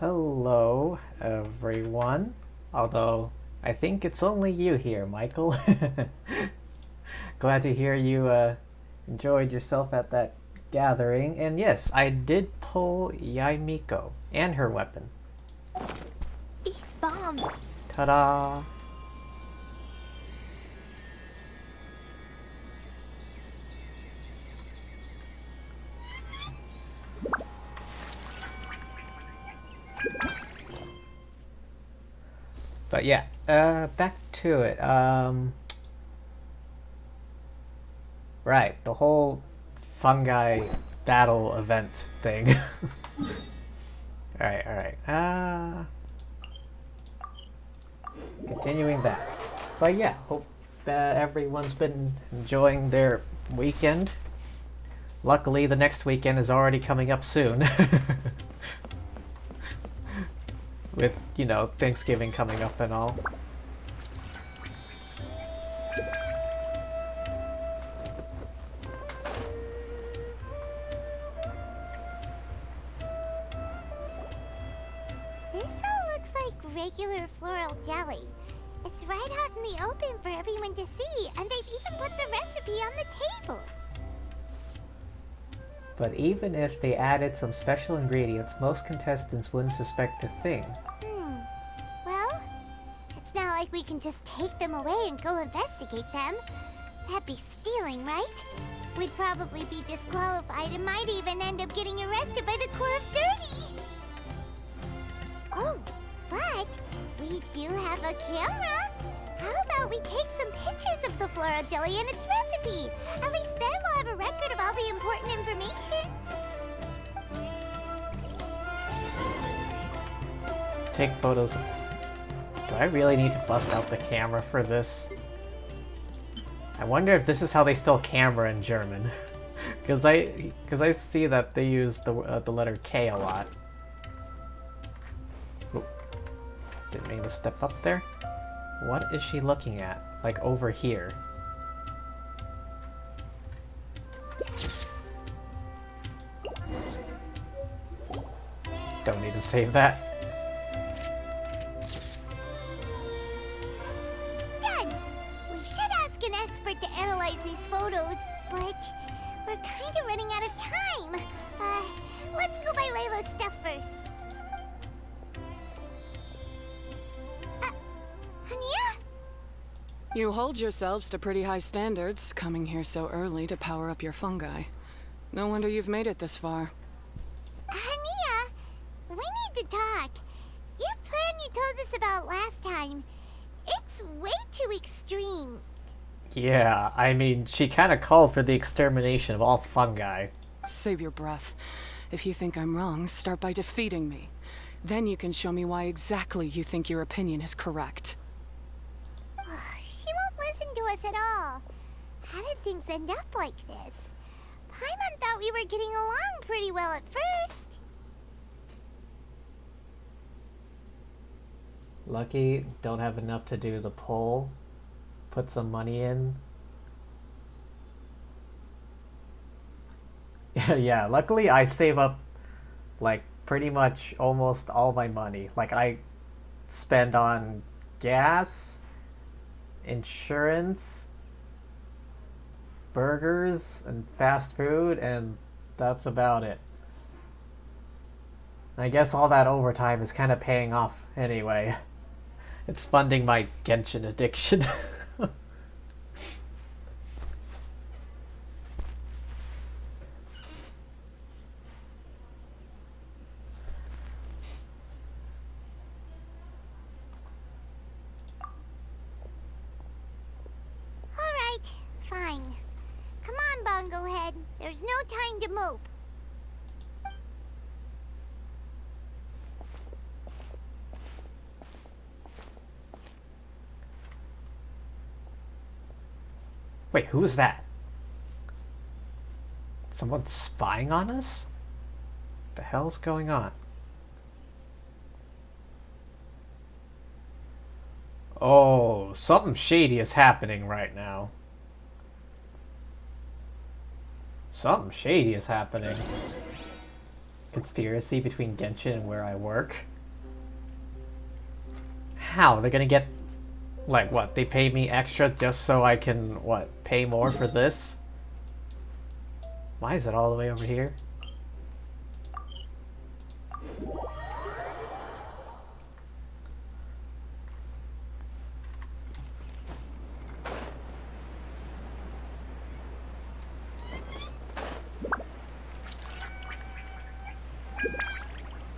Hello, everyone. Although, I think it's only you here, Michael. Glad to hear you enjoyed yourself at that gathering. And yes, I did pull Yaimiko and her weapon. These bombs. Ta-da! But yeah, back to it. Right, the whole fungi battle event thing. Alright. Continuing that. But yeah, hope everyone's been enjoying their weekend. Luckily, the next weekend is already coming up soon. With, Thanksgiving coming up and all. This all looks like regular floral jelly. It's right out in the open for everyone to see, and they've even put the recipe on the table. But even if they added some special ingredients, most contestants wouldn't suspect a thing. Well, it's not like we can just take them away and go investigate them. That'd be stealing, right? We'd probably be disqualified and might even end up getting arrested by the Corps of Dirty. Oh, but we do have a camera. How about we take some pictures of the floral jelly and its recipe? At least then we'll have a record of all the important information. Take photos. Do I really need to bust out the camera for this? I wonder if this is how they spell camera in German. Because I see that they use the letter K a lot. Oh, didn't mean to step up there. What is she looking at? Like over here. Don't need to save that. Done! We should ask an expert to analyze these photos, but we're kind of running out of time. Let's go by Layla's stuff first. Anya? You hold yourselves to pretty high standards, coming here so early to power up your fungi. No wonder you've made it this far. Anya, we need to talk. Your plan you told us about last time, it's way too extreme. Yeah, I mean, she kind of called for the extermination of all fungi. Save your breath. If you think I'm wrong, start by defeating me. Then you can show me why exactly you think your opinion is correct. She won't listen to us at all. How did things end up like this? Paimon thought we were getting along pretty well at first. Lucky, don't have enough to do the poll. Put some money in. Yeah, luckily I save up like pretty much almost all my money. Like I spend on gas, insurance, burgers, and fast food, and that's about it. I guess all that overtime is kind of paying off anyway. It's funding my Genshin addiction. Alright, fine. Come on, Bongo Head. There's no time to mope. Wait, who is that? Someone spying on us? What the hell's going on? Oh, something shady is happening right now. Something shady is happening. Conspiracy between Genshin and where I work. how? They're gonna get, like, what? They pay me extra just so I can, what, pay more for this? Why is it all the way over here?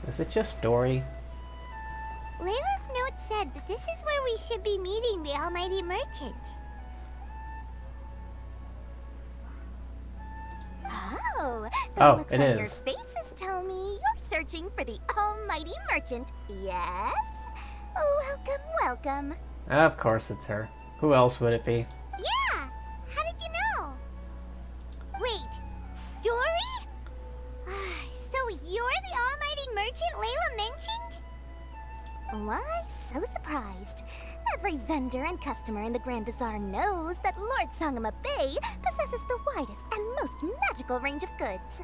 Is it just Dory? Layla's note said that this is where we should be meeting the Almighty Merchant. Oh, the Oh, looks it on your is. faces tell me you're searching for the Almighty Merchant. Yes? Welcome, welcome. Of course it's her. Who else would it be? Yeah, how did you know? Wait, Dory? So you're the Almighty Merchant Layla mentioned? Why, so surprised. Every vendor and customer in the Grand Bazaar knows that Lord Sangama Bay possesses the widest and most magical range of goods.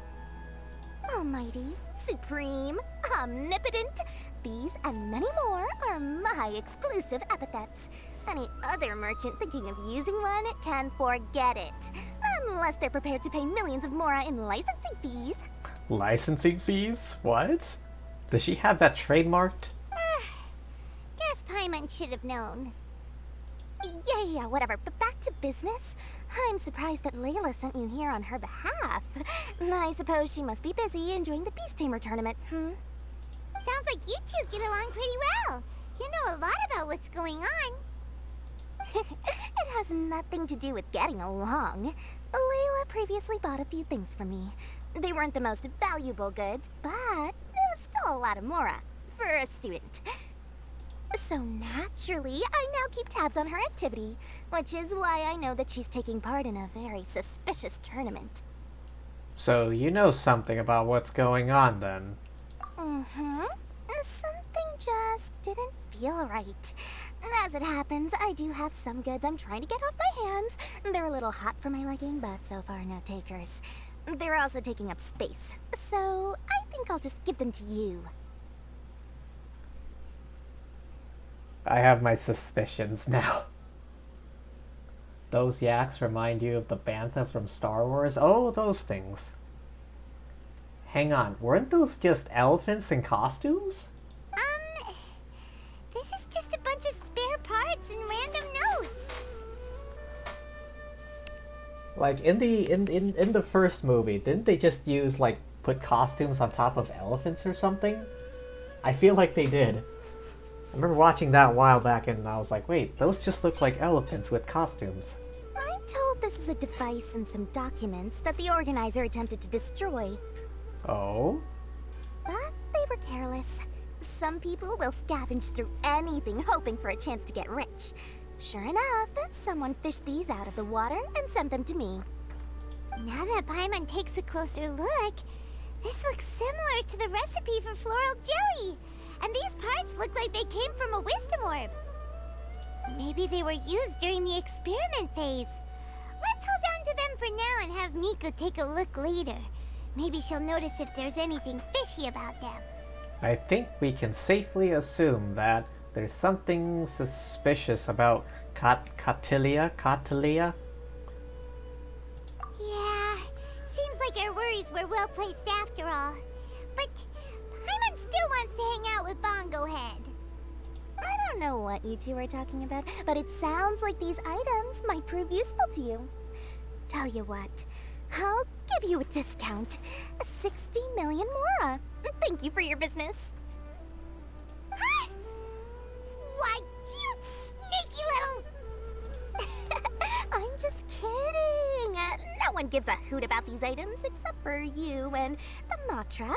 Almighty, supreme, omnipotent, these and many more are my exclusive epithets. Any other merchant thinking of using one can forget it. Unless they're prepared to pay millions of mora in licensing fees. Licensing fees? What? Does she have that trademarked? Guess Paimon should have known. Yeah, whatever. But back to business. I'm surprised that Layla sent you here on her behalf. I suppose she must be busy enjoying the Beast Tamer tournament, Sounds like you two get along pretty well. You know a lot about what's going on. It has nothing to do with getting along. Layla previously bought a few things from me. They weren't the most valuable goods, but it was still a lot of mora for a student. So naturally, I now keep tabs on her activity, which is why I know that she's taking part in a very suspicious tournament. So you know something about what's going on then? Something just didn't feel right. As it happens, I do have some goods I'm trying to get off my hands. They're a little hot for my liking, but so far no takers. They're also taking up space, so I think I'll just give them to you. I have my suspicions now. Those yaks remind you of the bantha from Star Wars? Oh, those things. Hang on, weren't those just elephants in costumes? This is just a bunch of spare parts and random notes. Like in the first movie, didn't they just use like put costumes on top of elephants or something? I feel like they did. I remember watching that a while back and I was like, wait, those just look like elephants with costumes. I'm told this is a device and some documents that the organizer attempted to destroy. Oh? But they were careless. Some people will scavenge through anything hoping for a chance to get rich. Sure enough, someone fished these out of the water and sent them to me. Now that Paimon takes a closer look, this looks similar to the recipe for floral jelly. And these parts look like they came from a wisdom orb. Maybe they were used during the experiment phase. Let's hold on to them for now and have Miko take a look later. Maybe she'll notice if there's anything fishy about them. I think we can safely assume that there's something suspicious about Catilia? Yeah, seems like our worries were well placed after all. But Paimon still wants to hang out with Bongo Head. I don't know what you two are talking about, but it sounds like these items might prove useful to you. Tell you what, I'll give you a discount. 60 million mora. Thank you for your business. Huh? Why, you sneaky little... I'm just kidding. No one gives a hoot about these items except for you and the Matra.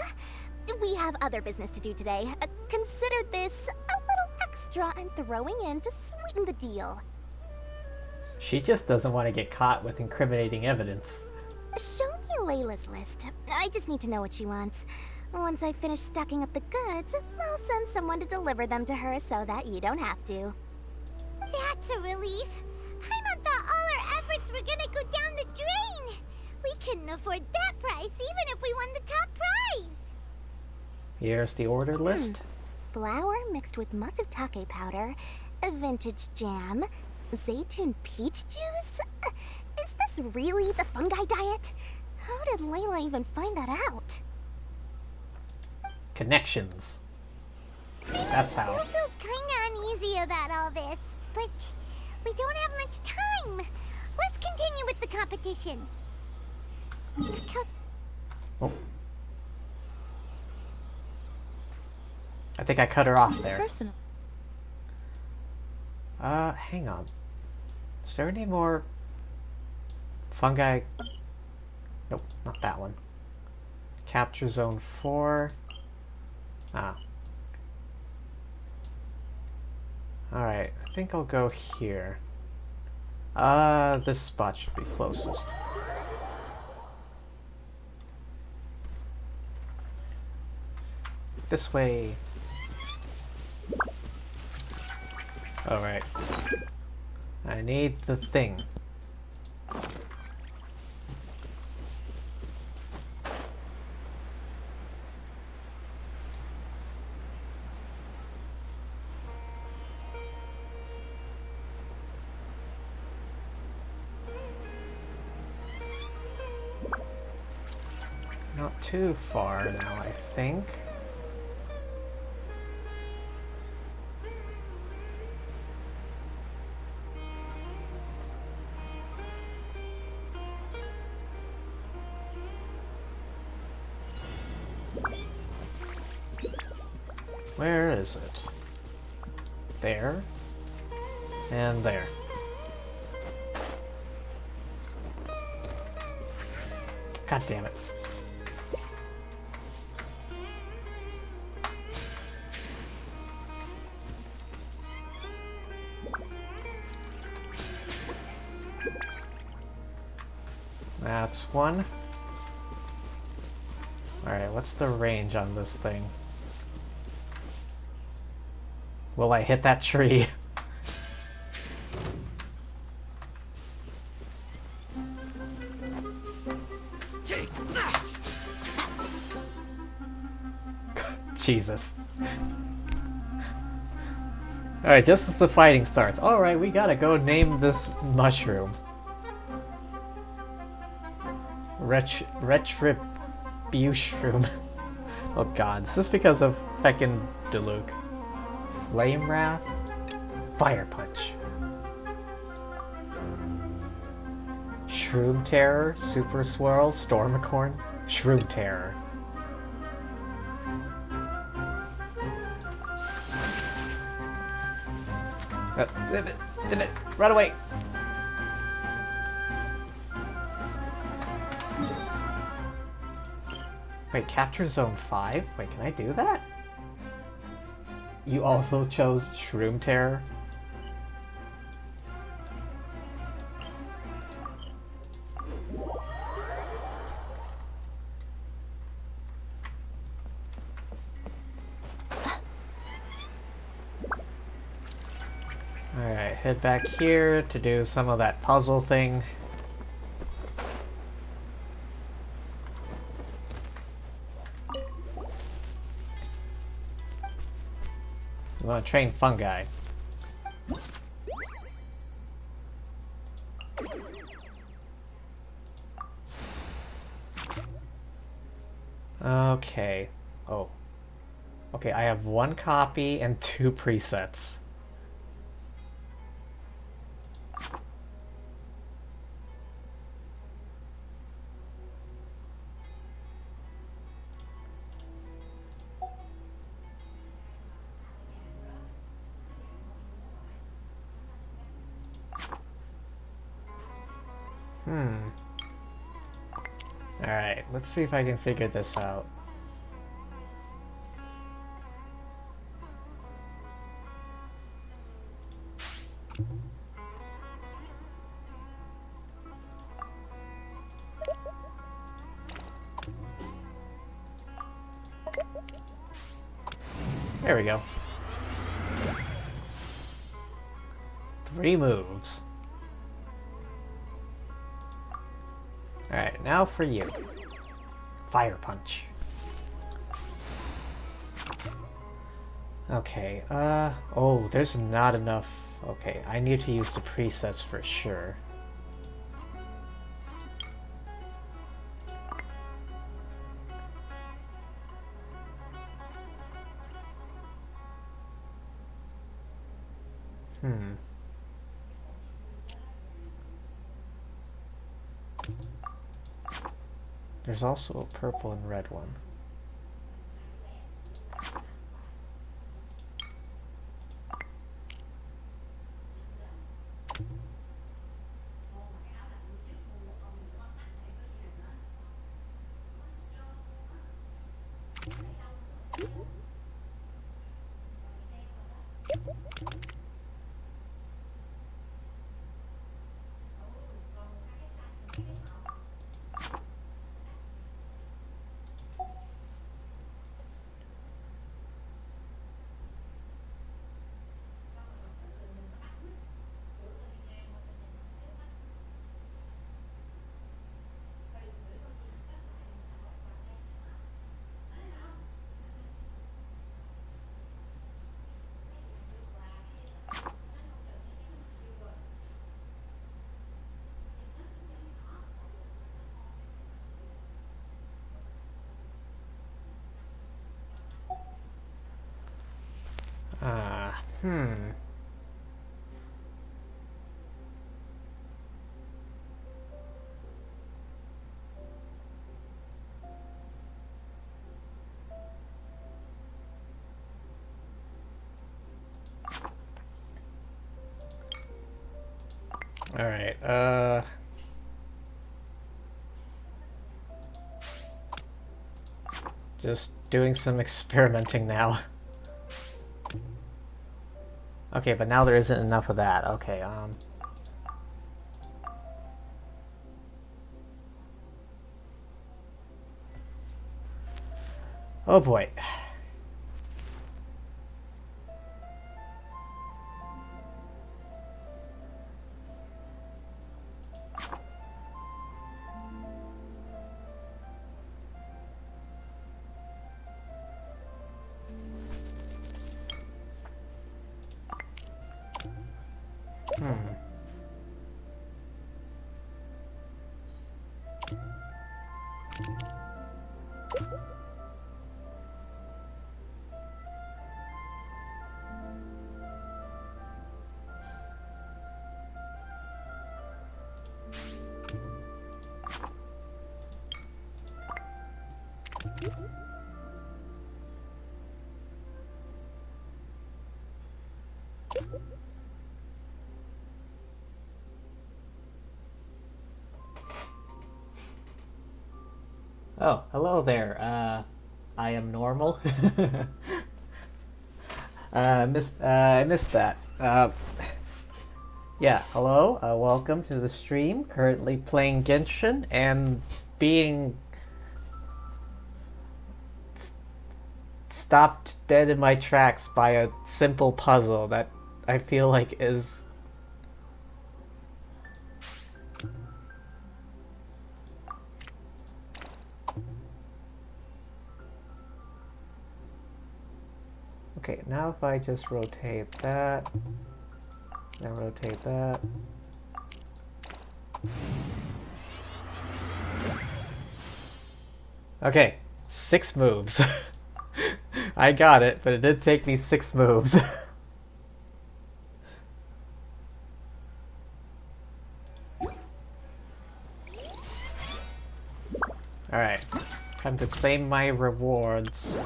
We have other business to do today. Consider this a little extra I'm throwing in to sweeten the deal. She just doesn't want to get caught with incriminating evidence. Show me Layla's list. I just need to know what she wants. Once I finish stocking up the goods, I'll send someone to deliver them to her so that you don't have to. That's a relief. Paimon thought all our efforts were gonna go down the drain. We couldn't afford that price even if we won the top prize. Here's the order list. flour mixed with matsutake powder, a vintage jam, zaytun peach juice? Is this really the fungi diet? How did Layla even find that out? Connections. That's how. I still feels kinda uneasy about all this, but we don't have much time. Let's continue with the competition. Oh. I think I cut her off there. Personal. Hang on. Is there any more fungi? Nope, not that one. Capture zone 4. Ah. Alright, I think I'll go here. This spot should be closest. This way. Alright. I need the thing. Not too far now, I think. Where is it? There. And there. God damn it. That's one. Alright, what's the range on this thing? Will I hit that tree? Jesus. Alright, just as the fighting starts. Alright, we gotta go name this mushroom. Retribushroom. Oh god, is this because of feckin' Diluc? Flame Wrath? Fire Punch. Shroom Terror? Super Swirl? Stormicorn? Shroom Terror. Run away! Wait, capture zone 5? Wait, can I do that? You also chose Shroom Terror? Alright, head back here to do some of that puzzle thing. We want to train fungi. Okay. Oh. Okay, I have 1 copy and 2 presets. Alright, let's see if I can figure this out. There we go. 3 moves. Alright, now for you. Fire Punch. Okay, oh, there's not enough. Okay, I need to use the presets for sure. There's also a purple and red one. Ah, Alright, just doing some experimenting now. Okay, but now there isn't enough of that. Okay, oh boy. Oh, hello there. I am normal. I missed that. Yeah, hello. Welcome to the stream. Currently playing Genshin and being stopped dead in my tracks by a simple puzzle that I feel like is... Okay, now if I just rotate that, then rotate that. Okay, 6 moves. I got it, but it did take me 6 moves. Alright, time to claim my rewards.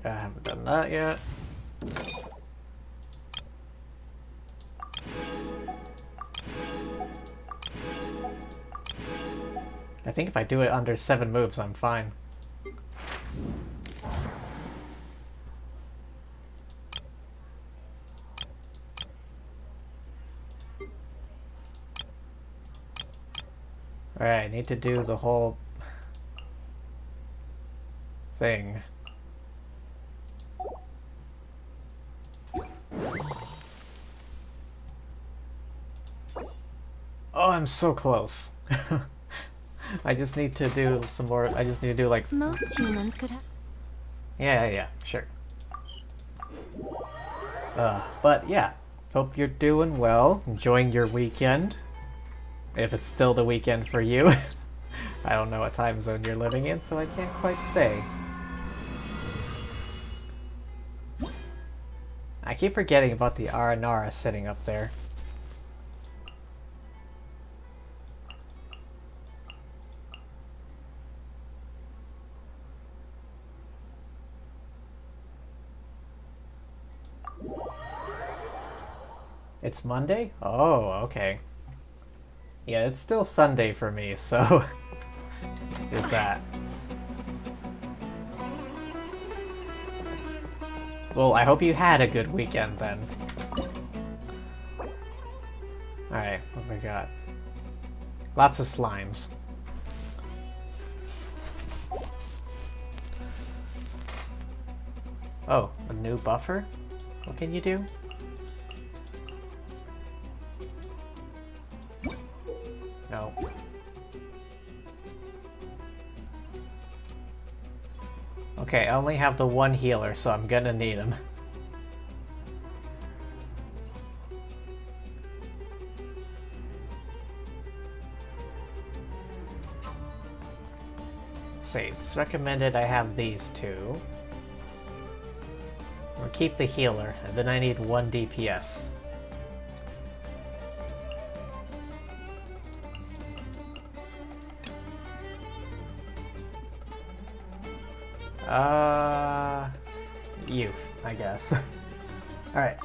I haven't done that yet. I think if I do it under 7 moves, I'm fine. Alright, I need to do the whole thing. Oh, I'm so close. I just need to do some more. I just need to do like. Most humans could have. Yeah, sure. But yeah, hope you're doing well, enjoying your weekend. If it's still the weekend for you. I don't know what time zone you're living in, so I can't quite say. I keep forgetting about the Aranara sitting up there. It's Monday? Oh, okay. Yeah, it's still Sunday for me, so there's that. Well, I hope you had a good weekend then. Alright, what we got? Lots of slimes. Oh, a new buffer? What can you do? No. Okay, I only have the one healer, so I'm gonna need him. See, it's recommended I have these two. Or keep the healer, and then I need 1 DPS. You, I guess. Alright.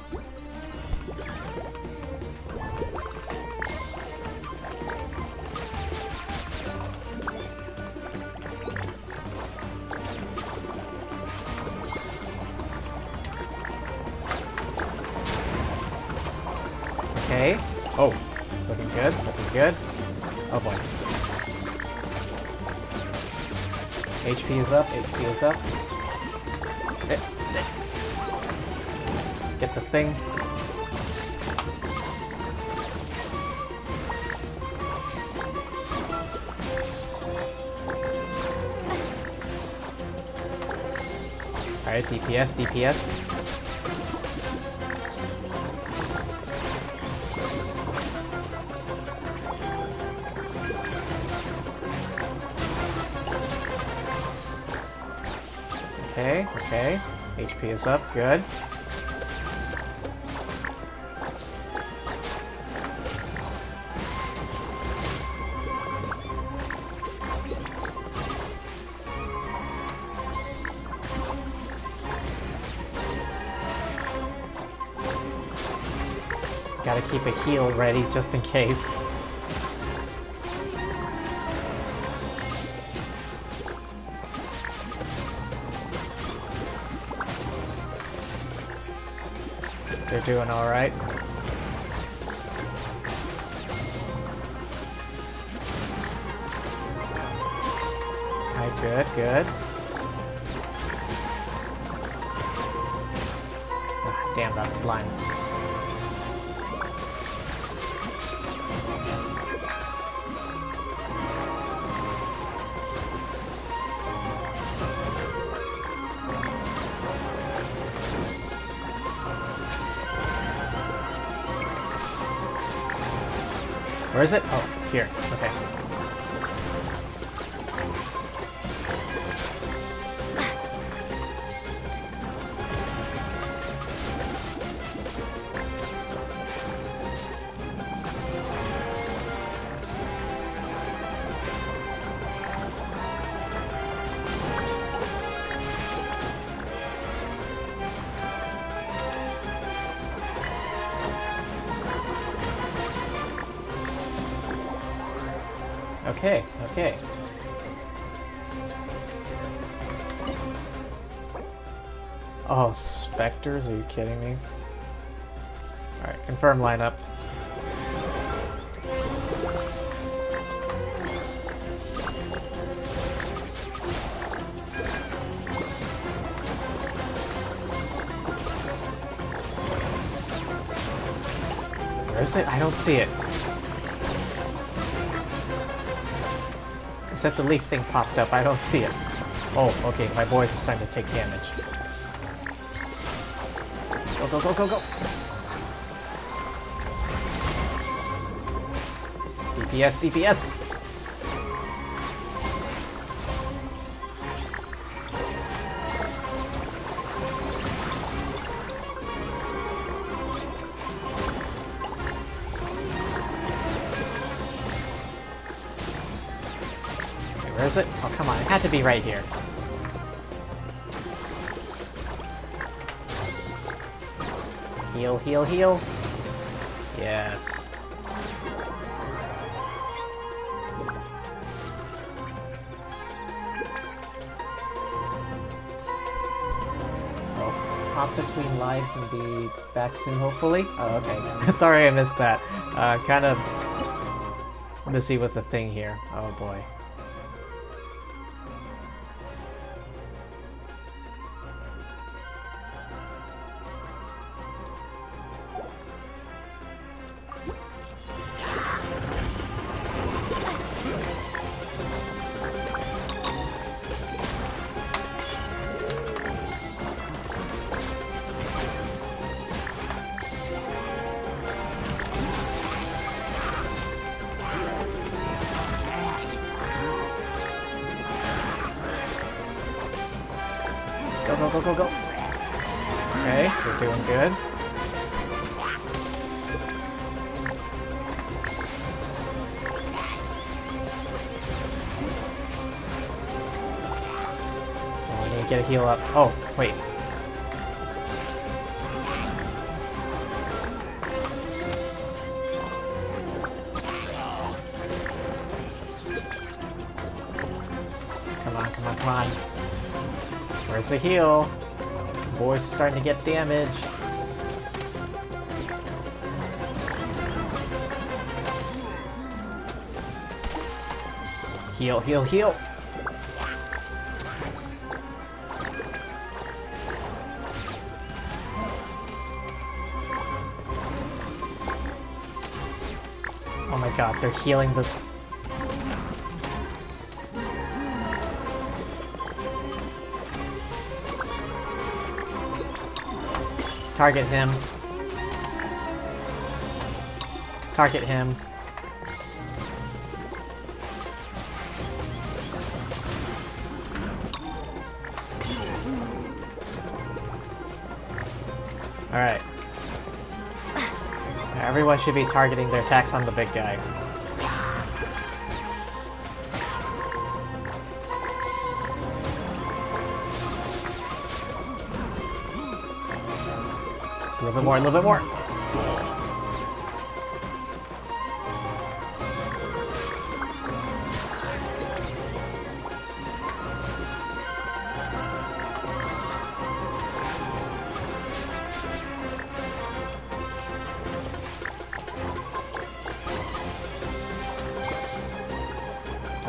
Okay. Oh, looking good, looking good. Oh boy. HP is up, HP is up. Get the thing. Alright, DPS, DPS. Okay, okay. HP is up, good. Gotta keep a heal ready just in case. They're doing alright. Alright, good, good. Ah, damn that slime. Where is it? Oh, here. Okay. Okay, okay. Oh, specters? Are you kidding me? Alright, confirm lineup. Where is it? I don't see it. Except the leaf thing popped up. I don't see it. Oh, okay. My boys are starting to take damage. Go, go, go, go, go! DPS, DPS! Where is it? Oh, come on. It had to be right here. Heal, heal, heal. Yes. Oh, hop between lives and be back soon, hopefully? Oh, okay. Sorry I missed that. Kind of busy with the thing here. Oh, boy. Go, go, go, go, go. Okay, we're doing good. Oh, I need to get a heal up. Oh, wait. Come on, come on, come on. Where's the heal? The boys are starting to get damage. Heal, heal, heal! Oh my god, they're healing the... Target him. Target him. Alright. Everyone should be targeting their attacks on the big guy. Just a little bit more, a little bit more.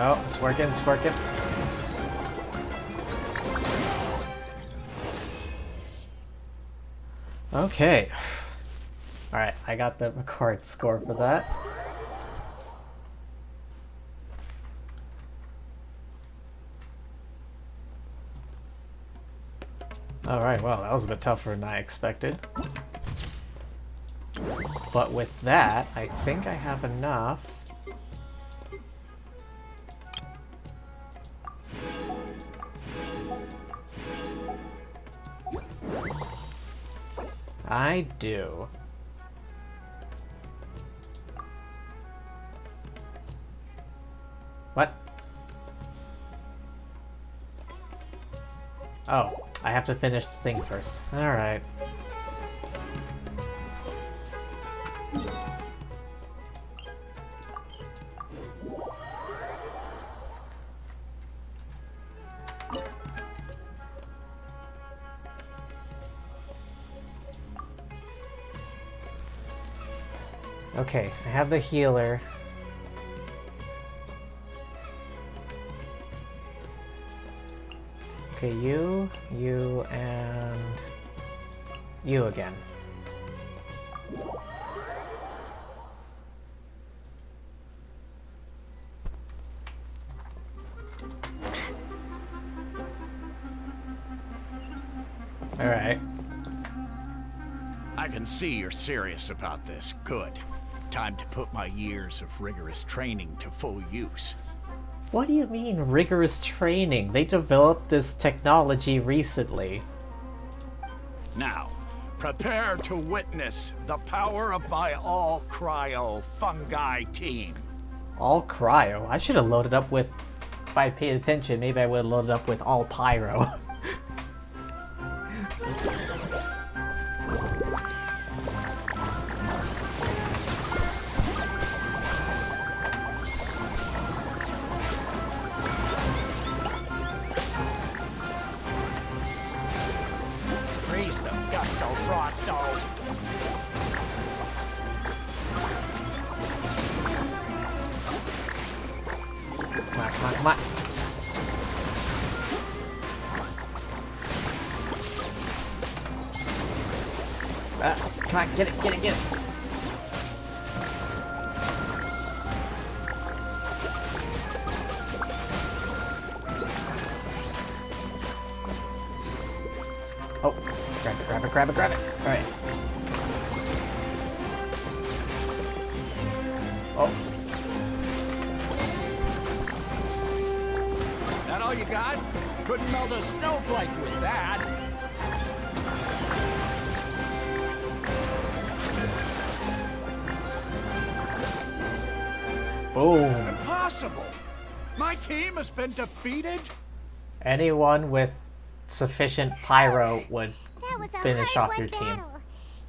Oh, it's working, it's working. Okay. Alright, I got the record score for that. Alright, well, that was a bit tougher than I expected. But with that, I think I have enough. I do. What? Oh, I have to finish the thing first. Alright. Okay, I have the healer. Okay, you, and you again. Alright. I can see you're serious about this. Good. Time to put my years of rigorous training to full use. What do you mean, rigorous training? They developed this technology recently. Now, prepare to witness the power of my all-cryo fungi team. All cryo? I should have loaded up with... If I paid attention, maybe I would have loaded up with all pyro. Freeze them, Gusto Frosto! Come on, come on, come on. Come on, get it, get it, get it. Oh, grab it, grab it, grab it, grab it. Alright. Oh. That all you got? Couldn't melt a snowflake with that. Boom. Impossible! My team has been defeated? Anyone with sufficient pyro would That was a finish off your hard-won team. battle.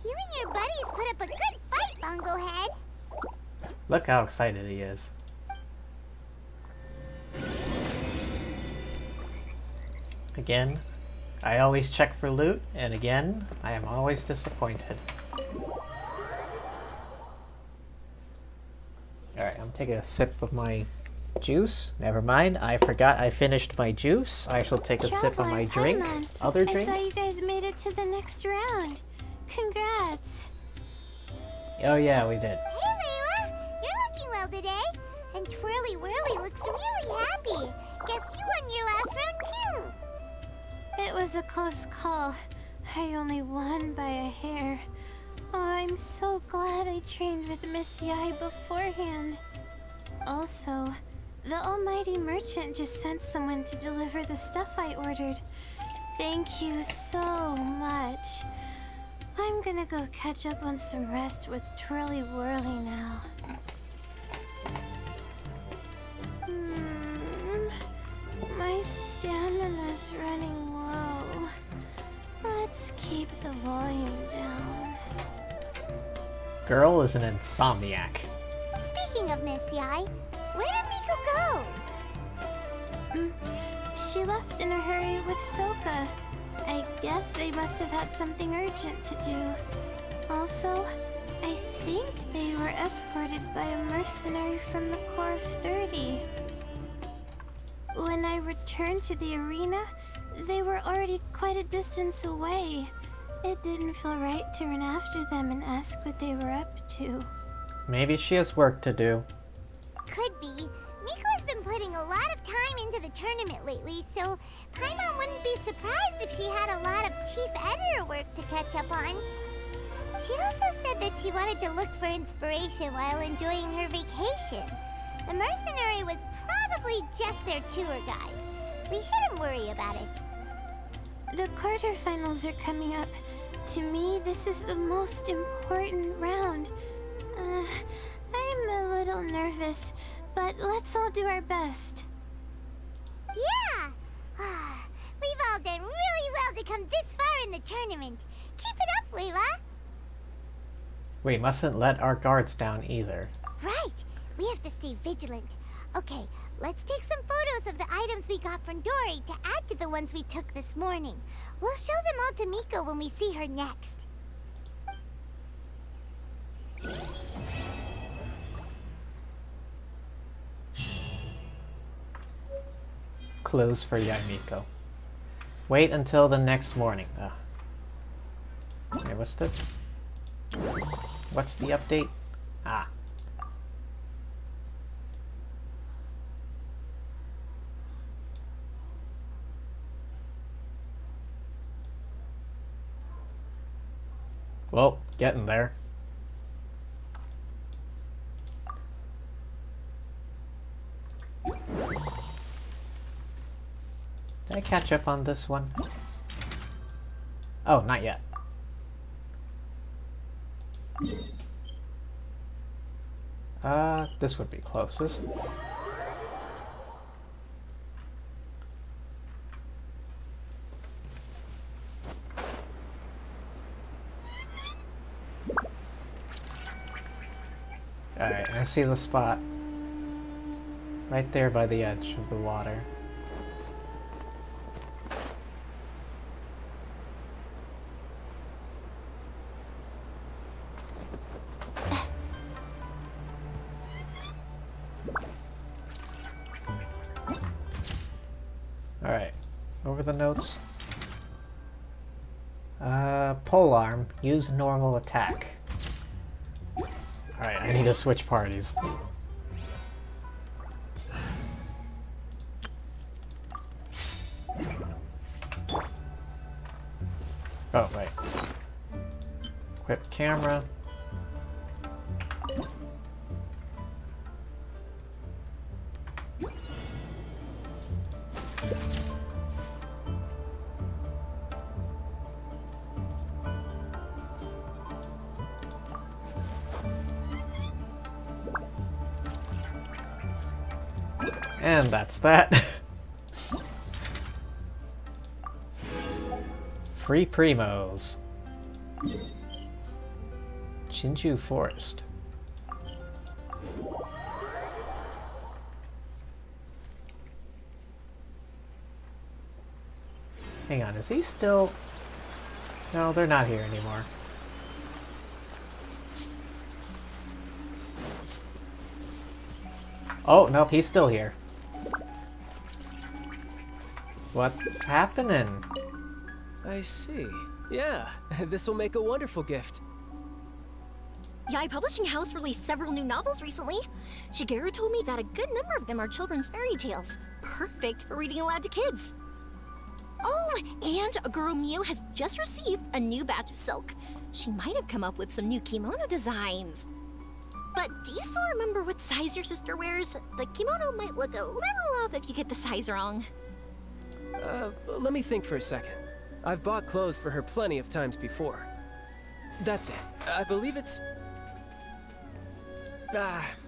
You and your buddies put up a good fight, Bongo Head. Look how excited he is. Again, I always check for loot, and again, I am always disappointed. Alright, I'm taking a sip of my juice. Never mind, I forgot I finished my juice. I shall take a sip of my drink. Paimon, Other I drink? saw you guys made it to the next round. Congrats. Oh yeah, we did. Hey, Layla. You're looking well today. And Twirly Whirly looks really happy. Guess you won your last round, too. It was a close call. I only won by a hair. Oh, I'm so glad I trained with Miss Yai beforehand. Also, the almighty merchant just sent someone to deliver the stuff I ordered. Thank you so much. I'm gonna go catch up on some rest with Twirly Whirly now. My stamina's running low. Let's keep the volume down. Girl is an insomniac. Speaking of Miss Yai, where did Miko go? She left in a hurry with Soka. I guess they must have had something urgent to do. Also, I think they were escorted by a mercenary from the Corps of 30. When I returned to the arena, they were already quite a distance away. It didn't feel right to run after them and ask what they were up to. Maybe she has work to do. Could be. Miko has been putting a lot of time into the tournament lately, so Paimon wouldn't be surprised if she had a lot of chief editor work to catch up on. She also said that she wanted to look for inspiration while enjoying her vacation. The mercenary was probably just their tour guide. We shouldn't worry about it. The quarterfinals are coming up. To me, this is the most important round. I'm a little nervous, but let's all do our best. Yeah! We've all done really well to come this far in the tournament. Keep it up, Layla! We mustn't let our guards down either. Right! We have to stay vigilant. Okay, let's take some photos of the items we got from Dory to add to the ones we took this morning. We'll show them all to Miko when we see her next. Clues for Yaimiko. Wait until the next morning. Hey, what's this? What's the update? Ah. Well, getting there. Did I catch up on this one? Oh, not yet. This would be closest. Alright, I see the spot. Right there by the edge of the water. Alright, over the notes. Polearm, use normal attack. Alright, I need to switch parties. Oh, right. Equip camera. And that's that. Free primos. Chinju Forest. Hang on, is he still... No, they're not here anymore. Oh, nope, he's still here. What's happening? I see. Yeah, this will make a wonderful gift. Yae Publishing House released several new novels recently. Shigeru told me that a good number of them are children's fairy tales, perfect for reading aloud to kids. Oh, and Aguro Miu has just received a new batch of silk. She might have come up with some new kimono designs. But do you still remember what size your sister wears? The kimono might look a little off if you get the size wrong. Let me think for a second. I've bought clothes for her plenty of times before. That's it. I believe it's...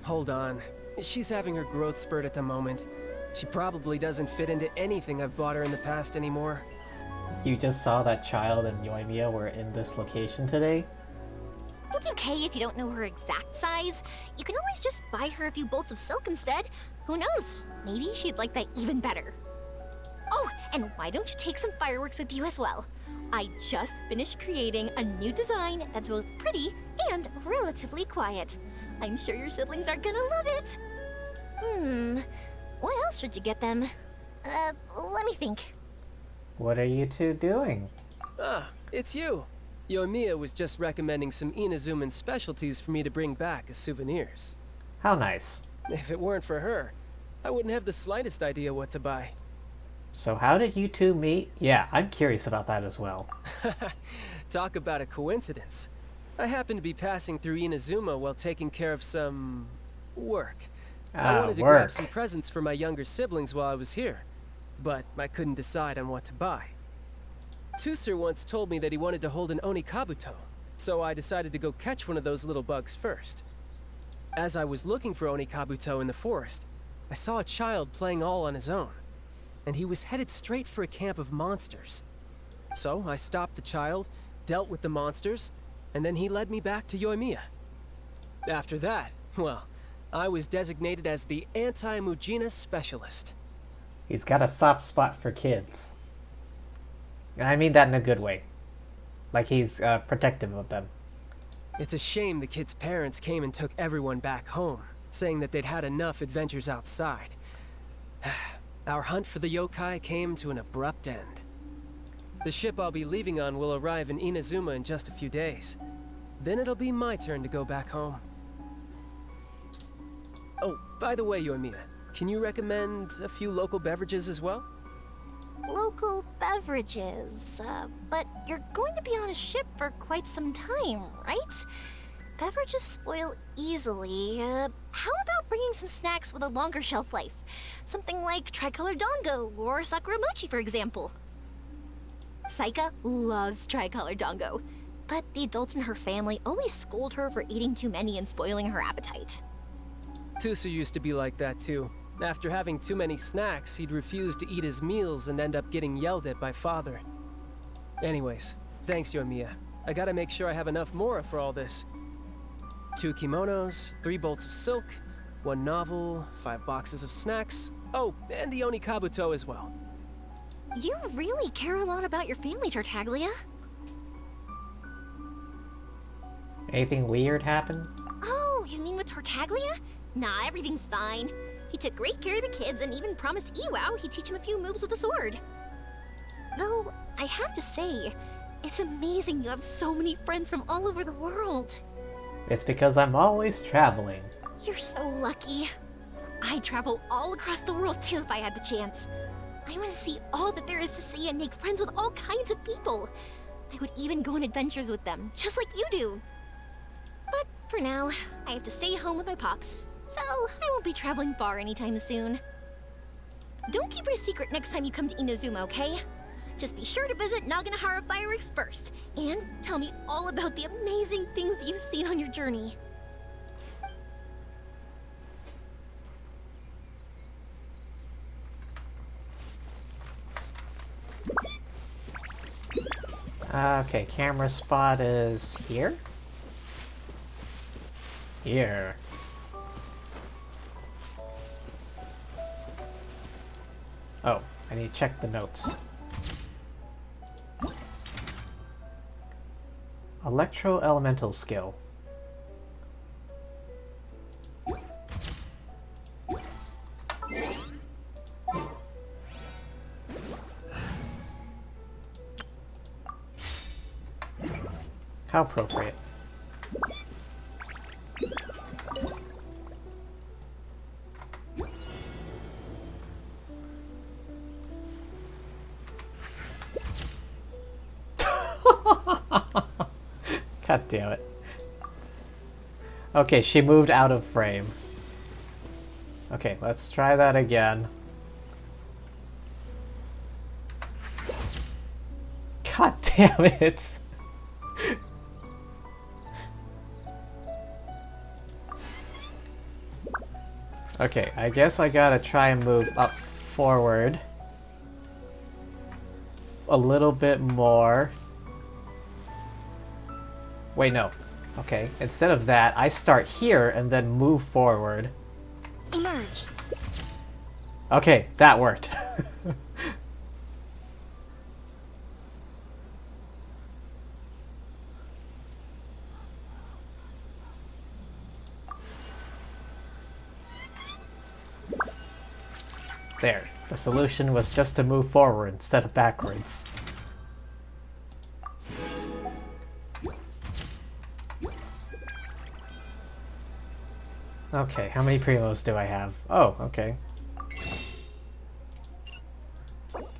hold on. She's having her growth spurt at the moment. She probably doesn't fit into anything I've bought her in the past anymore. You just saw that Child and Yoimiya were in this location today? It's okay if you don't know her exact size. You can always just buy her a few bolts of silk instead. Who knows? Maybe she'd like that even better. Oh, and why don't you take some fireworks with you as well? I just finished creating a new design that's both pretty and relatively quiet. I'm sure your siblings are gonna love it. What else should you get them? Let me think. What are you two doing? Ah, it's you. Yoimiya was just recommending some Inazuman specialties for me to bring back as souvenirs. How nice. If it weren't for her, I wouldn't have the slightest idea what to buy. So how did you two meet? Yeah, I'm curious about that as well. Talk about a coincidence. I happened to be passing through Inazuma while taking care of some... work. I wanted to grab some presents for my younger siblings while I was here, but I couldn't decide on what to buy. Tsusur once told me that he wanted to hold an Onikabuto, so I decided to go catch one of those little bugs first. As I was looking for Onikabuto in the forest, I saw a child playing all on his own, and he was headed straight for a camp of monsters. So I stopped the child, dealt with the monsters, and then he led me back to Yoimiya. After that, well, I was designated as the anti-Mujina specialist. He's got a soft spot for kids. And I mean that in a good way. Like he's protective of them. It's a shame the kids' parents came and took everyone back home, saying that they'd had enough adventures outside. Our hunt for the yokai came to an abrupt end. The ship I'll be leaving on will arrive in Inazuma in just a few days. Then it'll be my turn to go back home. Oh, by the way, Yoimiya, can you recommend a few local beverages as well? local beverages. But you're going to be on a ship for quite some time, right? Beverages spoil easily. How about bringing some snacks with a longer shelf life? Something like tricolor dango or sakura mochi, for example. Saika loves tricolor dango, but the adults in her family always scold her for eating too many and spoiling her appetite. Tusu used to be like that too. After having too many snacks, he'd refuse to eat his meals and end up getting yelled at by father. Anyways, thanks, Yoimiya. I gotta make sure I have enough mora for all this. 2 kimonos, 3 bolts of silk, 1 novel, 5 boxes of snacks. Oh, and the Oni Kabuto as well. You really care a lot about your family, Tartaglia. Anything weird happen? Oh, you mean with Tartaglia? Nah, everything's fine. He took great care of the kids and even promised Iwao he'd teach him a few moves with the sword. Though, I have to say, it's amazing you have so many friends from all over the world. It's because I'm always traveling. You're so lucky. I'd travel all across the world too if I had the chance. I want to see all that there is to see and make friends with all kinds of people. I would even go on adventures with them, just like you do. But for now, I have to stay home with my pops, so I won't be traveling far anytime soon. Don't keep it a secret next time you come to Inazuma, okay? Just be sure to visit Naganohara Fireworks first, and tell me all about the amazing things you've seen on your journey. Okay, camera spot is here? Here. Oh, I need to check the notes. Electro-elemental skill. How appropriate. God damn it. Okay, she moved out of frame. Okay, let's try that again. God damn it! Okay, I guess I gotta try and move up forward a little bit more. Wait, no. Okay, instead of that, I start here and then move forward. Emerge. Okay, that worked. There. The solution was just to move forward instead of backwards. Okay, how many primos do I have? Oh, okay.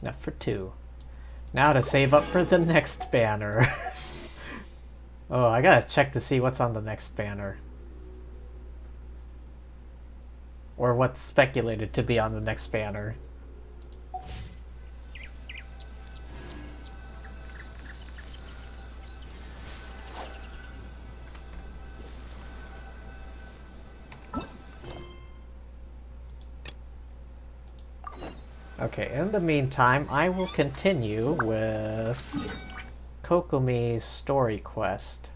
Enough for 2. Now to save up for the next banner. Oh, I gotta check to see what's on the next banner. Or what's speculated to be on the next banner. Okay, in the meantime, I will continue with Kokomi's story quest.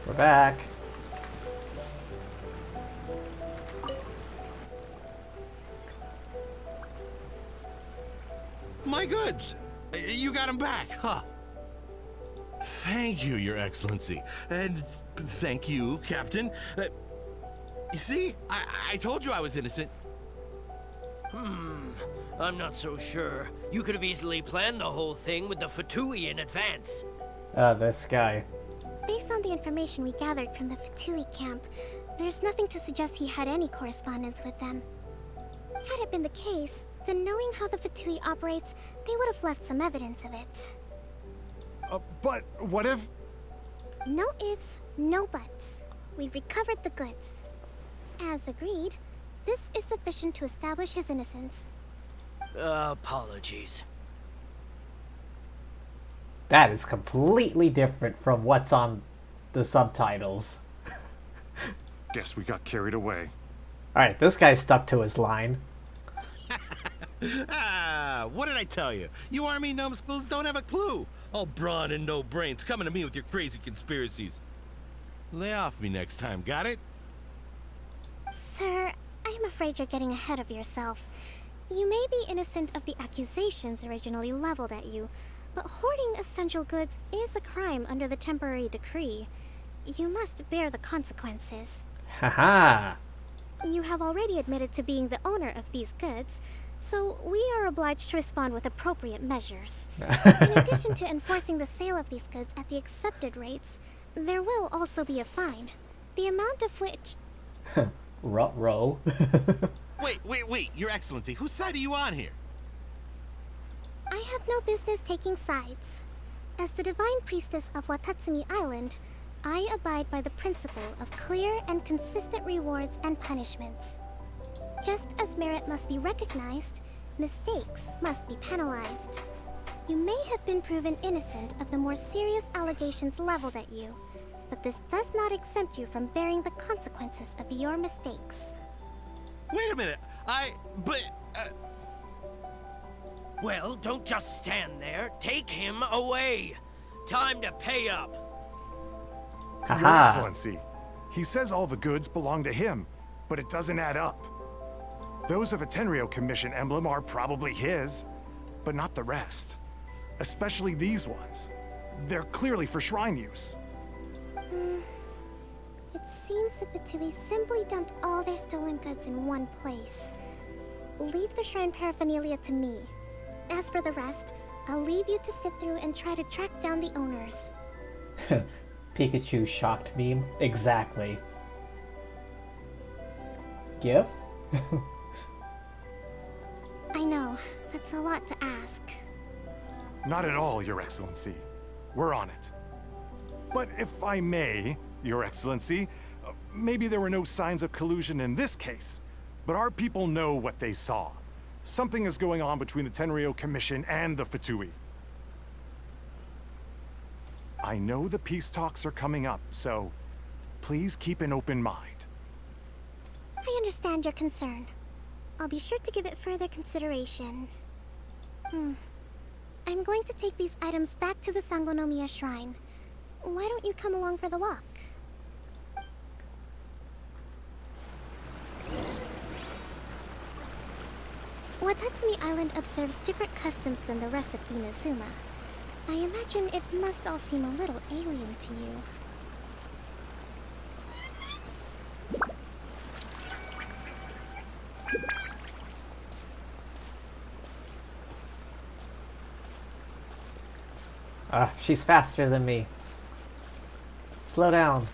We're back. My goods! You got them back, huh? Thank you, Your Excellency. And thank you, Captain. You see? I told you I was innocent. I'm not so sure. You could have easily planned the whole thing with the Fatui in advance. This guy. Based on the information we gathered from the Fatui camp, there's nothing to suggest he had any correspondence with them. Had it been the case, then knowing how the Fatui operates, they would have left some evidence of it. But what if... No ifs, no buts. We've recovered the goods. As agreed, this is sufficient to establish his innocence. Apologies. That is completely different from what's on the subtitles. Guess we got carried away. Alright, this guy stuck to his line. What did I tell you? You army numbskulls don't have a clue. All brawn and no brains coming to me with your crazy conspiracies. Lay off me next time, got it? Sir, I'm afraid you're getting ahead of yourself. You may be innocent of the accusations originally leveled at you, but hoarding essential goods is a crime under the temporary decree. You must bear the consequences. Haha. You have already admitted to being the owner of these goods, so we are obliged to respond with appropriate measures. In addition to enforcing the sale of these goods at the accepted rates, there will also be a fine, the amount of which... Ruh-roh. Wait, Your Excellency, whose side are you on here? I have no business taking sides. As the Divine Priestess of Watatsumi Island, I abide by the principle of clear and consistent rewards and punishments. Just as merit must be recognized, mistakes must be penalized. You may have been proven innocent of the more serious allegations leveled at you, but this does not exempt you from bearing the consequences of your mistakes. Wait a minute, Well, don't just stand there. Take him away. Time to pay up. Your Haha. Excellency, he says all the goods belong to him, but it doesn't add up. Those of a Tenryou Commission emblem are probably his, but not the rest. Especially these ones. They're clearly for shrine use. It seems the Fatui simply dumped all their stolen goods in one place. Leave the shrine paraphernalia to me. As for the rest, I'll leave you to sift through and try to track down the owners. Pikachu shocked meme. Exactly. GIF? I know, that's a lot to ask. Not at all, Your Excellency. We're on it. But if I may, Your Excellency, maybe there were no signs of collusion in this case, but our people know what they saw. Something is going on between the Tenryou Commission and the Fatui. I know the peace talks are coming up, so please keep an open mind. I understand your concern. I'll be sure to give it further consideration. I'm going to take these items back to the Sangonomiya Shrine. Why don't you come along for the walk? Watatsumi Island observes different customs than the rest of Inazuma. I imagine it must all seem a little alien to you. She's faster than me. Slow down.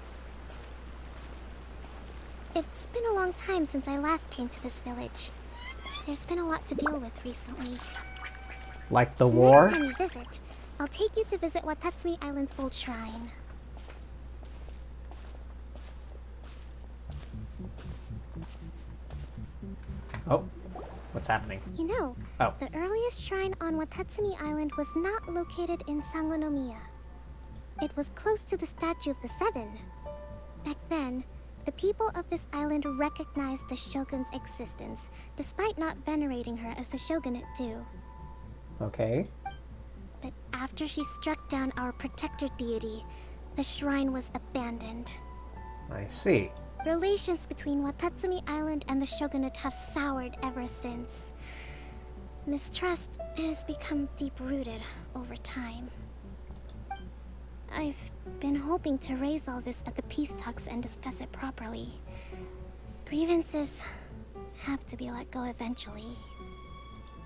It's been a long time since I last came to this village. There's been a lot to deal with recently. Like the war? Next time you visit, I'll take you to visit Watatsumi Island's old shrine. Oh, what's happening? You know, Oh. the earliest shrine on Watatsumi Island was not located in Sangonomiya. It was close to the Statue of the Seven. Back then, the people of this island recognized the shogun's existence, despite not venerating her as the shogunate do. Okay. But after she struck down our protector deity, the shrine was abandoned. I see. Relations between Watatsumi Island and the shogunate have soured ever since. Mistrust has become deep-rooted over time. I've been hoping to raise all this at the peace talks and discuss it properly. Grievances have to be let go eventually.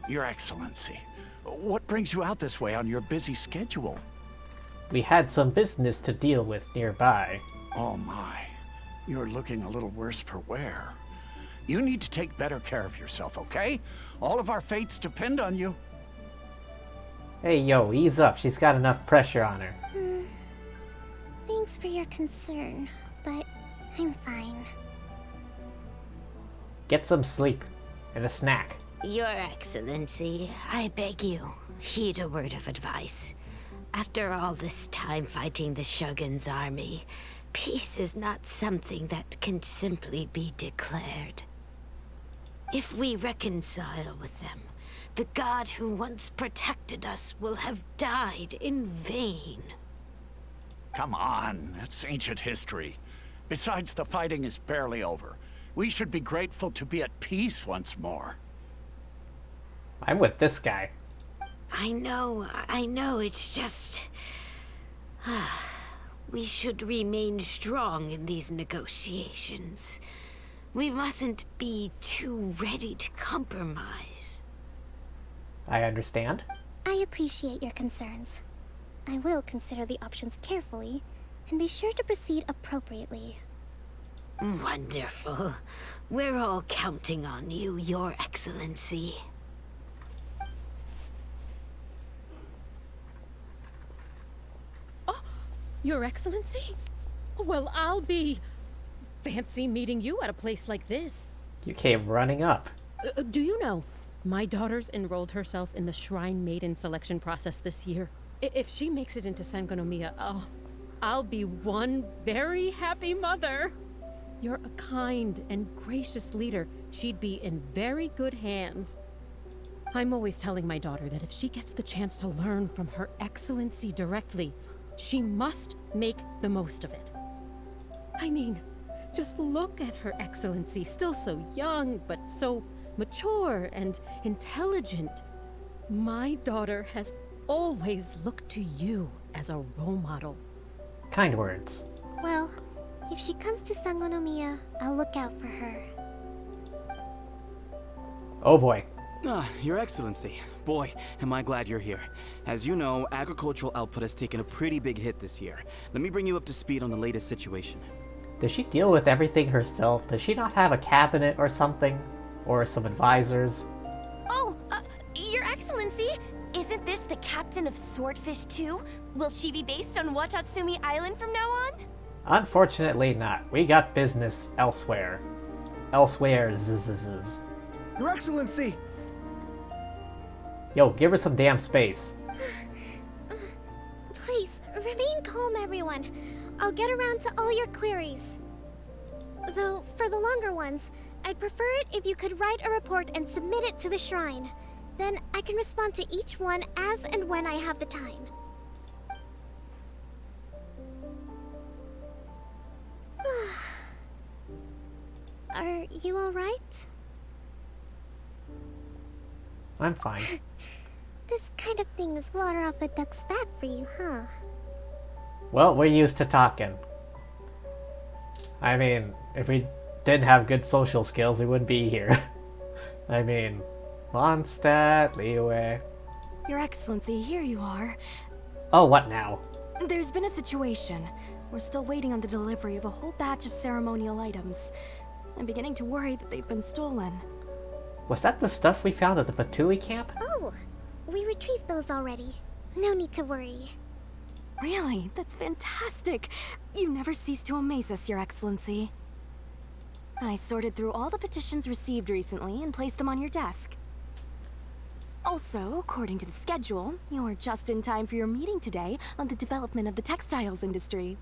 Your Excellency, what brings you out this way on your busy schedule? We had some business to deal with nearby. Oh my, you're looking a little worse for wear. You need to take better care of yourself, okay? All of our fates depend on you. Hey yo, ease up. She's got enough pressure on her. Thanks for your concern, but I'm fine. Get some sleep and a snack. Your Excellency, I beg you, heed a word of advice. After all this time fighting the Shogun's army, peace is not something that can simply be declared. If we reconcile with them, the god who once protected us will have died in vain. Come on, that's ancient history. Besides, the fighting is barely over. We should be grateful to be at peace once more. I'm with this guy. I know, it's just... we should remain strong in these negotiations. We mustn't be too ready to compromise. I understand. I appreciate your concerns. I will consider the options carefully, and be sure to proceed appropriately. Wonderful. We're all counting on you, Your Excellency. Oh, Your Excellency? Well, I'll be... fancy meeting you at a place like this. You came running up. Do you know, my daughter's enrolled herself in the Shrine Maiden selection process this year. If she makes it into Sangonomiya, I'll be one very happy mother. You're a kind and gracious leader. She'd be in very good hands. I'm always telling my daughter that if she gets the chance to learn from Her Excellency directly, she must make the most of it. I mean, just look at Her Excellency, still so young, but so mature and intelligent. My daughter has always looked to you as a role model. Kind words. Well, if she comes to Sangonomiya, I'll look out for her. Oh boy. Your Excellency. Boy, am I glad you're here. As you know, agricultural output has taken a pretty big hit this year. Let me bring you up to speed on the latest situation. Does she deal with everything herself? Does she not have a cabinet or something? Or some advisors? Oh, Your Excellency! Isn't this the captain of Swordfish 2? Will she be based on Watatsumi Island from now on? Unfortunately not. We got business elsewhere. Elsewhere. Your Excellency! Yo, give her some damn space. Please, remain calm, everyone. I'll get around to all your queries. Though, for the longer ones, I'd prefer it if you could write a report and submit it to the shrine. Then I can respond to each one as and when I have the time. Are you alright? I'm fine. This kind of thing is water off a duck's back for you, huh? Well, we're used to talking. I mean, if we didn't have good social skills, we wouldn't be here. I mean, Mondstadt, Liyue. Your Excellency, here you are. Oh, what now? There's been a situation. We're still waiting on the delivery of a whole batch of ceremonial items. I'm beginning to worry that they've been stolen. Was that the stuff we found at the Fatui camp? Oh, we retrieved those already. No need to worry. Really? That's fantastic. You never cease to amaze us, Your Excellency. I sorted through all the petitions received recently and placed them on your desk. Also, according to the schedule, you're just in time for your meeting today on the development of the textiles industry.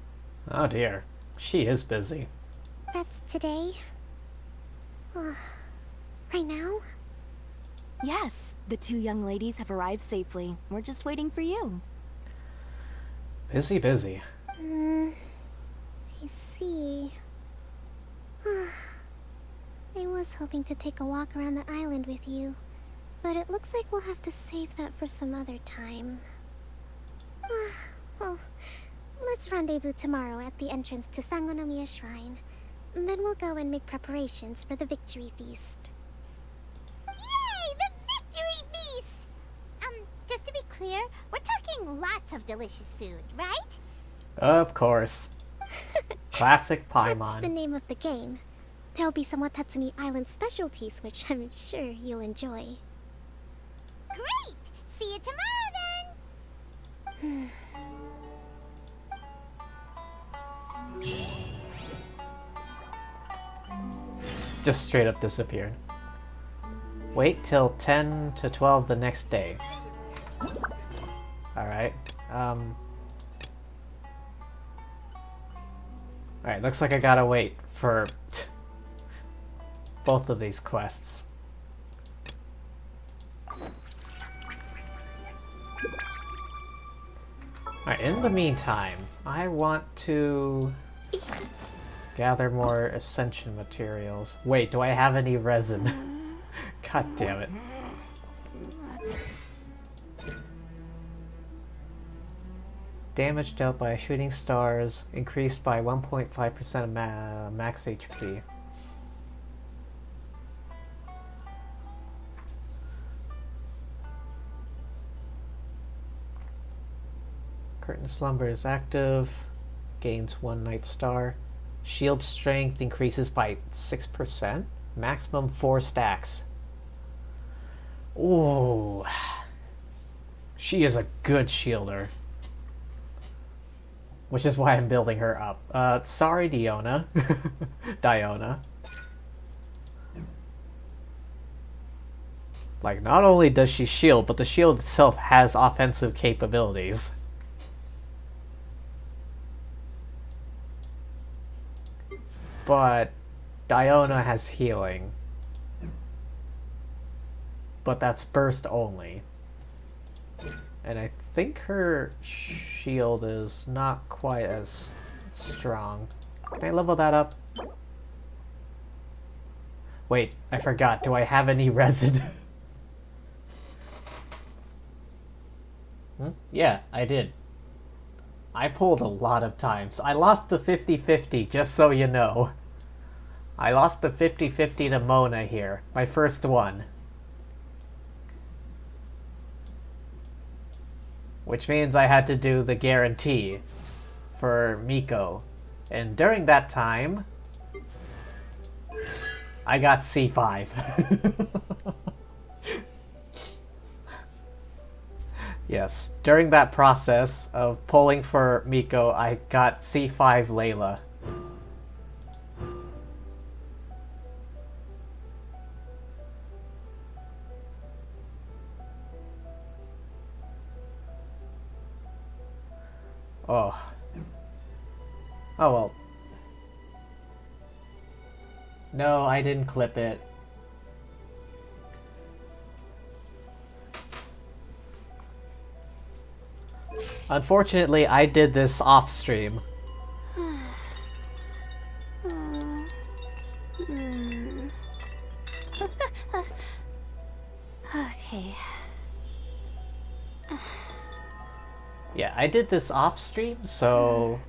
Oh dear. She is busy. That's today? Right now? Yes, the two young ladies have arrived safely. We're just waiting for you. Busy, busy. I see. I was hoping to take a walk around the island with you, But it looks like we'll have to save that for some other time. Well, let's rendezvous tomorrow at the entrance to Sangonomiya Shrine. Then we'll go and make preparations for the victory feast. Yay! The victory feast! Just to be clear, we're talking lots of delicious food, right? Of course. Classic Paimon. That's the name of the game. There'll be some Watatsumi Island specialties, which I'm sure you'll enjoy. Great! See you tomorrow then! Just straight up disappeared. Wait till 10 to 12 the next day. Alright. Alright, looks like I gotta wait for both of these quests. Alright, in the meantime, I want to gather more ascension materials. Wait, do I have any resin? God damn it. Damage dealt by shooting stars increased by 1.5% of max HP. Curtain Slumber is active. Gains 1 night star. Shield strength increases by 6%. Maximum 4 stacks. Ooh. She is a good shielder. Which is why I'm building her up. Sorry, Diona. Diona. Like, not only does she shield, but the shield itself has offensive capabilities. But Diona has healing. But that's burst only. And I think her shield is not quite as strong. Can I level that up? Wait, I forgot. Do I have any resin? Yeah, I did. I pulled a lot of times. I lost the 50-50, just so you know. I lost the 50-50 to Mona here. My first one. Which means I had to do the guarantee for Miko. And during that time, I got C5. Yes, during that process of pulling for Miko, I got C5 Layla. Oh. Oh well. No, I didn't clip it. Unfortunately, I did this off stream. Okay. Yeah, I did this off stream, so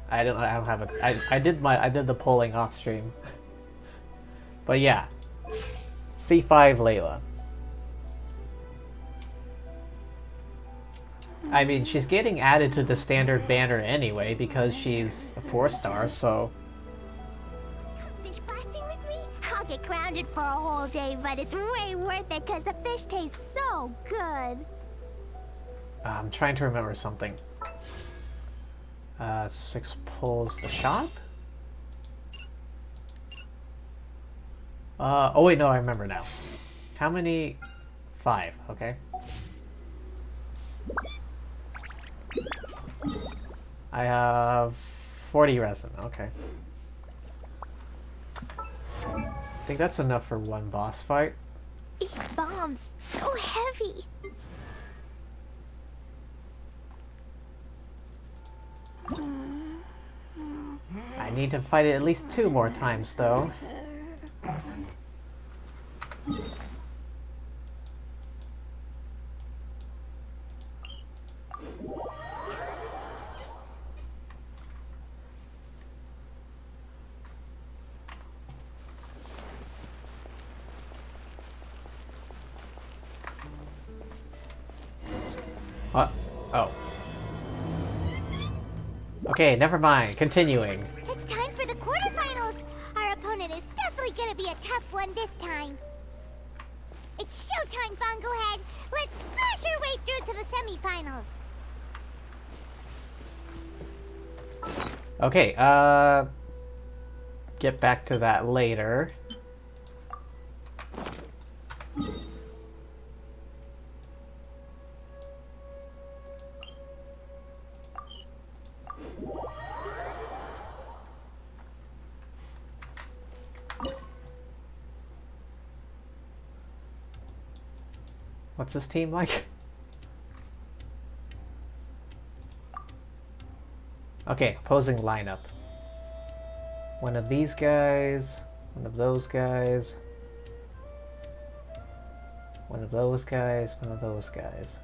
I don't have a. I did the polling off stream. But yeah, C5 Layla. I mean, she's getting added to the standard banner anyway because she's a 4-star, so. Fish blasting with me? I'll get grounded for a whole day, but it's way worth it because the fish tastes so good. I'm trying to remember something. 6 pulls the shop? Oh wait, no, I remember now. How many? 5, okay. I have 40 resin, okay. I think that's enough for one boss fight. These bombs, so heavy. I need to fight it at least 2 more times, though. Oh. Okay, never mind. Continuing. It's time for the quarterfinals. Our opponent is definitely gonna be a tough one this time. It's showtime, Bongohead. Let's smash our way through to the semifinals. Okay, get back to that later. What's this team like? Okay, opposing lineup. One of these guys, one of those guys, one of those guys, one of those guys.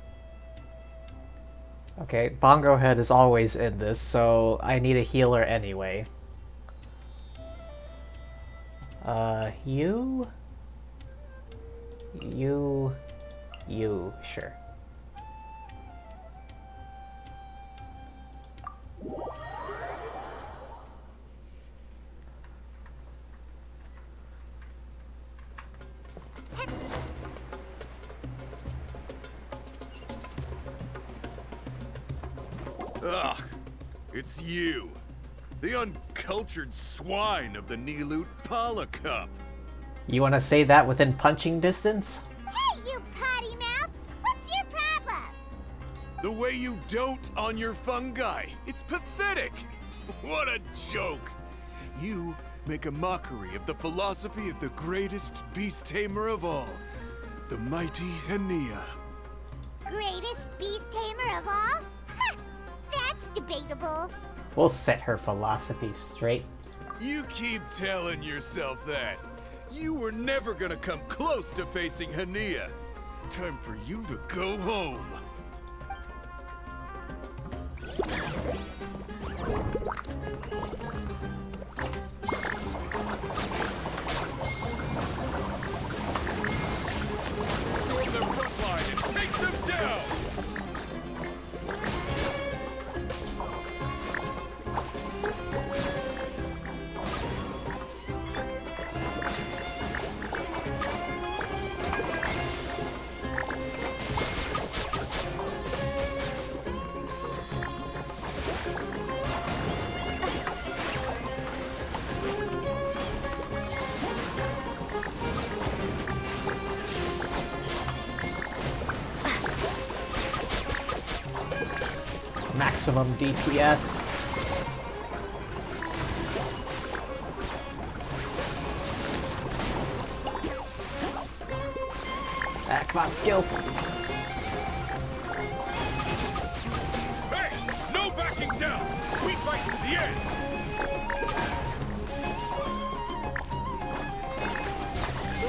Okay, Bongo Head is always in this, so I need a healer anyway. You, sure. Ugh, it's you. The uncultured swine of the Nilut Pala Cup. You want to say that within punching distance? Hey, you potty mouth! What's your problem? The way you dote on your fungi. It's pathetic. What a joke. You make a mockery of the philosophy of the greatest beast tamer of all, the mighty Hania. Greatest beast tamer of all? Ha! That's debatable. We'll set her philosophy straight. You keep telling yourself that. You were never gonna come close to facing Hania. Time for you to go home. Storm their front line and take them down! Maximum DPS. Ah, come on, skills. Hey! No backing down! We fight to the end!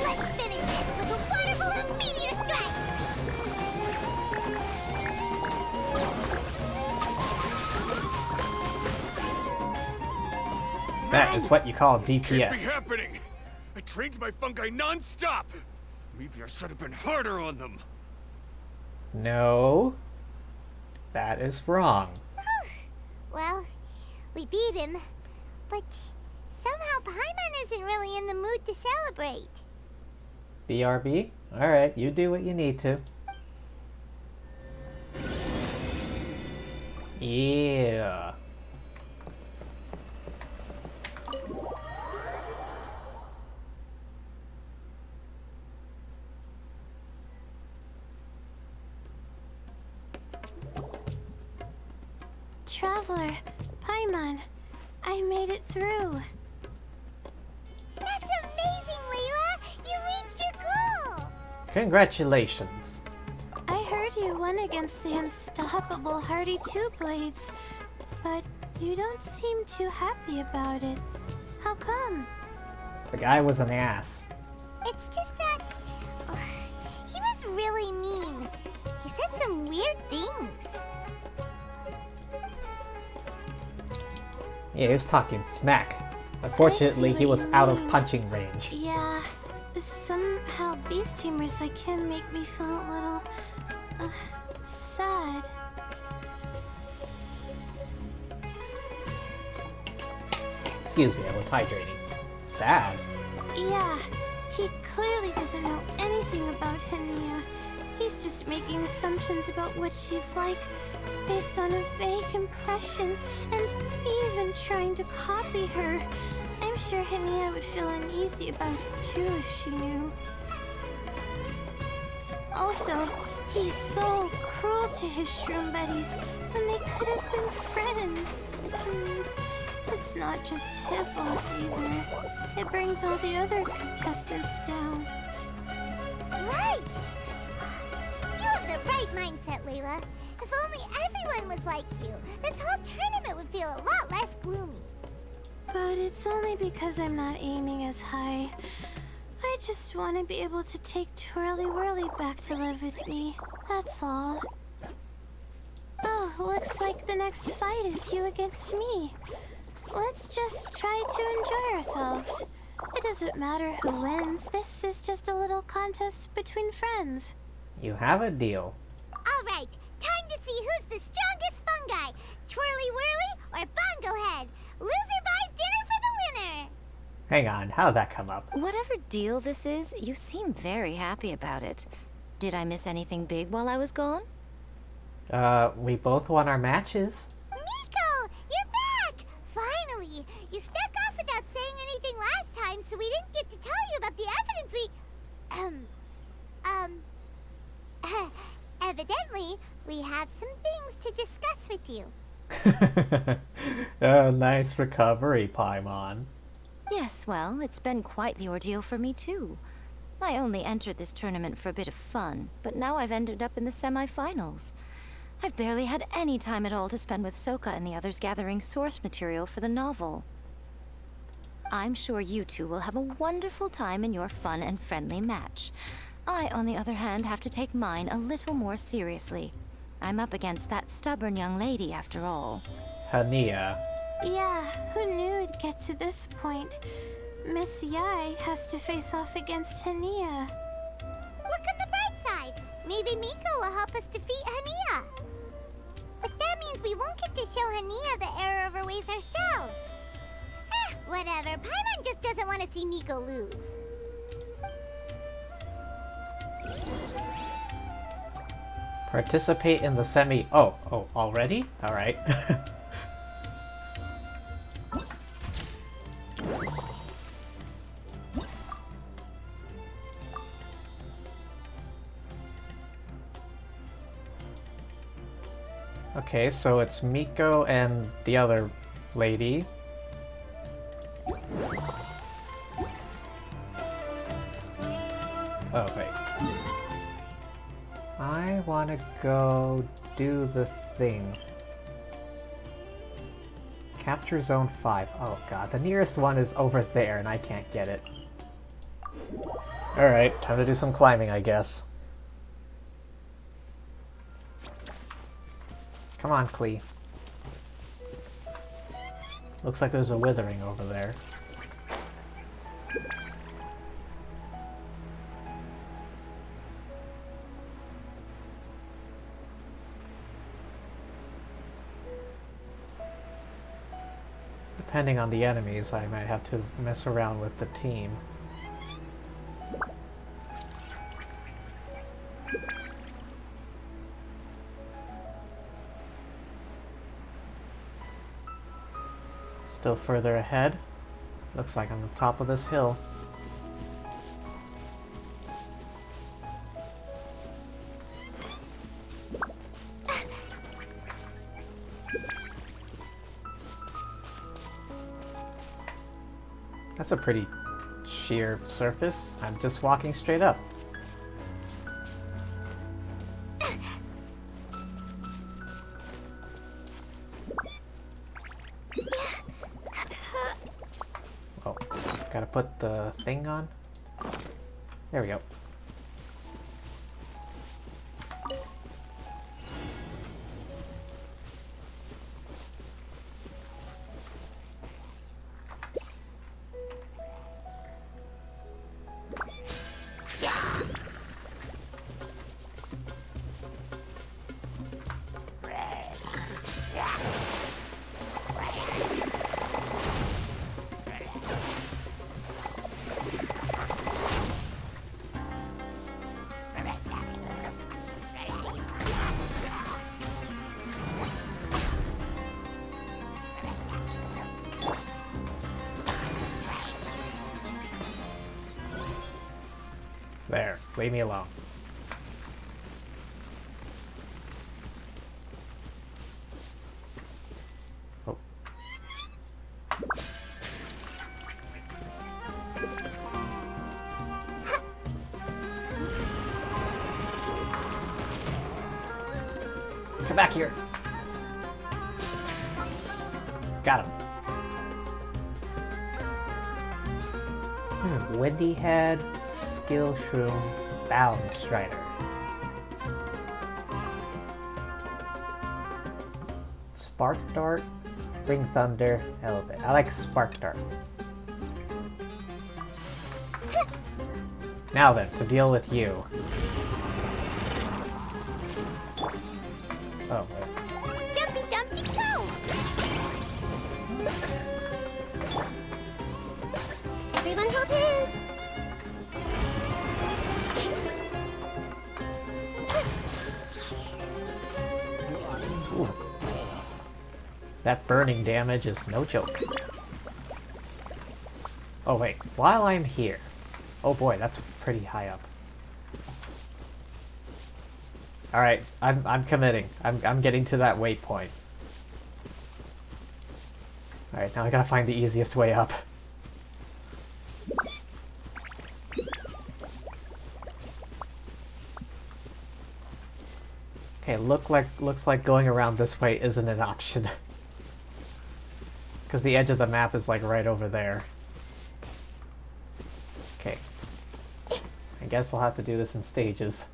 Let's finish this with a water balloon meteor strike! That is what you call DPS. Can't be happening! I trained my fungi non-stop! Maybe I should have been harder on them. No. That is wrong. Well, we beat him, but somehow Paimon isn't really in the mood to celebrate. BRB? Alright, you do what you need to. Yeah. Traveler, Paimon, I made it through. That's amazing, Layla! You reached your goal! Congratulations. I heard you won against the unstoppable Hardy Two Blades, but you don't seem too happy about it. How come? The guy was an ass. It's just that... he was really mean. He said some weird things. Yeah, he was talking smack. Unfortunately, he was out of punching range. Yeah, somehow beast tamers like him make me feel a little... sad. Excuse me, I was hydrating. Sad. Yeah, he clearly doesn't know anything about Hania. He's just making assumptions about what she's like based on a vague impression, and even trying to copy her. I'm sure Hania would feel uneasy about it too if she knew. Also, he's so cruel to his shroom buddies when they could have been friends. It's not just his loss either. It brings all the other contestants down. Right! You have the right mindset, Layla. If only everyone was like you, this whole tournament would feel a lot less gloomy. But it's only because I'm not aiming as high. I just want to be able to take Twirly Whirly back to live with me. That's all. Oh, looks like the next fight is you against me. Let's just try to enjoy ourselves. It doesn't matter who wins. This is just a little contest between friends. You have a deal. Alright, time to see who's the strongest fungi. Twirly Whirly or Bongo Head. Loser buys dinner for the winner. Hang on, how'd that come up? Whatever deal this is, you seem very happy about it. Did I miss anything big while I was gone? We both won our matches. Miko, you're back! Finally! You snuck off without saying anything last time, so we didn't get to tell you about the evidence evidently, we have some things to discuss with you. Oh, nice recovery, Paimon. Yes, well, it's been quite the ordeal for me too. I only entered this tournament for a bit of fun, but now I've ended up in the semi-finals. I've barely had any time at all to spend with Soka and the others gathering source material for the novel. I'm sure you two will have a wonderful time in your fun and friendly match. I, on the other hand, have to take mine a little more seriously. I'm up against that stubborn young lady, after all. Hania. Yeah, who knew it'd get to this point? Miss Yai has to face off against Hania. Look on the bright side. Maybe Miko will help us defeat Hania. But that means we won't get to show Hania the error of her ways ourselves. Whatever. Paimon just doesn't want to see Miko lose. Participate in the semi... Oh, already? Alright. Okay, so it's Miko and the other lady. Oh, wait. I want to go do the thing. Capture Zone 5. Oh god, the nearest one is over there and I can't get it. Alright, time to do some climbing, I guess. Come on, Klee. Looks like there's a withering over there. Depending on the enemies, I might have to mess around with the team. Still further ahead. Looks like on the top of this hill. That's a pretty sheer surface. I'm just walking straight up. Oh, gotta put the thing on. There we go. There, leave me alone. Oh. Come back here. Got him. Windy Head, Skill Shroom, Balance Strider. Spark Dart, Bring Thunder, Elevate. I like Spark Dart. Now then, to deal with you. Oh, wait. Dumpy Dumpty go! Everyone hold hands! Ooh. That burning damage is no joke. Oh wait, while I'm here... Oh boy, that's pretty high up. Alright, I'm committing. I'm getting to that waypoint. Alright, now I gotta find the easiest way up. Okay, looks like going around this way isn't an option. Because the edge of the map is like right over there. Okay. I guess I'll have to do this in stages.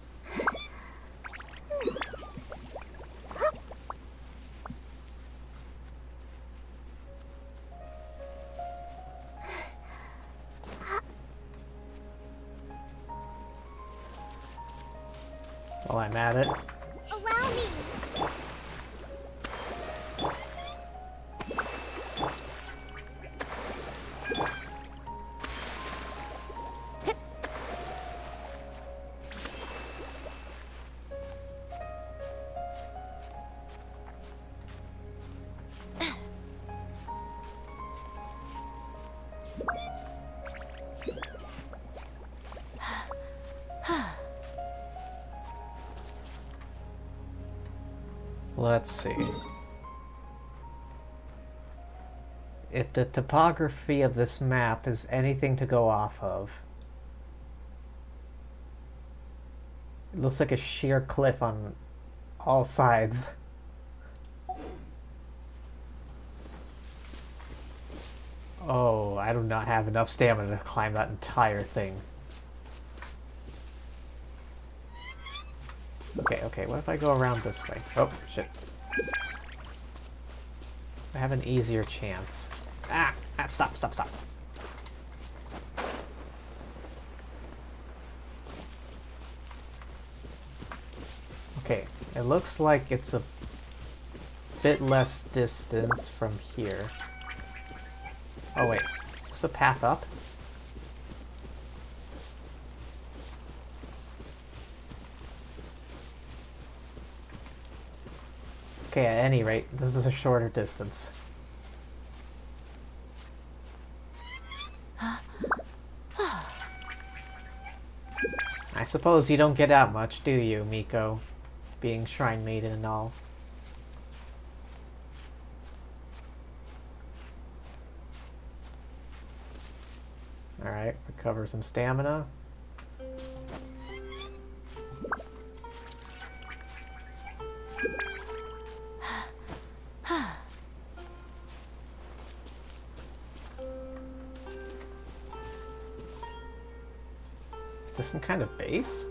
While I'm at it. Allow me! Let's see. If the topography of this map is anything to go off of, it looks like a sheer cliff on all sides. Oh, I do not have enough stamina to climb that entire thing. Okay, what if I go around this way? Oh, shit. I have an easier chance. Ah, stop. Okay, it looks like it's a bit less distance from here. Oh wait, is this a path up? Okay, at any rate, this is a shorter distance. I suppose you don't get out much, do you, Miko? Being Shrine Maiden and all. Alright, recover some stamina. Is this some kind of base?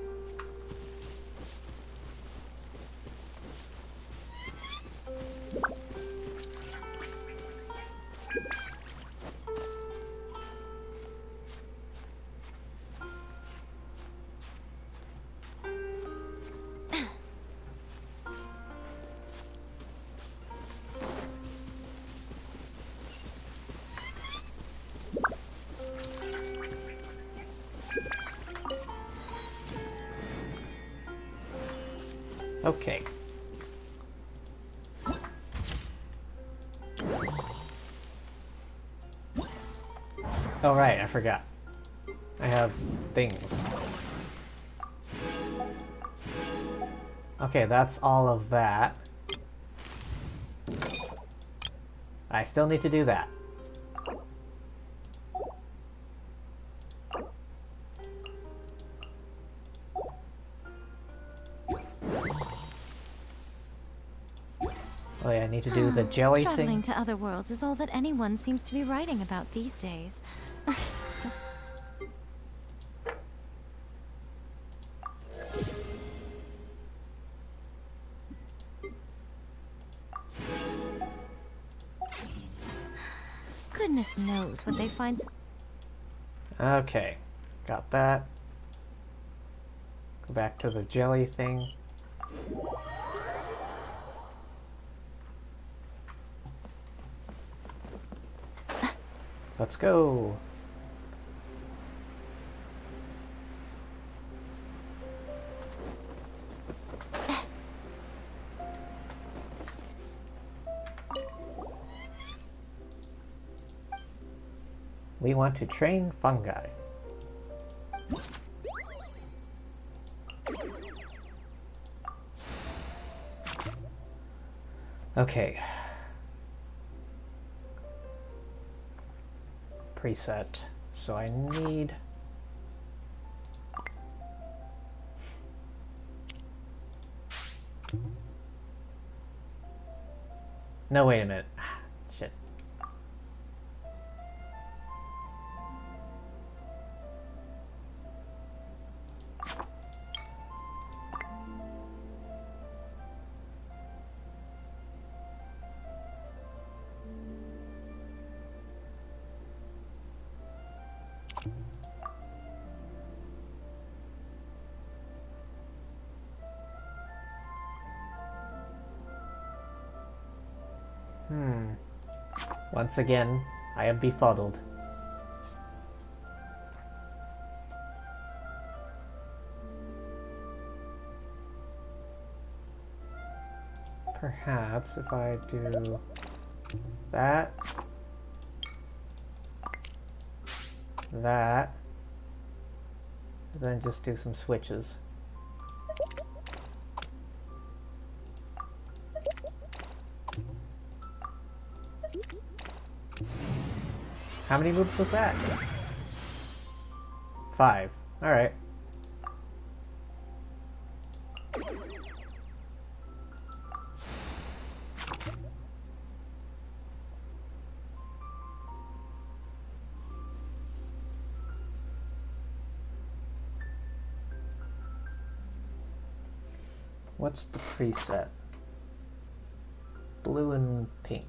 Okay. Oh right, I forgot. I have things. Okay, that's all of that. I still need to do that. Oh yeah, I need to do the jelly Traveling thing. to other worlds is all that anyone seems to be writing about these days. Goodness knows what they find. Okay, got that. Go back to the jelly thing. Let's go. We want to train fungi. Okay. Preset. So I need... No, wait a minute. Shit. Once again, I am befuddled. Perhaps if I do that, that, and then just do some switches. How many moves was that? 5. Alright. What's the preset? Blue and pink.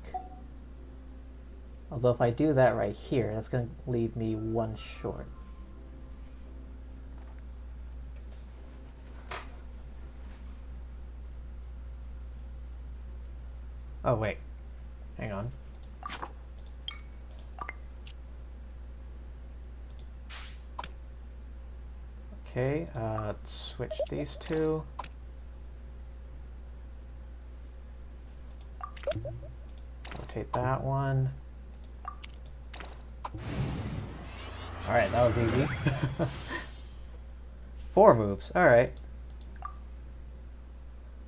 Although if I do that right here, that's going to leave me 1 short. Oh wait, hang on. Okay, let's switch these two. Rotate that one. Alright, that was easy. 4 moves, alright.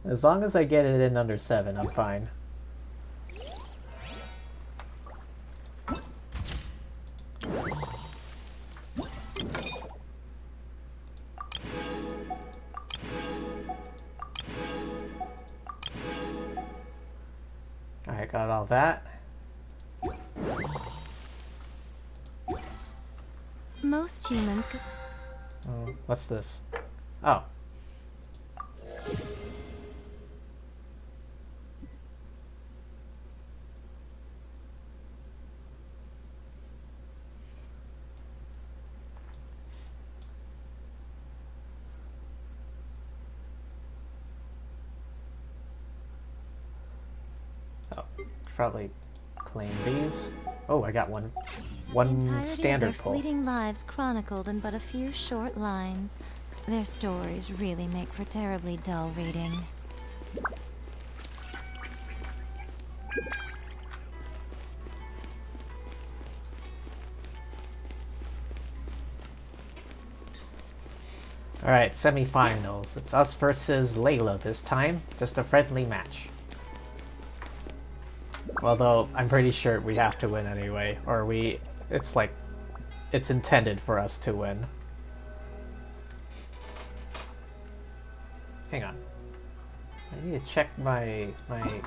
As long as I get it in under 7, I'm fine. Alright, got all that. Most humans could... What's this? Oh. Oh, probably claim these. Oh, I got one. One standard pull. Their fleeting lives chronicled in but a few short lines. Their stories really make for terribly dull reading. Alright, semifinals. It's us versus Layla this time. Just a friendly match. Although, I'm pretty sure we have to win anyway. Or it's like, it's intended for us to win. Hang on. I need to check my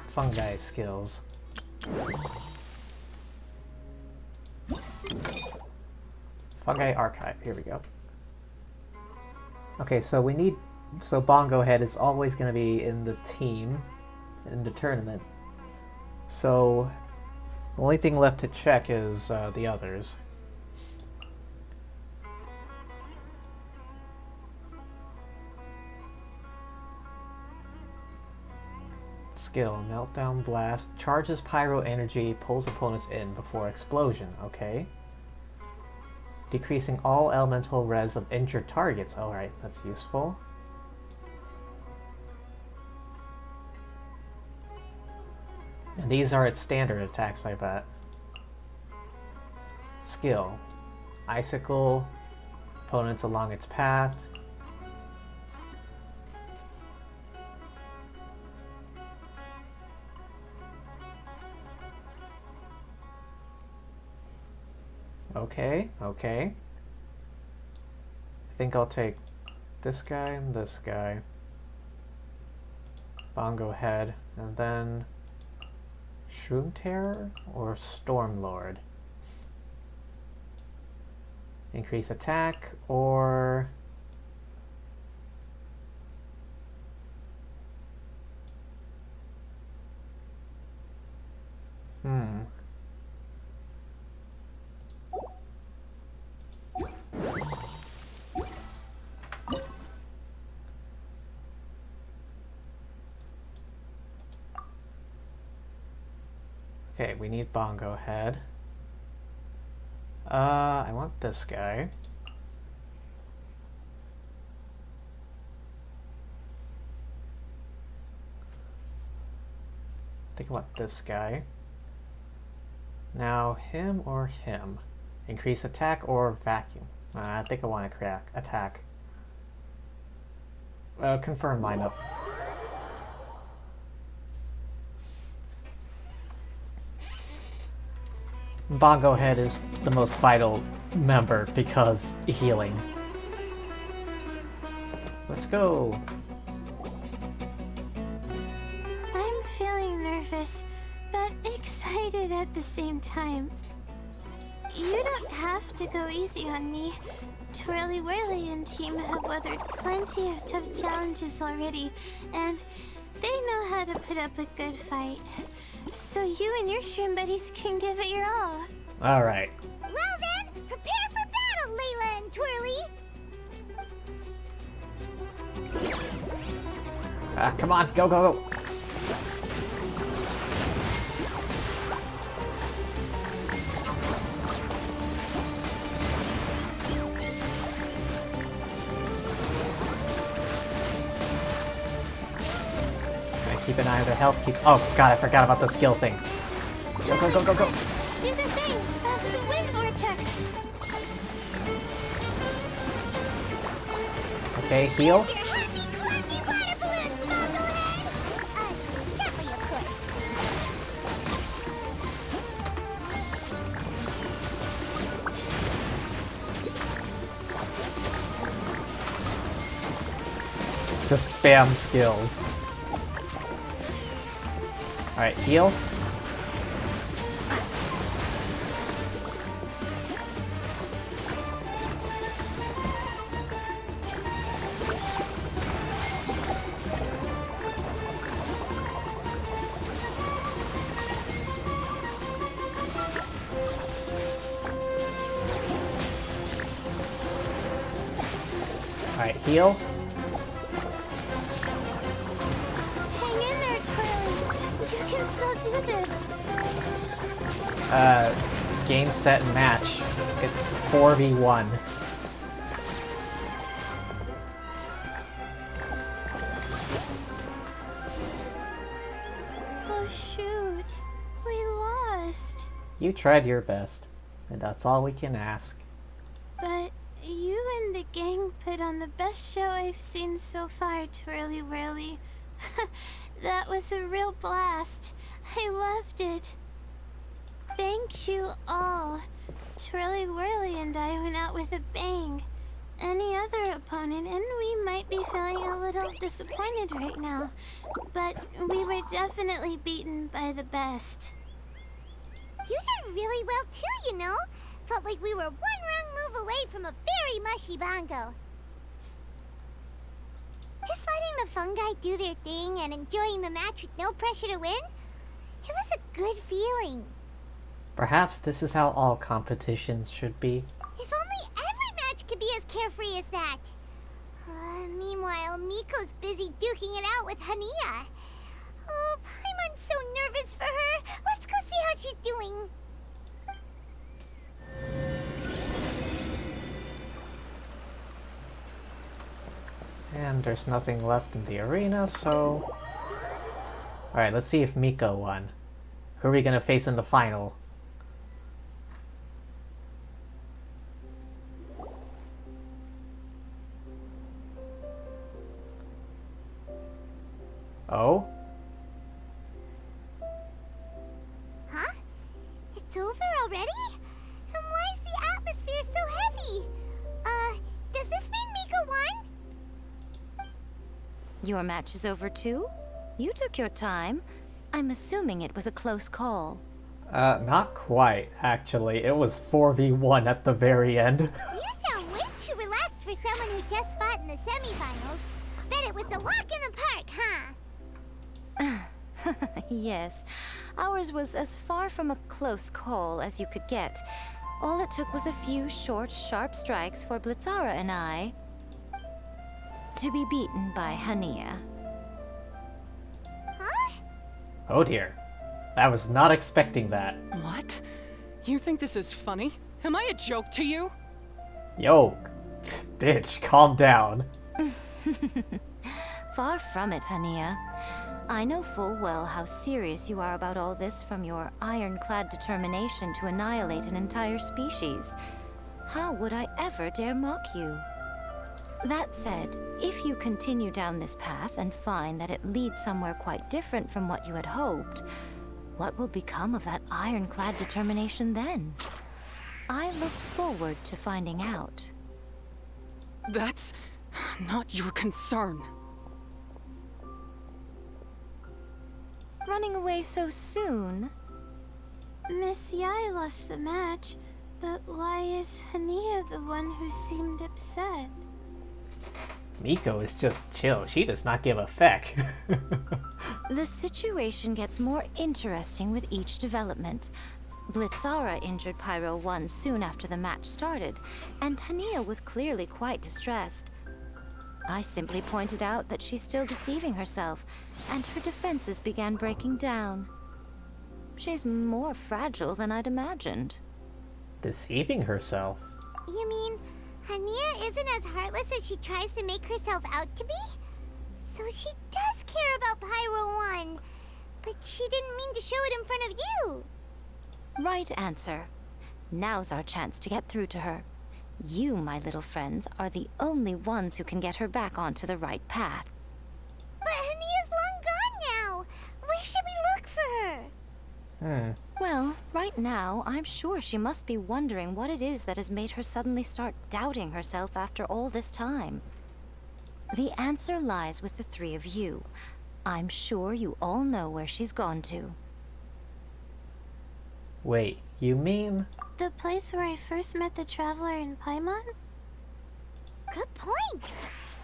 fungi skills. Fungi archive, here we go. Okay, so Bongo Head is always going to be in the team, in the tournament. So, the only thing left to check is the others. Skill, Meltdown Blast, charges pyro energy, pulls opponents in before explosion, okay. Decreasing all elemental res of injured targets, alright, that's useful. And these are its standard attacks, I bet. Skill, Icicle, opponents along its path. Okay, okay. I think I'll take this guy and this guy. Bongo Head, and then Shroom Terror or Stormlord? Increase attack or Okay, we need Bongo Head. I want this guy. I think I want this guy. Now, him or him? Increase attack or vacuum? I think I want to crack attack. Confirm lineup. Bongo Head is the most vital member because healing. Let's go! I'm feeling nervous, but excited at the same time. You don't have to go easy on me. Twirly Whirly and team have weathered plenty of tough challenges already, and they know how to put up a good fight. So you and your shroom buddies can give it your all. Alright. Well then, prepare for battle, Layla and Twirly! Come on, go, go, go! Keep an eye on their health. Oh god, I forgot about the skill thing. Go, go, go, go, go! Do the thing! The wind vortex! Okay, heal. Just spam skills. Alright, heal. Alright, heal. Game, set, and match. It's 4v1. Oh shoot, we lost. You tried your best, and that's all we can ask. But You and the gang put on the best show I've seen so far, Twirly Whirly. That was a real blast. I loved it. Thank you all. Twirly Whirly and I went out with a bang. Any other opponent, and we might be feeling a little disappointed right now, but we were definitely beaten by the best. You did really well too, you know. Felt like we were one wrong move away from a very mushy bongo. Just letting the fungi do their thing and enjoying the match with no pressure to win, it was a good feeling. Perhaps this is how all competitions should be. If only every match could be as carefree as that. Meanwhile, Miko's busy duking it out with Hania. Oh, Paimon's so nervous for her. Let's go see how she's doing. And there's nothing left in the arena, so... Alright, let's see if Miko won. Who are we gonna face in the final? Oh? Huh? It's over already? And why is the atmosphere so heavy? Does this mean Miko won? Your match is over too? You took your time. I'm assuming it was a close call. Not quite, actually. It was 4v1 at the very end. You sound way too relaxed for someone who just fought in the semifinals. Bet it was a walk in the park, huh? Yes, ours was as far from a close call as you could get. All it took was a few short, sharp strikes for Blitzara and I to be beaten by Hania. Huh? Oh dear. I was not expecting that. What? You think this is funny? Am I a joke to you? Yo, bitch, calm down. Far from it, Hania. I know full well how serious you are about all this, from your ironclad determination to annihilate an entire species. How would I ever dare mock you? That said, if you continue down this path and find that it leads somewhere quite different from what you had hoped, what will become of that ironclad determination then? I look forward to finding out. That's not your concern. Running away so soon? Miss Yai lost the match, but why is Hania the one who seemed upset? Miko is just chill. She does not give a feck. The situation gets more interesting with each development. Blitzara injured Pyro 1 soon after the match started, and Hania was clearly quite distressed. I simply pointed out that she's still deceiving herself, and her defenses began breaking down. She's more fragile than I'd imagined. Deceiving herself? You mean Hania isn't as heartless as she tries to make herself out to be? So she does care about Pyro 1, but she didn't mean to show it in front of you. Right answer. Now's our chance to get through to her. You, my little friends, are the only ones who can get her back onto the right path. But Hania's long gone now. Where should we look for her? Well, right now, I'm sure she must be wondering what it is that has made her suddenly start doubting herself after all this time. The answer lies with the three of you. I'm sure you all know where she's gone to. Wait, you mean? The place where I first met the Traveler in Paimon? Good point.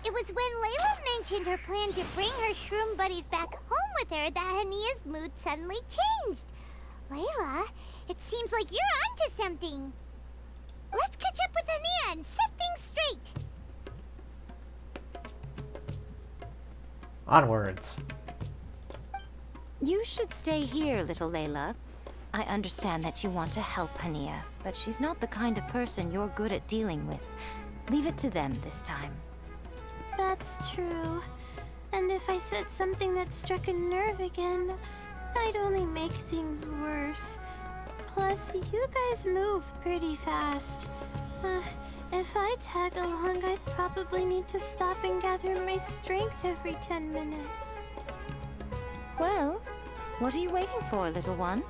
It was when Layla mentioned her plan to bring her shroom buddies back home with her that Hania's mood suddenly changed. Layla, it seems like you're onto something. Let's catch up with Hania and set things straight. Onwards. You should stay here, little Layla. I understand that you want to help Hania, but she's not the kind of person you're good at dealing with. Leave it to them this time. That's true. And if I said something that struck a nerve again, I'd only make things worse. Plus, you guys move pretty fast. If If I tag along, I'd probably need to stop and gather my strength every 10 minutes. Well, what are you waiting for, little one?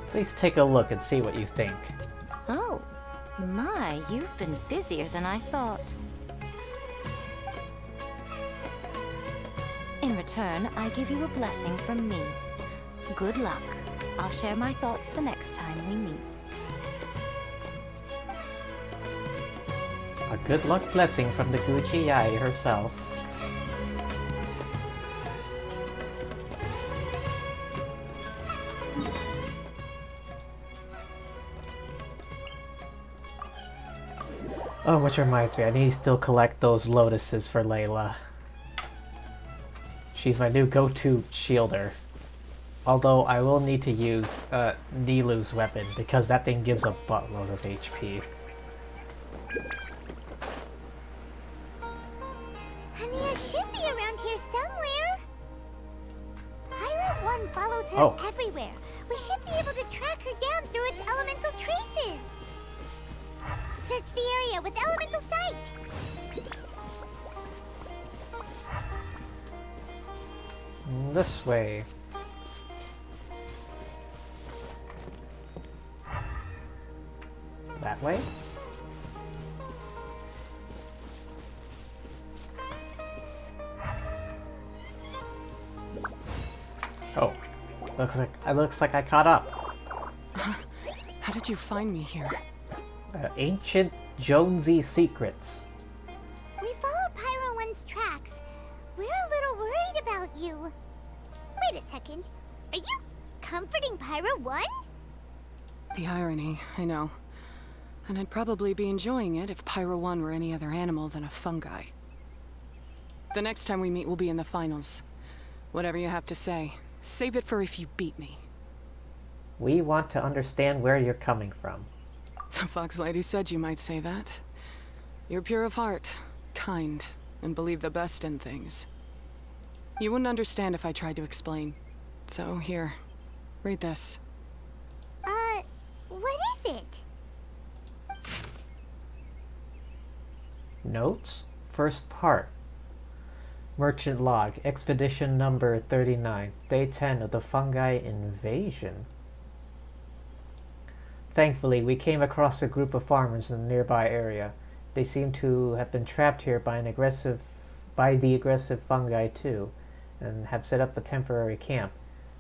Please take a look and see what you think. Oh, my, you've been busier than I thought. In return, I give you a blessing from me. Good luck. I'll share my thoughts the next time we meet. A good luck blessing from the Gucci Yai herself. Oh, which reminds me, I need to still collect those lotuses for Layla. She's my new go-to shielder. Although I will need to use Nilu's weapon, because that thing gives a buttload of HP. Hania should be around here somewhere. Pyro 1 follows her Oh. everywhere. We should be able to track her down through its elemental traces. Search the area with elemental sight. This way. That way? Oh, looks like I caught up. How did you find me here? Ancient Jonesy secrets. We follow Pyro 1's tracks. We're a little worried about you. Wait a second. Are you comforting Pyro 1? The irony, I know. And I'd probably be enjoying it if Pyro 1 were any other animal than a fungi. The next time we meet will be in the finals. Whatever you have to say, save it for if you beat me. We want to understand where you're coming from. The Fox Lady said you might say that. You're pure of heart, kind, and believe the best in things. You wouldn't understand if I tried to explain. So here, read this. What is it? Notes? First part. Merchant log, expedition number 39, day 10 of the fungi invasion. Thankfully, we came across a group of farmers in the nearby area. They seem to have been trapped here by the aggressive fungi too, and have set up a temporary camp.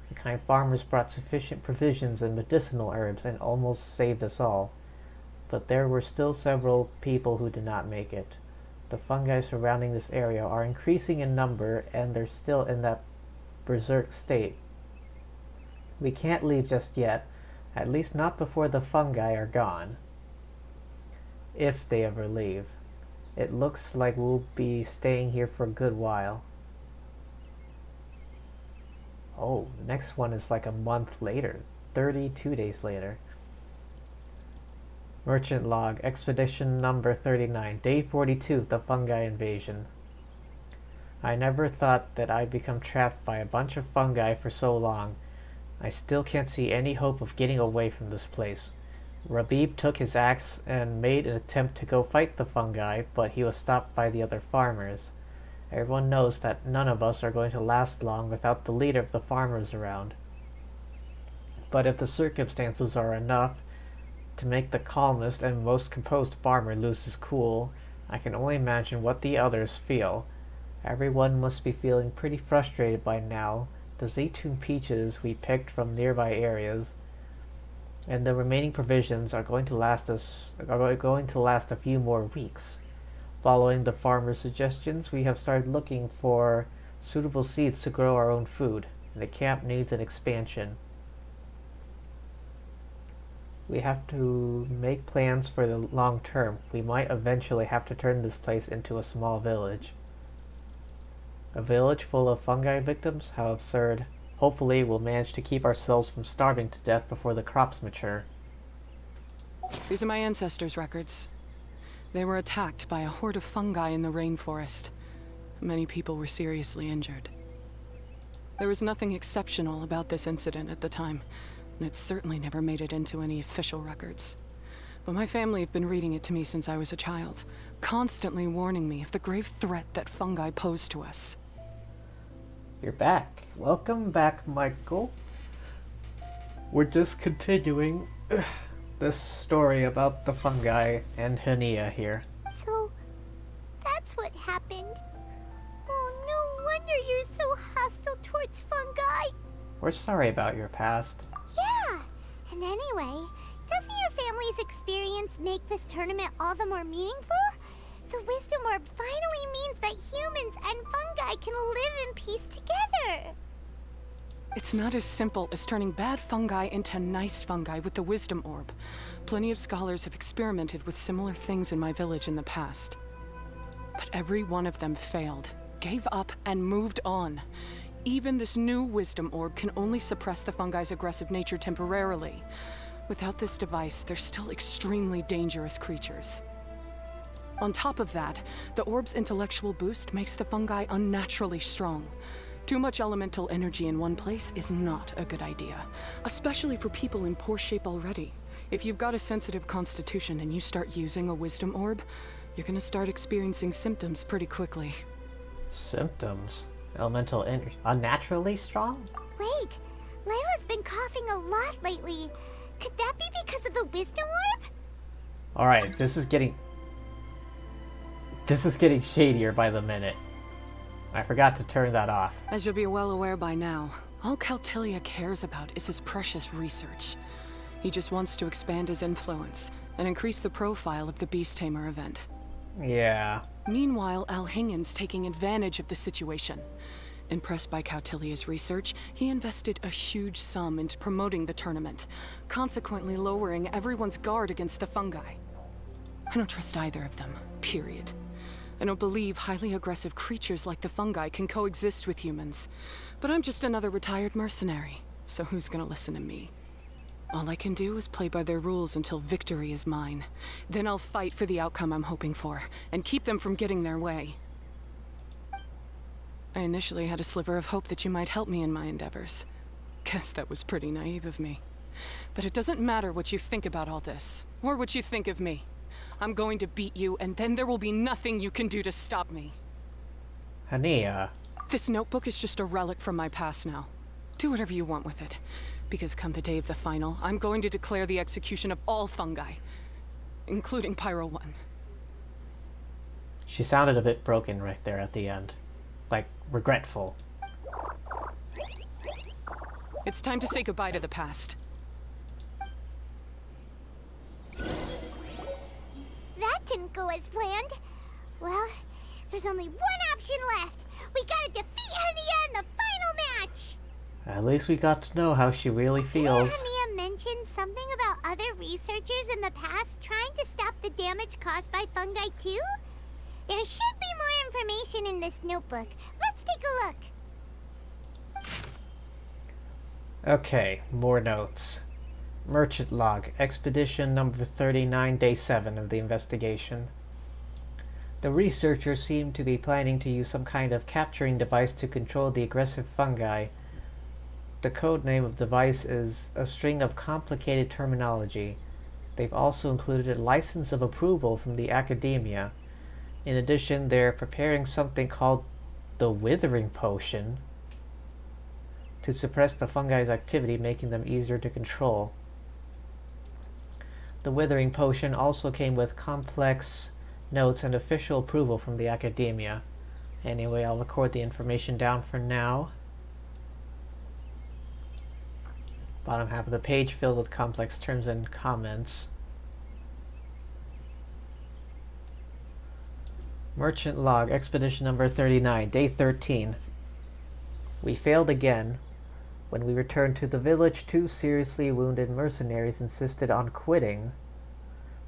The kind farmers brought sufficient provisions and medicinal herbs and almost saved us all. But there were still several people who did not make it. The fungi surrounding this area are increasing in number, and they're still in that berserk state. We can't leave just yet, at least not before the fungi are gone. If they ever leave. It looks like we'll be staying here for a good while. Oh, the next one is like a month later. 32 days later. Merchant log, expedition number 39, day 42, the fungi invasion. I never thought that I'd become trapped by a bunch of fungi for so long. I still can't see any hope of getting away from this place. Rabib took his axe and made an attempt to go fight the fungi, but he was stopped by the other farmers. Everyone knows that none of us are going to last long without the leader of the farmers around. But if the circumstances are enough to make the calmest and most composed farmer lose his cool, I can only imagine what the others feel. Everyone must be feeling pretty frustrated by now. The Zaytun peaches we picked from nearby areas and the remaining provisions are going to last a few more weeks. Following the farmer's suggestions, we have started looking for suitable seeds to grow our own food, and the camp needs an expansion. We have to make plans for the long term. We might eventually have to turn this place into a small village. A village full of fungi victims? How absurd. Hopefully we'll manage to keep ourselves from starving to death before the crops mature. These are my ancestors' records. They were attacked by a horde of fungi in the rainforest. Many people were seriously injured. There was nothing exceptional about this incident at the time. and it certainly never made it into any official records. But my family have been reading it to me since I was a child, constantly warning me of the grave threat that fungi pose to us. You're back. Welcome back, Michael. We're just continuing this story about the fungi and Hania here. So, that's what happened. Oh, no wonder you're so hostile towards fungi. We're sorry about your past. Yeah, and anyway, doesn't your family's experience make this tournament all the more meaningful? The Wisdom Orb finally means that humans and fungi can live in peace together. It's not as simple as turning bad fungi into nice fungi with the Wisdom Orb. Plenty of scholars have experimented with similar things in my village in the past. But every one of them failed, gave up, and moved on. Even this new Wisdom Orb can only suppress the fungi's aggressive nature temporarily. Without this device, they're still extremely dangerous creatures. On top of that, the orb's intellectual boost makes the fungi unnaturally strong. Too much elemental energy in one place is not a good idea, especially for people in poor shape already. If you've got a sensitive constitution and you start using a Wisdom Orb, you're gonna start experiencing symptoms pretty quickly. Symptoms? Elemental energy? Unnaturally strong? Wait, Layla's been coughing a lot lately. Could that be because of the Wisdom Orb? Alright, this is getting shadier by the minute. I forgot to turn that off. As you'll be well aware by now, all Caltilia cares about is his precious research. He just wants to expand his influence and increase the profile of the Beast Tamer event. Yeah. Meanwhile, Alhingen's taking advantage of the situation. Impressed by Cautilia's research, he invested a huge sum into promoting the tournament, consequently lowering everyone's guard against the fungi. I don't trust either of them, period. I don't believe highly aggressive creatures like the fungi can coexist with humans. But I'm just another retired mercenary, so who's gonna listen to me? All I can do is play by their rules until victory is mine. Then I'll fight for the outcome I'm hoping for, and keep them from getting their way. I initially had a sliver of hope that you might help me in my endeavors. Guess that was pretty naive of me. But it doesn't matter what you think about all this, or what you think of me. I'm going to beat you, and then there will be nothing you can do to stop me. Hania. This notebook is just a relic from my past now. Do whatever you want with it. Because come the day of the final, I'm going to declare the execution of all fungi. Including Pyro 1. She sounded a bit broken right there at the end. Like, regretful. It's time to say goodbye to the past. That didn't go as planned. Well, there's only one option left. We gotta defeat Hania in the final match! At least we got to know how she really feels. Didn't Hania mention something about other researchers in the past trying to stop the damage caused by fungi too? There should be more information in this notebook. Let's take a look. Okay, more notes. Merchant log, expedition number 39, day 7 of the investigation. The researchers seem to be planning to use some kind of capturing device to control the aggressive fungi. The code name of the device is a string of complicated terminology. They've also included a license of approval from the academia. In addition, they're preparing something called the Withering Potion to suppress the fungi's activity, making them easier to control. The Withering Potion also came with complex notes and official approval from the academia. Anyway, I'll record the information down for now. Bottom half of the page filled with complex terms and comments. Merchant log, expedition number 39, day 13. We failed again. When we returned to the village, 2 seriously wounded mercenaries insisted on quitting.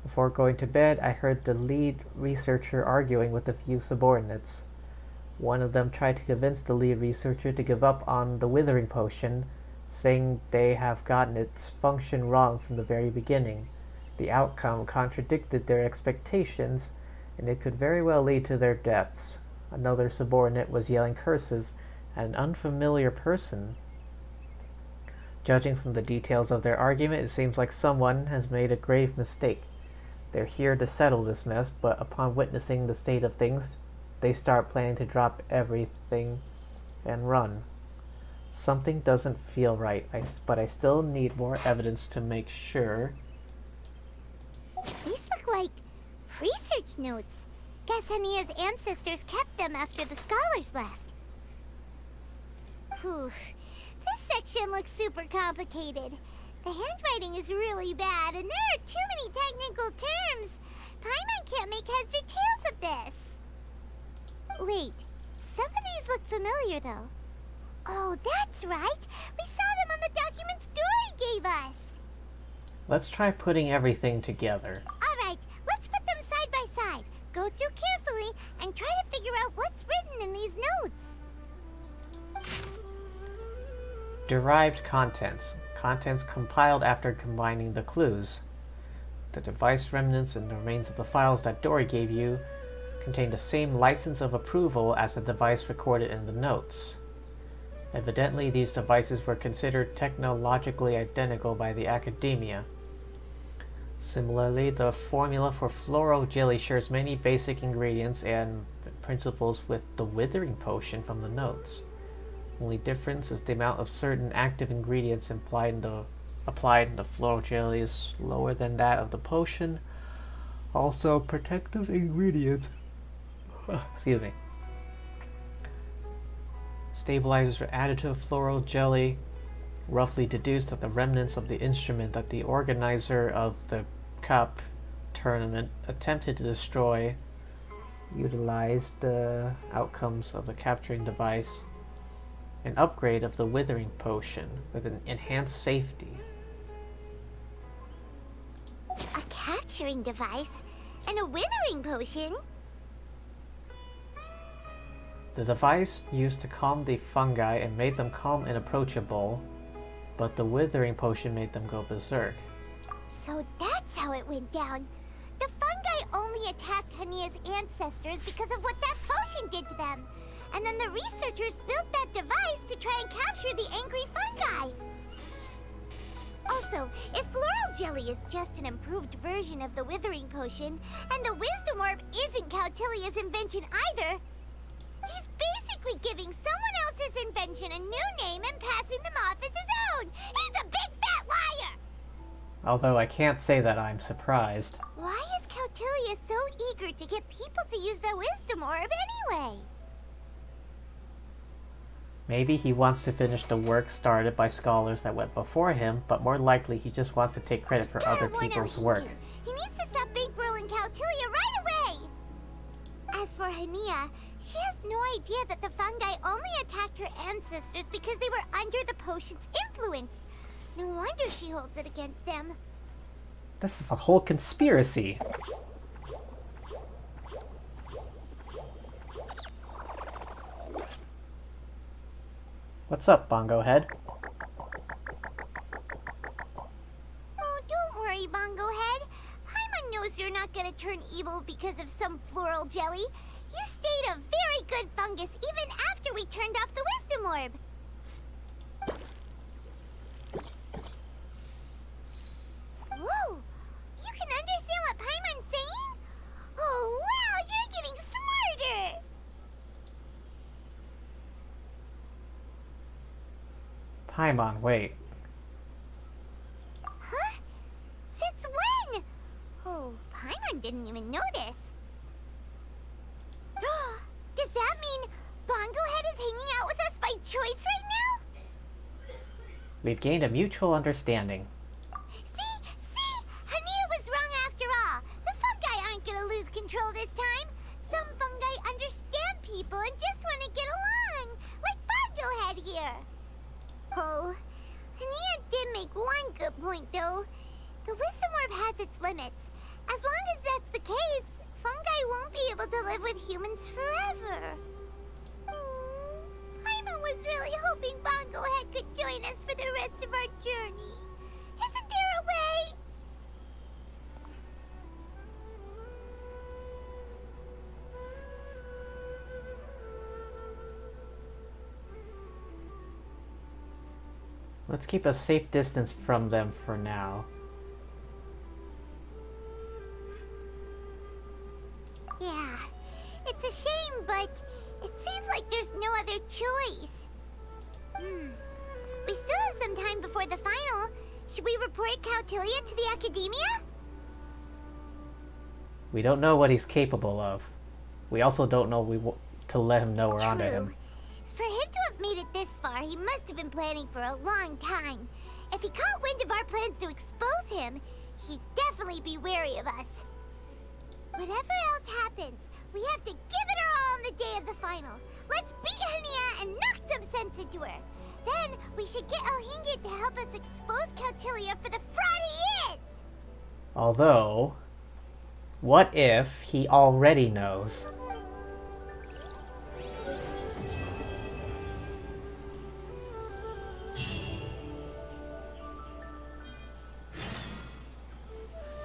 Before going to bed, I heard the lead researcher arguing with a few subordinates. One of them tried to convince the lead researcher to give up on the Withering Potion, saying they have gotten its function wrong from the very beginning. The outcome contradicted their expectations, and it could very well lead to their deaths. Another subordinate was yelling curses at an unfamiliar person. Judging from the details of their argument, it seems like someone has made a grave mistake. They're here to settle this mess, but upon witnessing the state of things, they start planning to drop everything and run. Something doesn't feel right, but I still need more evidence to make sure. These look like research notes. Guess Hania's ancestors kept them after the scholars left. Whew. This section looks super complicated. The handwriting is really bad, and there are too many technical terms. Paimon can't make heads or tails of this. Wait, some of these look familiar, though. Oh, that's right. We saw them on the documents Dory gave us. Let's try putting everything together. All right, let's put them side by side. Go through carefully and try to figure out what's written in these notes. Derived contents. Contents compiled after combining the clues. The device remnants and the remains of the files that Dory gave you contain the same license of approval as the device recorded in the notes. Evidently, these devices were considered technologically identical by the academia. Similarly, the formula for floral jelly shares many basic ingredients and principles with the withering potion from the notes. Only difference is the amount of certain active ingredients applied in the floral jelly is lower than that of the potion. Also, protective ingredients excuse me. Stabilizers are added to a floral jelly, roughly deduced that the remnants of the instrument that the organizer of the cup tournament attempted to destroy utilized the outcomes of the capturing device. An upgrade of the withering potion with an enhanced safety. A capturing device and a withering potion? The device used to calm the fungi and made them calm and approachable, but the withering potion made them go berserk. So that's how it went down. The fungi only attacked Hania's ancestors because of what that potion did to them. And then the researchers built that device to try and capture the angry fungi. Also, if floral jelly is just an improved version of the withering potion, and the wisdom orb isn't Cautilia's invention either, he's basically giving someone else's invention a new name and passing them off as his own. He's a big fat liar! Although I can't say that I'm surprised. Why is Cautilia so eager to get people to use the wisdom orb anyway? Maybe he wants to finish the work started by scholars that went before him, but more likely he just wants to take credit for other people's work. He needs to stop bankrolling Cautilia right away! As for Hania, she has no idea that the fungi only attacked her ancestors because they were under the potion's influence. No wonder she holds it against them. This is a whole conspiracy. What's up, Bongo Head? Oh, don't worry, Bongo Head. Paimon knows you're not gonna turn evil because of some floral jelly. You stayed a very good fungus even after we turned off the wisdom orb. Whoa! You can understand what Paimon's saying? Oh, wow! You're getting smarter! Paimon, wait. Huh? Since when? Oh, Paimon didn't even notice. Does that mean Bongo Head is hanging out with us by choice right now? We've gained a mutual understanding. See? Hania was wrong after all. The fungi aren't gonna lose control this time. Some fungi understand people and just want to get along. Like Bongo Head here. Oh, Hania did make one good point, though. The wisdom orb has its limits. As long as that's the case, fungi won't be able to live with humans forever. Paimon was really hoping Bongo Head could join us for the rest of our journey. Isn't there a way? Let's keep a safe distance from them for now. Yeah, it's a shame, but it seems like there's no other choice. We still have some time before the final. Should we report Cautilia to the Academia? We don't know what he's capable of. We also don't know to let him know we're onto him. For him to have made it this far, he must have been planning for a long time. If he caught wind of our plans to expose him, he'd definitely be wary of us. Whatever else happens, we have to give it our all on the day of the final. Let's beat Hania and knock some sense into her. Then we should get Elhingid to help us expose Cautilia for the fraud he is! Although, what if he already knows?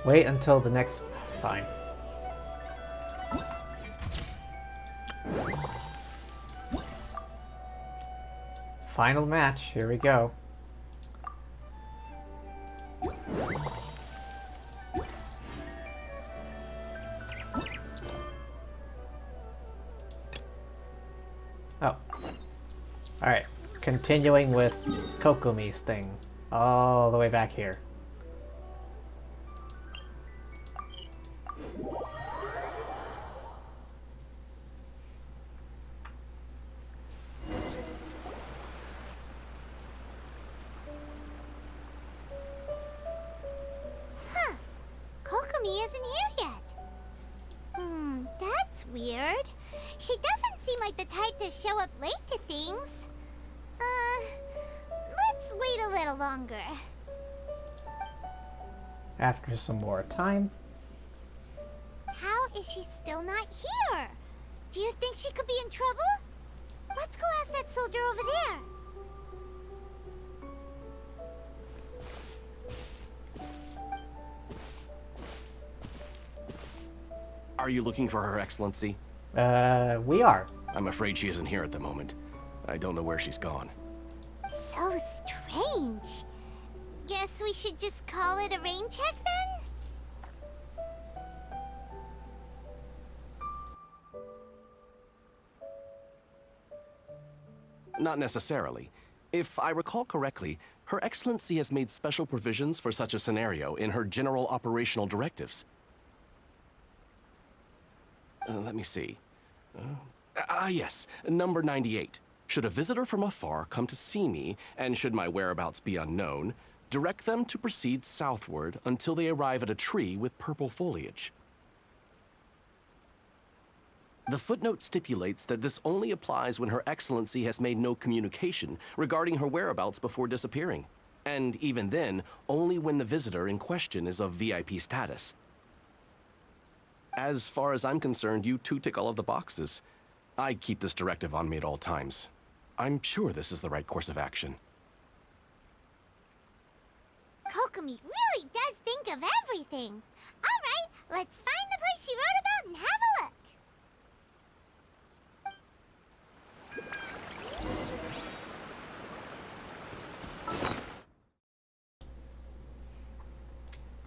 Wait until the next... Fine. Final match, here we go. Oh. Alright, continuing with Kokomi's thing. All the way back here. Weird. She doesn't seem like the type to show up late to things. Let's wait a little longer. After some more time. How is she still not here? Do you think she could be in trouble? Let's go ask that soldier over there. Are you looking for Her Excellency? We are. I'm afraid she isn't here at the moment. I don't know where she's gone. So strange. Guess we should just call it a rain check then? Not necessarily. If I recall correctly, Her Excellency has made special provisions for such a scenario in her general operational directives. Let me see. Yes, number 98. Should a visitor from afar come to see me, and should my whereabouts be unknown, direct them to proceed southward until they arrive at a tree with purple foliage. The footnote stipulates that this only applies when Her Excellency has made no communication regarding her whereabouts before disappearing, and even then, only when the visitor in question is of VIP status. As far as I'm concerned, you two tick all of the boxes. I keep this directive on me at all times. I'm sure this is the right course of action. Kokomi really does think of everything. All right, let's find the place she wrote about and have a look.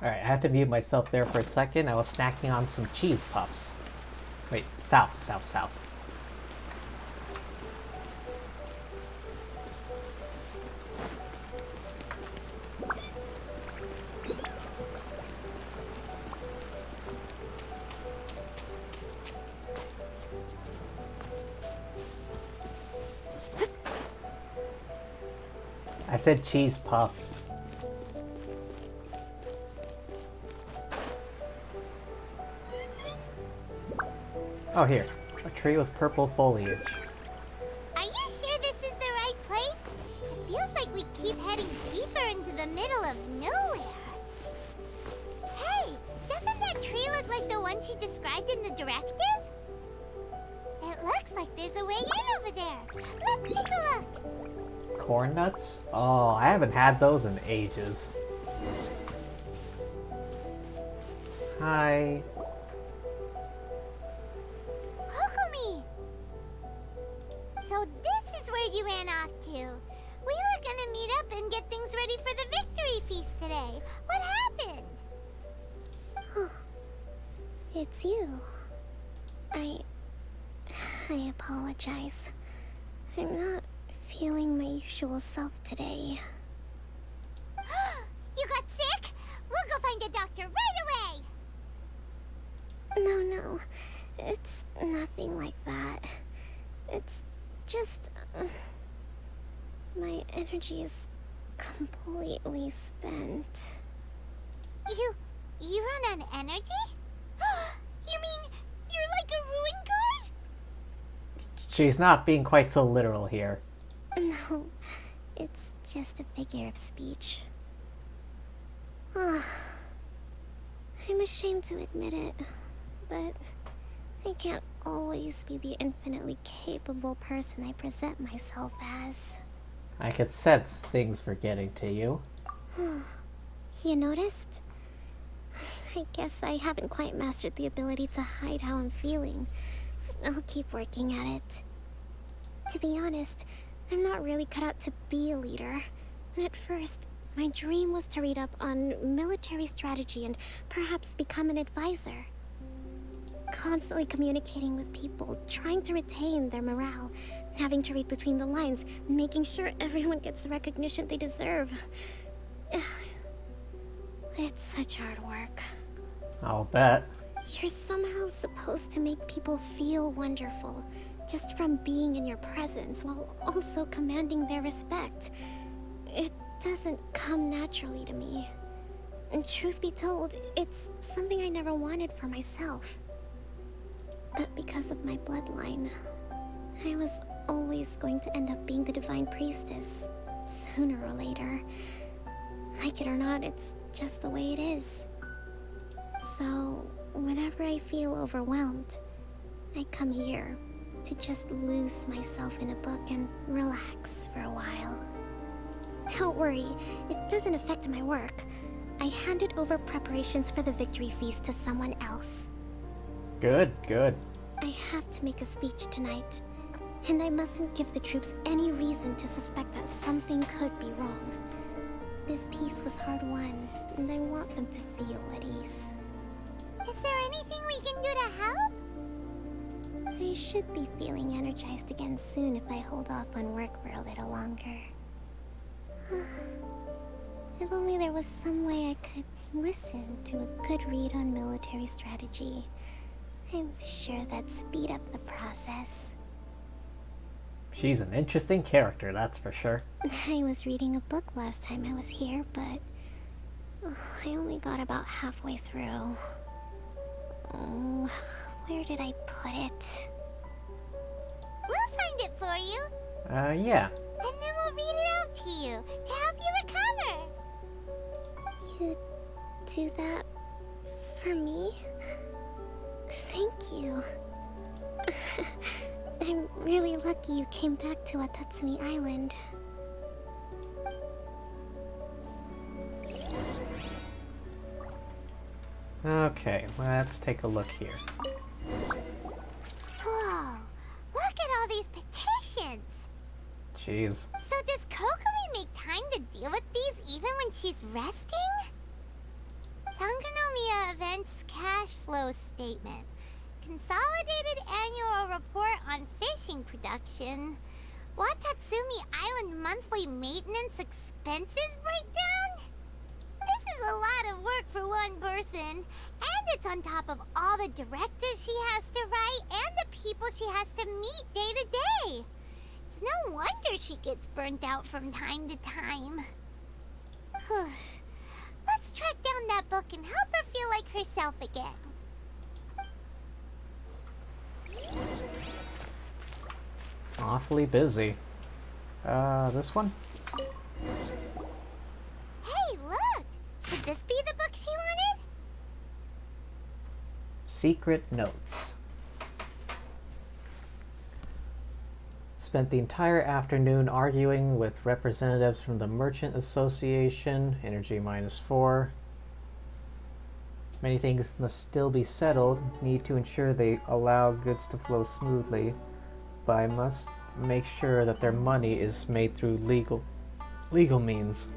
Alright, I had to mute myself there for a second. I was snacking on some cheese puffs. Wait, south. I said cheese puffs. Oh, here. A tree with purple foliage. Are you sure this is the right place? It feels like we keep heading deeper into the middle of nowhere. Hey, doesn't that tree look like the one she described in the directive? It looks like there's a way in over there. Let's take a look. Corn nuts? Oh, I haven't had those in ages. Hi. So this is where you ran off to. We were gonna meet meet up and get things ready for the victory feast today. What happened? It's you. I apologize. I'm not feeling my usual self today. You got sick? We'll go find a doctor right away! No. It's nothing like that. It's just... my energy is completely spent. You run on energy? You mean you're like a ruin guard? She's not being quite so literal here. No, it's just a figure of speech. I'm ashamed to admit it, but I can't always be the infinitely capable person I present myself as. I could sense things were getting to you. You noticed? I guess I haven't quite mastered the ability to hide how I'm feeling. I'll keep working at it. To be honest, I'm not really cut out to be a leader. At first, my dream was to read up on military strategy and perhaps become an advisor. Constantly communicating with people, trying to retain their morale, having to read between the lines, making sure everyone gets the recognition they deserve. It's such hard work. I'll bet. You're somehow supposed to make people feel wonderful, just from being in your presence, while also commanding their respect. It doesn't come naturally to me. And truth be told, it's something I never wanted for myself. But because of my bloodline, I was always going to end up being the Divine Priestess, sooner or later. Like it or not, it's just the way it is. So, whenever I feel overwhelmed, I come here to just lose myself in a book and relax for a while. Don't worry, it doesn't affect my work. I handed over preparations for the victory feast to someone else. Good. I have to make a speech tonight, and I mustn't give the troops any reason to suspect that something could be wrong. This peace was hard won, and I want them to feel at ease. Is there anything we can do to help? I should be feeling energized again soon if I hold off on work for a little longer. If only there was some way I could listen to a good read on military strategy. I'm sure that'd speed up the process. She's an interesting character, that's for sure. I was reading a book last time I was here, but I only got about halfway through. Oh, where did I put it? We'll find it for you. Yeah. And then we'll read it out to you to help you recover. You do that for me? Thank you. I'm really lucky you came back to Watatsumi Island. Okay, let's take a look here. Whoa, look at all these petitions. Jeez. So does Kokomi make time to deal with these even when she's resting? Sangonomiya Events Cash Flow Statement. Consolidated Annual Report on Fishing Production. Watatsumi Island Monthly Maintenance Expenses Breakdown? This is a lot of work for one person. And it's on top of all the directives she has to write and the people she has to meet day to day. It's no wonder she gets burnt out from time to time. Let's track down that book and help her feel like herself again. Awfully busy. This one? Hey, look! Could this be the book she wanted? Secret Notes. Spent the entire afternoon arguing with representatives from the Merchant Association, Energy -4. Many things must still be settled, need to ensure they allow goods to flow smoothly, but I must make sure that their money is made through legal legal means.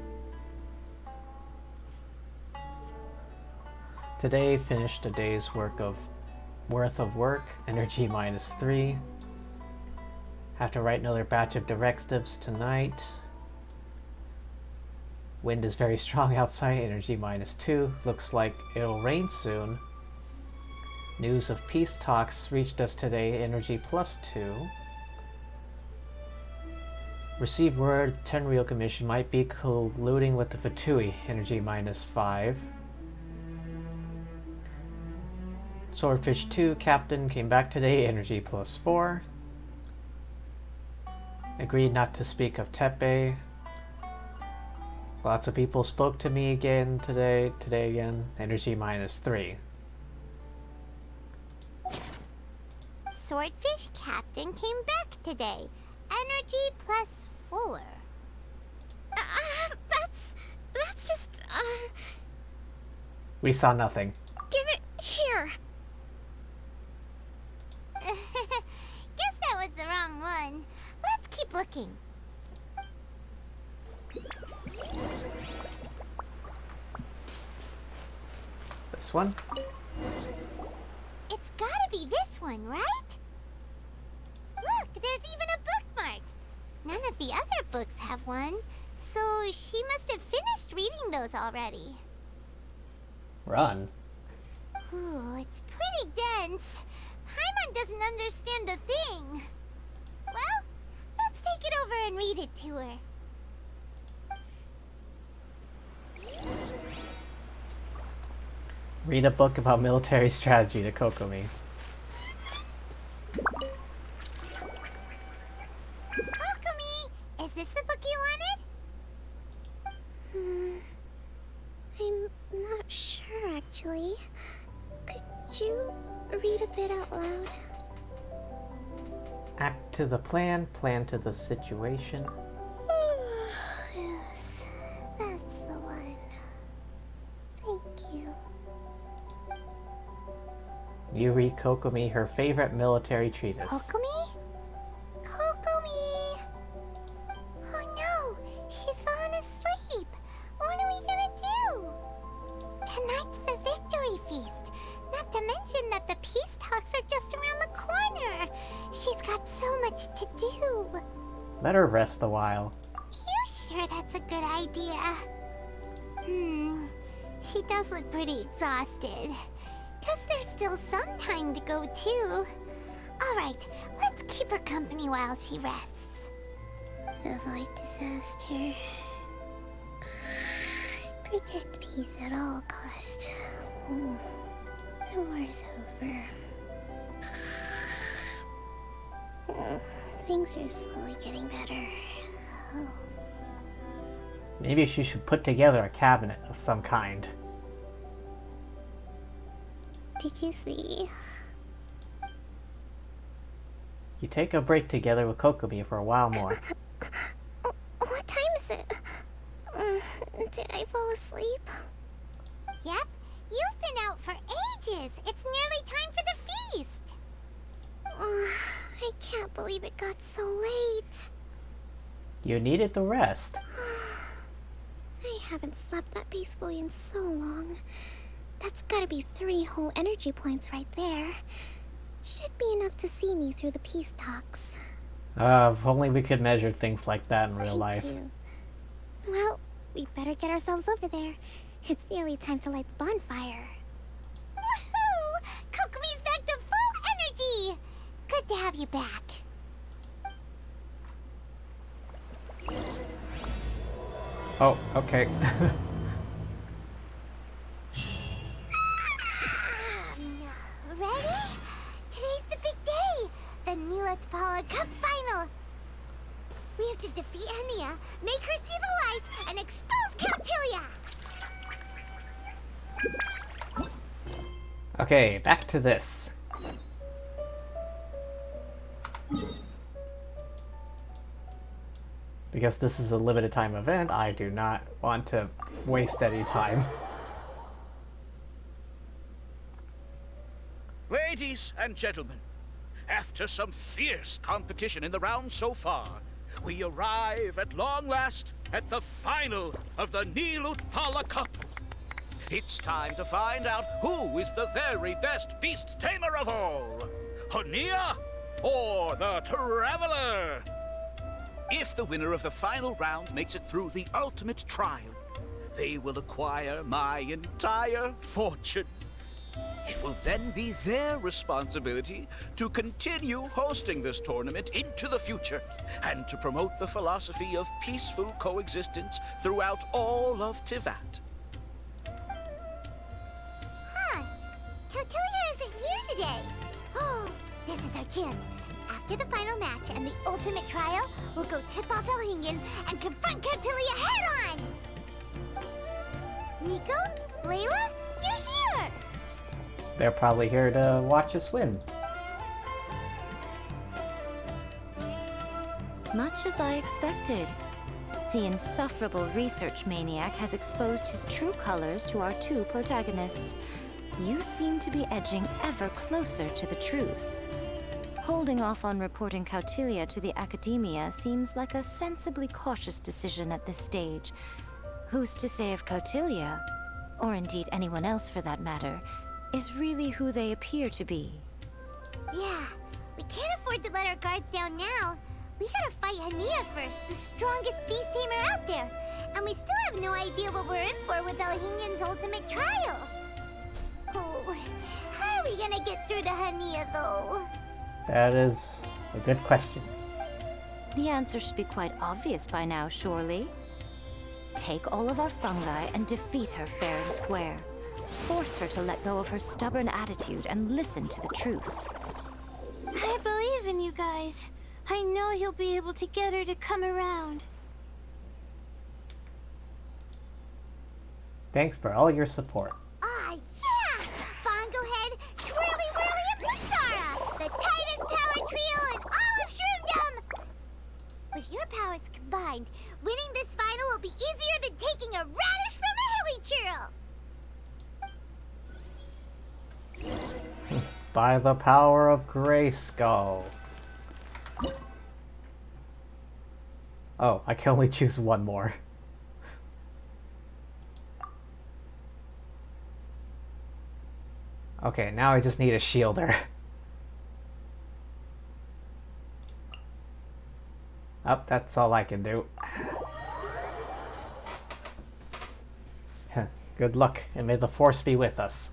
Today finished a day's worth of work, energy -3. Have to write another batch of directives tonight. Wind is very strong outside, energy -2. Looks like it'll rain soon. News of peace talks reached us today, energy +2. Received word Tenryou Commission might be colluding with the Fatui, energy -5. Swordfish 2 captain came back today, energy +4. Agreed not to speak of Tepe. Lots of people spoke to me again today again, energy -3. Swordfish captain came back today, energy +4. That's just, We saw nothing. Give it here. Guess that was the wrong one. Let's keep looking. This one? It's gotta be this one, right? Look, there's even a bookmark. None of the other books have one, so she must have finished reading those already. Run. Ooh, it's pretty dense. Paimon doesn't understand a thing. Well, let's take it over and read it to her. Read a book about military strategy to Kokomi. Kokomi, is this the book you wanted? I'm not sure, actually. Could you read a bit out loud? Act to the plan, plan to the situation. Yes, that's the one. Thank you. You read Kokomi her favorite military treatise. Kokomi? Kokomi! Oh no, she's fallen asleep. What are we gonna do? Tonight's the victory feast. Not to mention that the peace talks are just around the corner. She's got so much to do. Let her rest a while. You sure that's a good idea? She does look pretty exhausted. Guess there's still some time to go too. Alright, let's keep her company while she rests. Avoid disaster. Protect peace at all costs. The war's over. Things are slowly getting better. Maybe she should put together a cabinet of some kind. Did you see? You take a break together with Kokomi for a while more. What time is it? Did I fall asleep? Yep, you've been out for ages. It's nearly time for the feast. I can't believe it got so late. You needed the rest. I haven't slept that peacefully in so long. That's gotta be 3 whole energy points right there. Should be enough to see me through the peace talks. If only we could measure things like that in real life. Thank you. Well, we better get ourselves over there. It's nearly time to light the bonfire. Woohoo! Kokomi's back to full energy! Good to have you back. Oh, okay. Ready? Today's the big day! The Nilatpala Cup Final! We have to defeat Enya, make her see the light, and expose Countilia! Okay, back to this. Because this is a limited time event, I do not want to waste any time. Ladies and gentlemen, after some fierce competition in the round so far, we arrive at long last at the final of the Nilut Pala Cup. It's time to find out who is the very best beast tamer of all. Hania or the Traveler? If the winner of the final round makes it through the ultimate trial, they will acquire my entire fortune. It will then be their responsibility to continue hosting this tournament into the future and to promote the philosophy of peaceful coexistence throughout all of Tivat. Huh. Kautilya isn't here today. Oh, this is our chance. After the final match and the ultimate trial, we'll go tip off Elhingen and confront Kautilya head-on! Nico? Layla? You're here! They're probably here to watch us win. Much as I expected. The insufferable research maniac has exposed his true colors to our two protagonists. You seem to be edging ever closer to the truth. Holding off on reporting Kautilya to the Academia seems like a sensibly cautious decision at this stage. Who's to say if Kautilya, or indeed anyone else for that matter, is really who they appear to be? Yeah, we can't afford to let our guards down now. We gotta fight Hania first, the strongest beast tamer out there. And we still have no idea what we're in for with Elhingen's ultimate trial. Oh, how are we gonna get through to Hania, though? That is a good question. The answer should be quite obvious by now, surely. Take all of our fungi and defeat her fair and square. Force her to let go of her stubborn attitude and listen to the truth. I believe in you guys. I know you'll be able to get her to come around. Thanks for all your support. Ah, yeah! Bongo Head, Twirly Whirly, and Blitzara! The tightest power trio in all of Shroomdom! With your powers combined, winning this final will be easier than taking a radish from a hilly churl! By the power of Grayskull. Oh, I can only choose one more. Okay, now I just need a shielder. Oh, that's all I can do. Good luck, and may the Force be with us.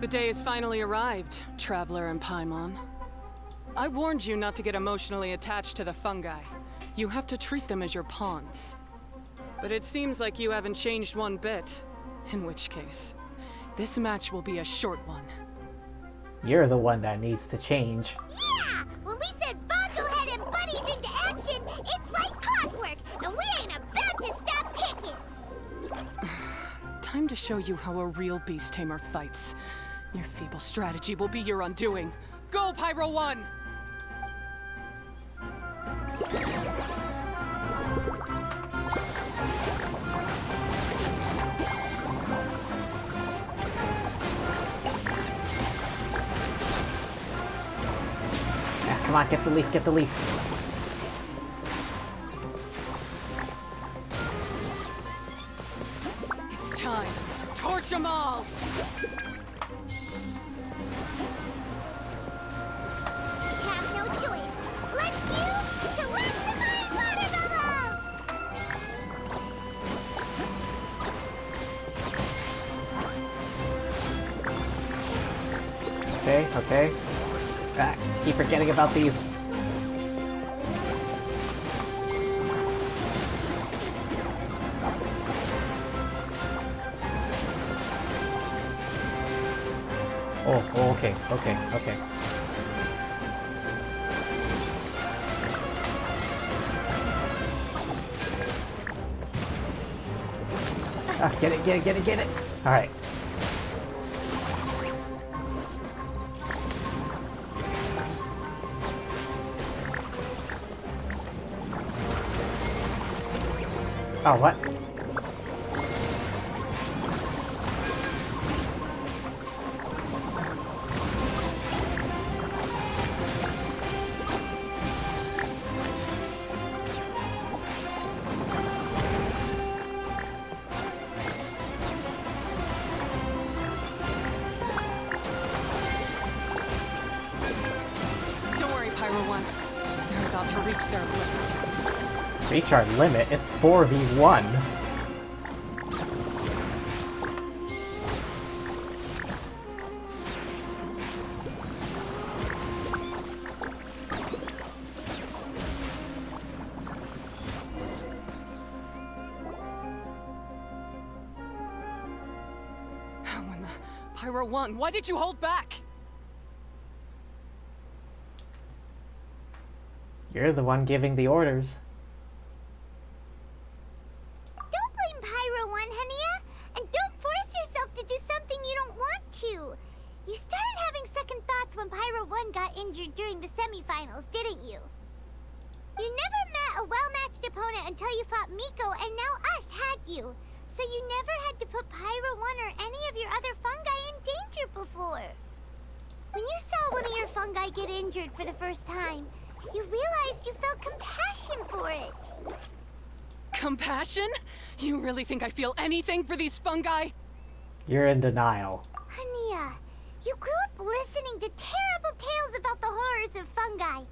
The day has finally arrived, Traveler and Paimon. I warned you not to get emotionally attached to the fungi. You have to treat them as your pawns. But it seems like you haven't changed one bit. In which case, this match will be a short one. You're the one that needs to change. Yeah! When we send Bongo Head and buddies into action, it's like clockwork, and we ain't about to stop ticking! Time to show you how a real beast tamer fights. Your feeble strategy will be your undoing. Go, Pyro 1! Come on, get the leaf, get the leaf. It's time. Torch them all! Have no choice. Let's use to maximize water bubbles! Okay, okay. Ah, keep forgetting about these. Oh, okay, okay, okay. Ah, get it, get it, get it, get it! Alright. Oh, what? about to reach their limit. Reach our limit? It's 4v1. When the Pyro won, why did you hold back? You're the one giving the orders. Don't blame Pyro 1, Hania! And don't force yourself to do something you don't want to! You started having second thoughts when Pyro 1 got injured during the semifinals, didn't you? You never met a well-matched opponent until you fought Miko, and now us had you. So you never had to put Pyro 1 or any of your other fungi in danger before. When you saw one of your fungi get injured for the first time, you realized you felt compassion for it. Compassion? You really think I feel anything for these fungi? You're in denial. Hania, you grew up listening to terrible tales about the horrors of fungi.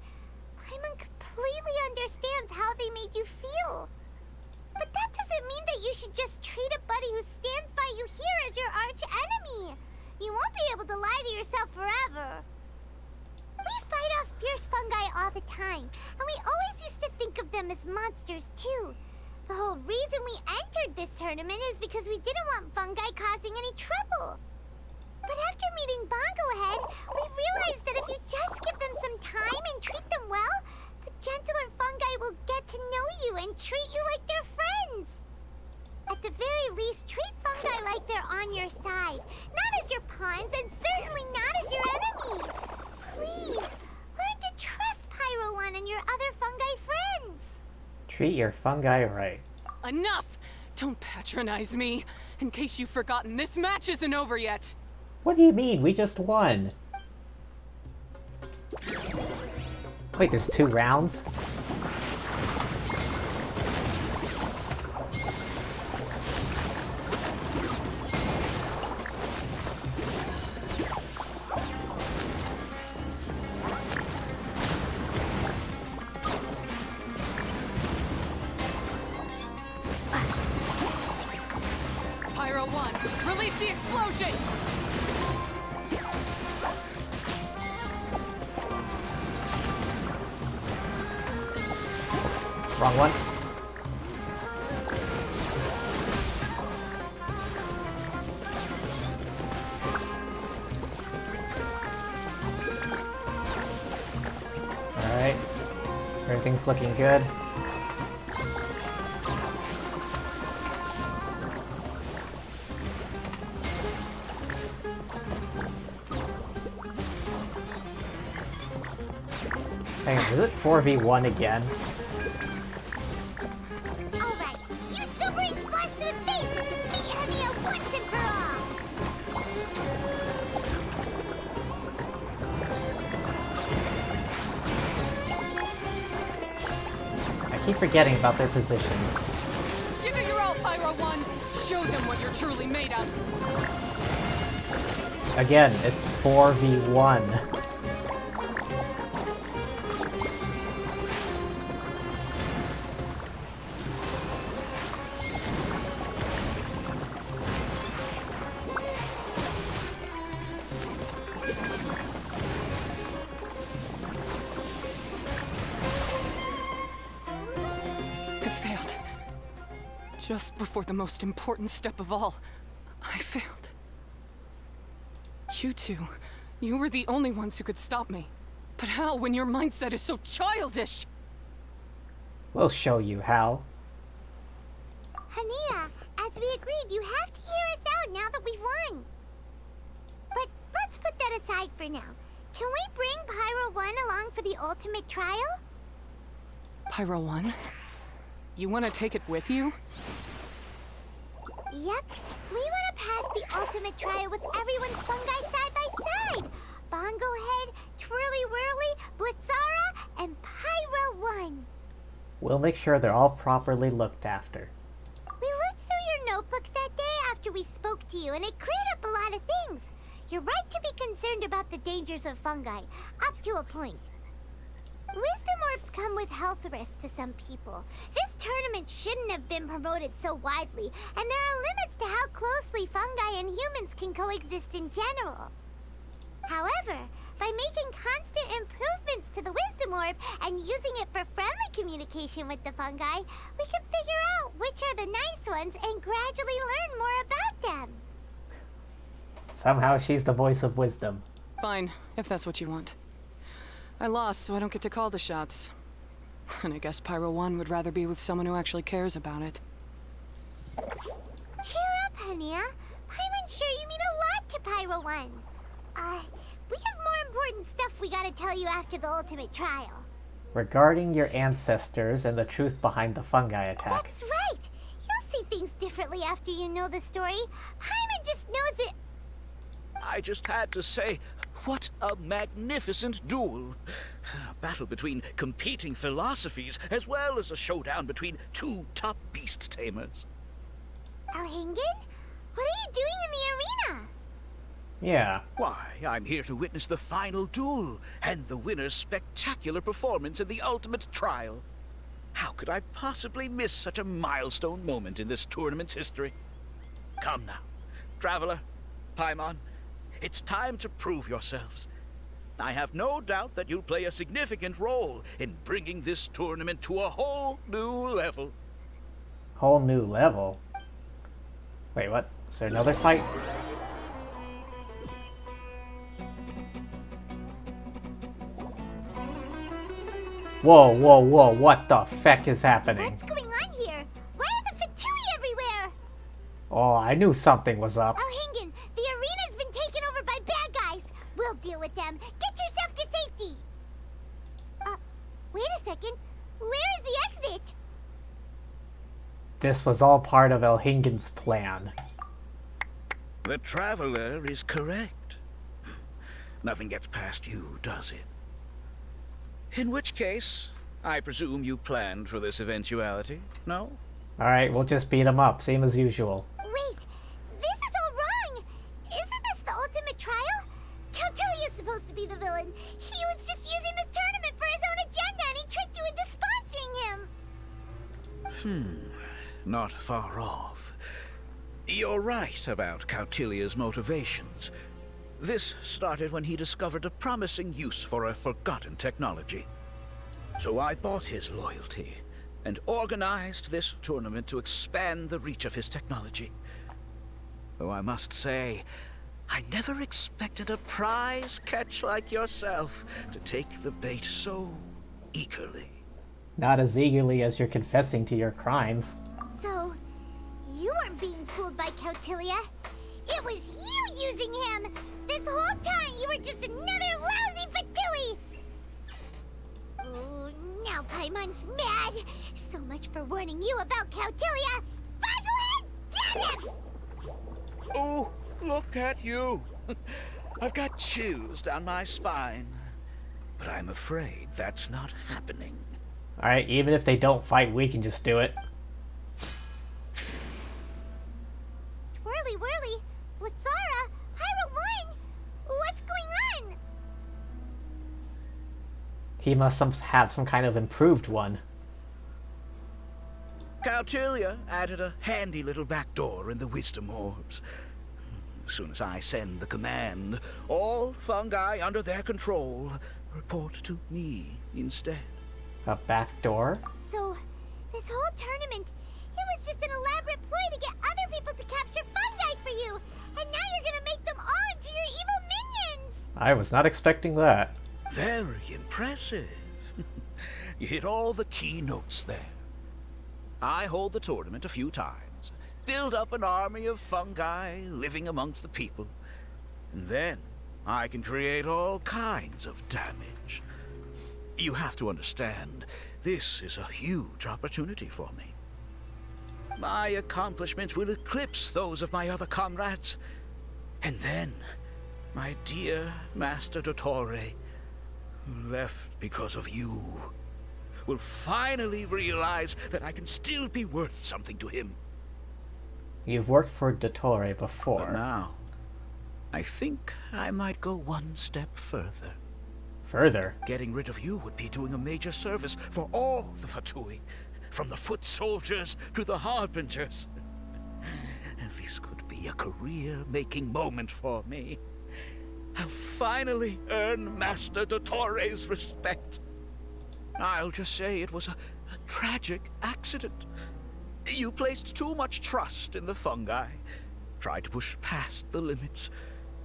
Paimon completely understands how they made you feel. But that doesn't mean that you should just treat a buddy who stands by you here as your arch enemy. You won't be able to lie to yourself forever. We fight off fierce fungi all the time, and we always used to think of them as monsters too. The whole reason we entered this tournament is because we didn't want fungi causing any trouble. But after meeting Bongo Head, we realized that if you just give them some time and treat them well, the gentler fungi will get to know you and treat you like their friends. At the very least, treat fungi like they're on your side, not as your pawns, and certainly not as your enemies. Please, learn to trust Pyro 1 and your other fungi friends. Treat your fungi right. Enough! Don't patronize me. In case you've forgotten, this match isn't over yet. What do you mean? We just won. Wait, there's 2 rounds? Pyro 1, release the explosion! Wrong one. Alright. Everything's looking good. Hang on, is it 4v1 again? Alright, you sobering splash to the face! Beat Hania once and for all! I keep forgetting about their positions. Give it your all, Pyro 1! Show them what you're truly made of! Again, it's 4v1. Just before the most important step of all, I failed. You two, you were the only ones who could stop me. But how when your mindset is so childish? We'll show you how. Hania, as we agreed, you have to hear us out now that we've won. But let's put that aside for now. Can we bring Pyro 1 along for the ultimate trial? Pyro 1? You want to take it with you? Yep. We want to pass the ultimate trial with everyone's fungi side by side. Bongo Head, Twirly Whirly, Blitzara, and Pyro 1. We'll make sure they're all properly looked after. We looked through your notebook that day after we spoke to you, and it cleared up a lot of things. You're right to be concerned about the dangers of fungi, up to a point. Wisdom orbs come with health risk to some people. This tournament shouldn't have been promoted so widely, and there are limits to how closely fungi and humans can coexist in general. However, by making constant improvements to the Wisdom Orb and using it for friendly communication with the fungi, we can figure out which are the nice ones and gradually learn more about them. Somehow she's the voice of wisdom. Fine, if that's what you want. I lost, so I don't get to call the shots. And I guess Pyro 1 would rather be with someone who actually cares about it. Cheer up, Hania. I'm sure you mean a lot to Pyro 1. We have more important stuff we gotta tell you after the ultimate trial. Regarding your ancestors and the truth behind the fungi attack. That's right! You'll see things differently after you know the story. Paimon just knows it. I just had to say, what a magnificent duel. A battle between competing philosophies, as well as a showdown between two top beast tamers. Elhingen? What are you doing in the arena? Yeah. Why, I'm here to witness the final duel, and the winner's spectacular performance in the ultimate trial. How could I possibly miss such a milestone moment in this tournament's history? Come now, Traveler, Paimon, it's time to prove yourselves. I have no doubt that you'll play a significant role in bringing this tournament to a whole new level. Whole new level? Wait, what? Is there another fight? Whoa, whoa, whoa, what the feck is happening? What's going on here? Why are the Fatui everywhere? Oh, I knew something was up. Elhingen, the arena's been taken over by bad guys. We'll deal with them. Get yourself to safety. Wait a second. Where is the exit? This was all part of Elhingen's plan. The Traveler is correct. Nothing gets past you, does it? In which case, I presume you planned for this eventuality, no? Alright, we'll just beat him up, same as usual. Wait, this is all wrong! Isn't this the ultimate trial? Cautilia's supposed to be the villain. He was just using this tournament for his own agenda and he tricked you into sponsoring him! Not far off. You're right about Cautilia's motivations. This started when he discovered a promising use for a forgotten technology. So I bought his loyalty and organized this tournament to expand the reach of his technology. Though I must say, I never expected a prize catch like yourself to take the bait so eagerly. Not as eagerly as you're confessing to your crimes. So, you weren't being fooled by Cautilia. It was you using him! This whole time you were just another lousy Fatui! Oh, now Paimon's mad! So much for warning you about Cautilia! Boglehead, get him! Oh, look at you! I've got chills down my spine. But I'm afraid that's not happening. Alright, even if they don't fight, we can just do it. Whirly whirly! Blitzara! Pyro 1! What's going on? He must have some kind of improved one. Cautilia added a handy little backdoor in the Wisdom Orbs. As soon as I send the command, all fungi under their control report to me instead. A backdoor? So, this whole tournament, it was just an elaborate ploy to get other people to capture fungi for you! And now you're gonna make them all into your evil minions! I was not expecting that. Very impressive. You hit all the key notes there. I hold the tournament a few times, build up an army of fungi living amongst the people, and then I can create all kinds of damage. You have to understand, this is a huge opportunity for me. My accomplishments will eclipse those of my other comrades. And then, my dear Master Dottore, who left because of you, will finally realize that I can still be worth something to him. You've worked for Dottore before. But now, I think I might go one step further. Further. Getting rid of you would be doing a major service for all the Fatui, from the foot soldiers to the harbingers. And this could be a career-making moment for me. I'll finally earn Master Dottore's respect. I'll just say it was a tragic accident. You placed too much trust in the fungi, tried to push past the limits,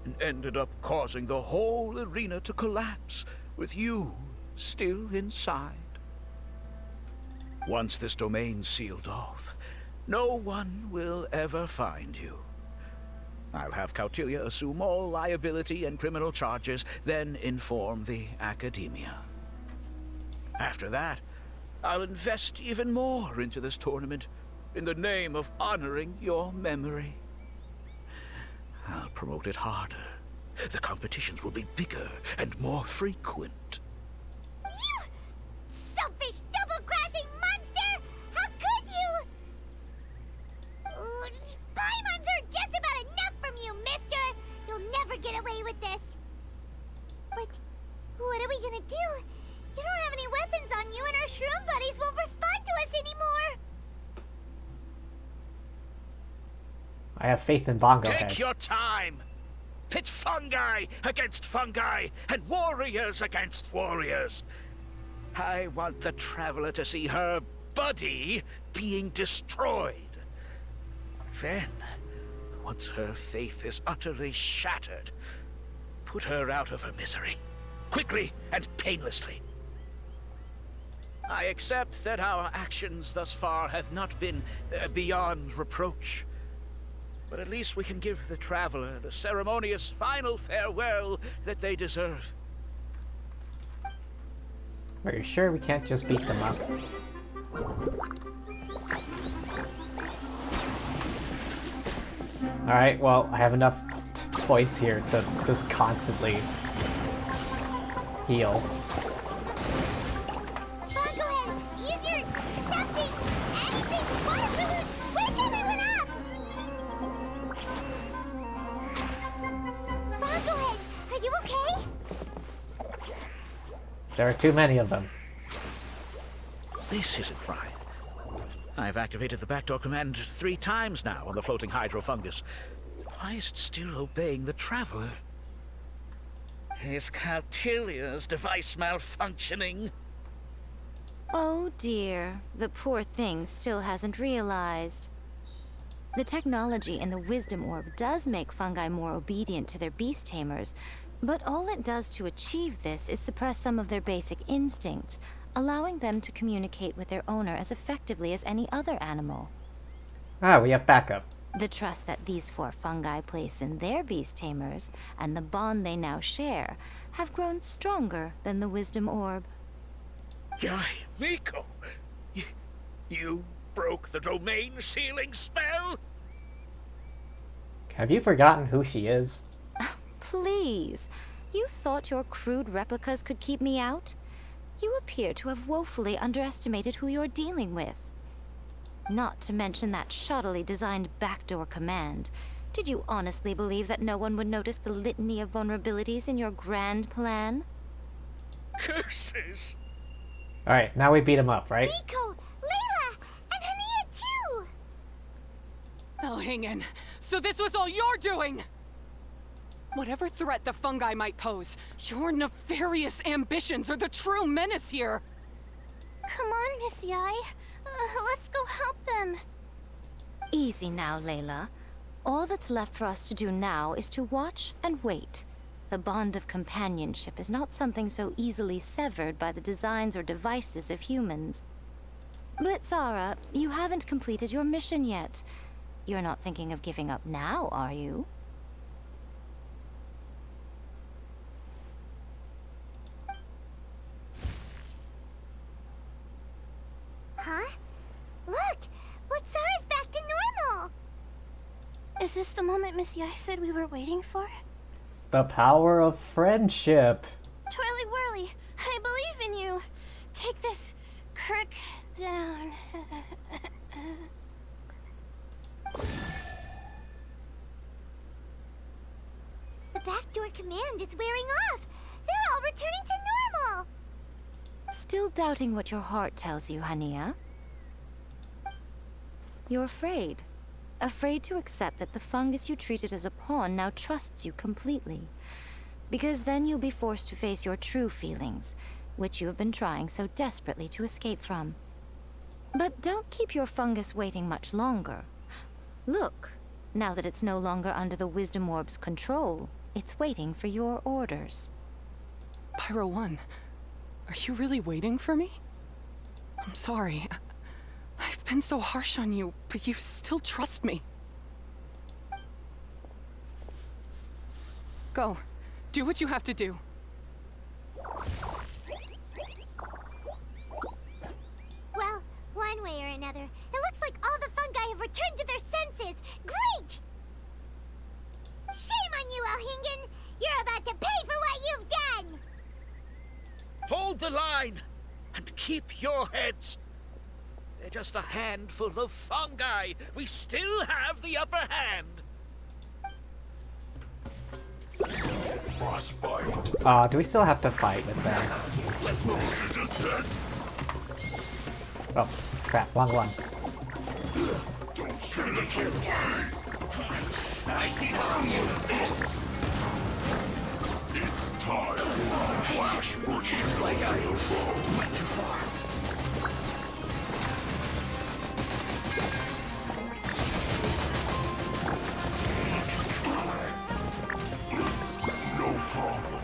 and ended up causing the whole arena to collapse, with you still inside. Once this domain's sealed off, no one will ever find you. I'll have Cautilia assume all liability and criminal charges, then inform the Academia. After that, I'll invest even more into this tournament, in the name of honoring your memory. I'll promote it harder. The competitions will be bigger and more frequent. You selfish, double-crashing monster! How could you? Paimons are just about enough from you, mister! You'll never get away with this. But what are we gonna do? You don't have any weapons on you, and our shroom buddies won't respond to us anymore. I have faith in Bongo Head. Take your time! Pit fungi against fungi, and warriors against warriors. I want the Traveler to see her buddy being destroyed. Then, once her faith is utterly shattered, put her out of her misery, quickly and painlessly. I accept that our actions thus far have not been beyond reproach. But at least we can give the Traveler the ceremonious final farewell that they deserve. Are you sure we can't just beat them up? Alright, well, I have enough points here to just constantly heal. There are too many of them. This isn't right. I've activated the backdoor command 3 times now on the floating hydrofungus. Why is it still obeying the Traveler? Is Cautilia's device malfunctioning? Oh dear, the poor thing still hasn't realized. The technology in the Wisdom Orb does make fungi more obedient to their beast tamers, but all it does to achieve this is suppress some of their basic instincts, allowing them to communicate with their owner as effectively as any other animal. Ah, we have backup. The trust that these 4 fungi place in their beast tamers, and the bond they now share, have grown stronger than the Wisdom Orb. Yai, Miko! You broke the domain sealing spell? Have you forgotten who she is? Please, you thought your crude replicas could keep me out? You appear to have woefully underestimated who you're dealing with. Not to mention that shoddily designed backdoor command. Did you honestly believe that no one would notice the litany of vulnerabilities in your grand plan? Curses! Alright, now we beat him up, right? Miko, Layla, and Hania too! Oh, hang in. So this was all you're doing! Whatever threat the fungi might pose, your nefarious ambitions are the true menace here! Come on, Miss Yai. Let's go help them. Easy now, Layla. All that's left for us to do now is to watch and wait. The bond of companionship is not something so easily severed by the designs or devices of humans. Blitzara, you haven't completed your mission yet. You're not thinking of giving up now, are you? Huh? Look! Blitzara's back to normal! Is this the moment Miss Yai said we were waiting for? The power of friendship. Twirly Whirly, I believe in you. Take this crook down. The backdoor command is wearing off. They're all returning to normal. Still doubting what your heart tells you, Hania? You're afraid. Afraid to accept that the fungus you treated as a pawn now trusts you completely. Because then you'll be forced to face your true feelings, which you have been trying so desperately to escape from. But don't keep your fungus waiting much longer. Look, now that it's no longer under the Wisdom Orb's control, it's waiting for your orders. Pyro 1, are you really waiting for me? I'm sorry. I've been so harsh on you, but you still trust me. Go. Do what you have to do. Well, one way or another, it looks like all the fungi have returned to their senses. Great! Shame on you, Elhingen! You're about to pay for what you've done! Hold the line and keep your heads. They're just a handful of fungi. We still have the upper hand. Boss bite. Do we still have to fight with them? Let's move. Oh, crap, wrong one. Don't shoot the kids. I see how you this. It's time. Flash for shoots like I went too far. No problem.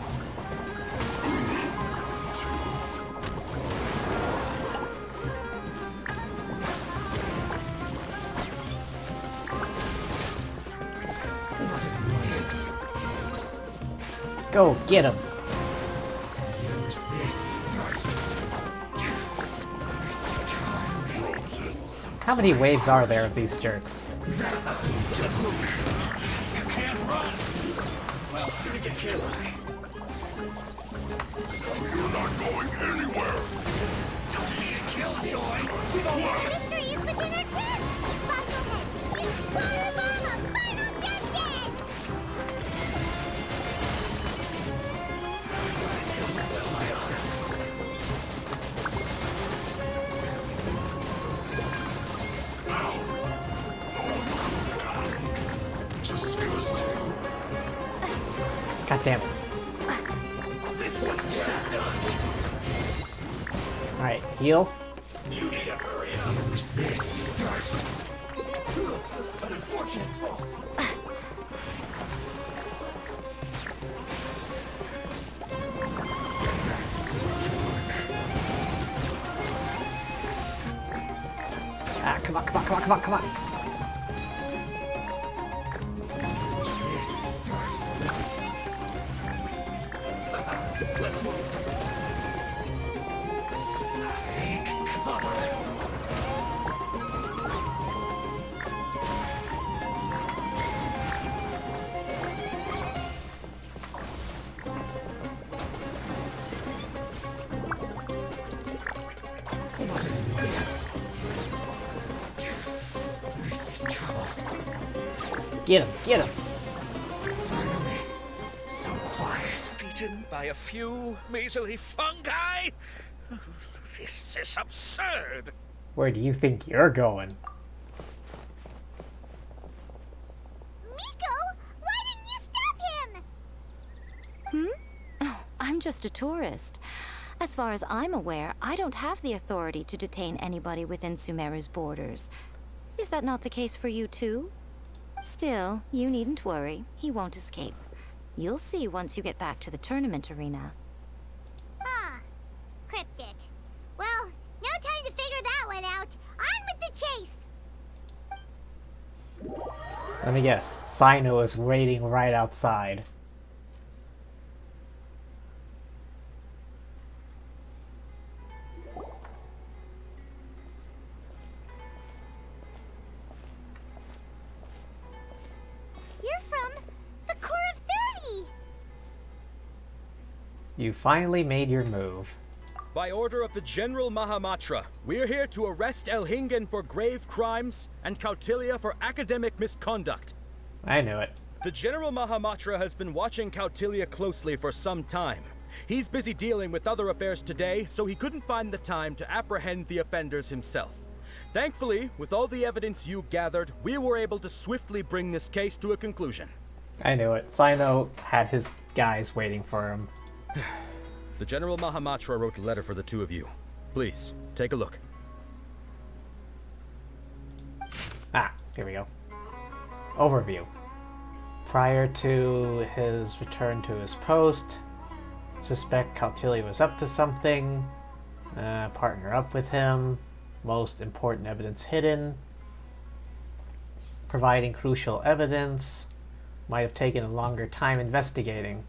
Go get him. Use this first. How many waves are there of these jerks? Let's move. You can't run. Well, you get careless. You're not going anywhere. Don't be a killjoy. Victory is within our grasp! Bottlehead, use Firebomb of Final Justice! Disgusting. God damn it. This one's done. Alright, heal. You need to hurry up. Use this first. An unfortunate fault. Ah, come on, come on, come on, come on, come on. This first. Let's move. Take cover. This is trouble. Get him, get him. Finally, so quiet. Beaten by a few measly fungi? This is absurd. Where do you think you're going? Miko, why didn't you stop him? Oh, I'm just a tourist. As far as I'm aware, I don't have the authority to detain anybody within Sumeru's borders. Is that not the case for you too? Still, you needn't worry. He won't escape. You'll see once you get back to the tournament arena. Huh. Cryptic. Well, no time to figure that one out. On with the chase! Let me guess. Sino is waiting right outside. You're from the Core of 30! You finally made your move. By order of the General Mahamatra, we're here to arrest Elhingen for grave crimes and Kautilya for academic misconduct. I knew it. The General Mahamatra has been watching Kautilya closely for some time. He's busy dealing with other affairs today, so he couldn't find the time to apprehend the offenders himself. Thankfully, with all the evidence you gathered, we were able to swiftly bring this case to a conclusion. I knew it. Sino had his guys waiting for him. The General Mahamatra wrote a letter for the two of you. Please, take a look. Ah, here we go. Overview. Prior to his return to his post, suspect Cautilia was up to something. Partner up with him. Most important evidence hidden. Providing crucial evidence. Might have taken a longer time investigating.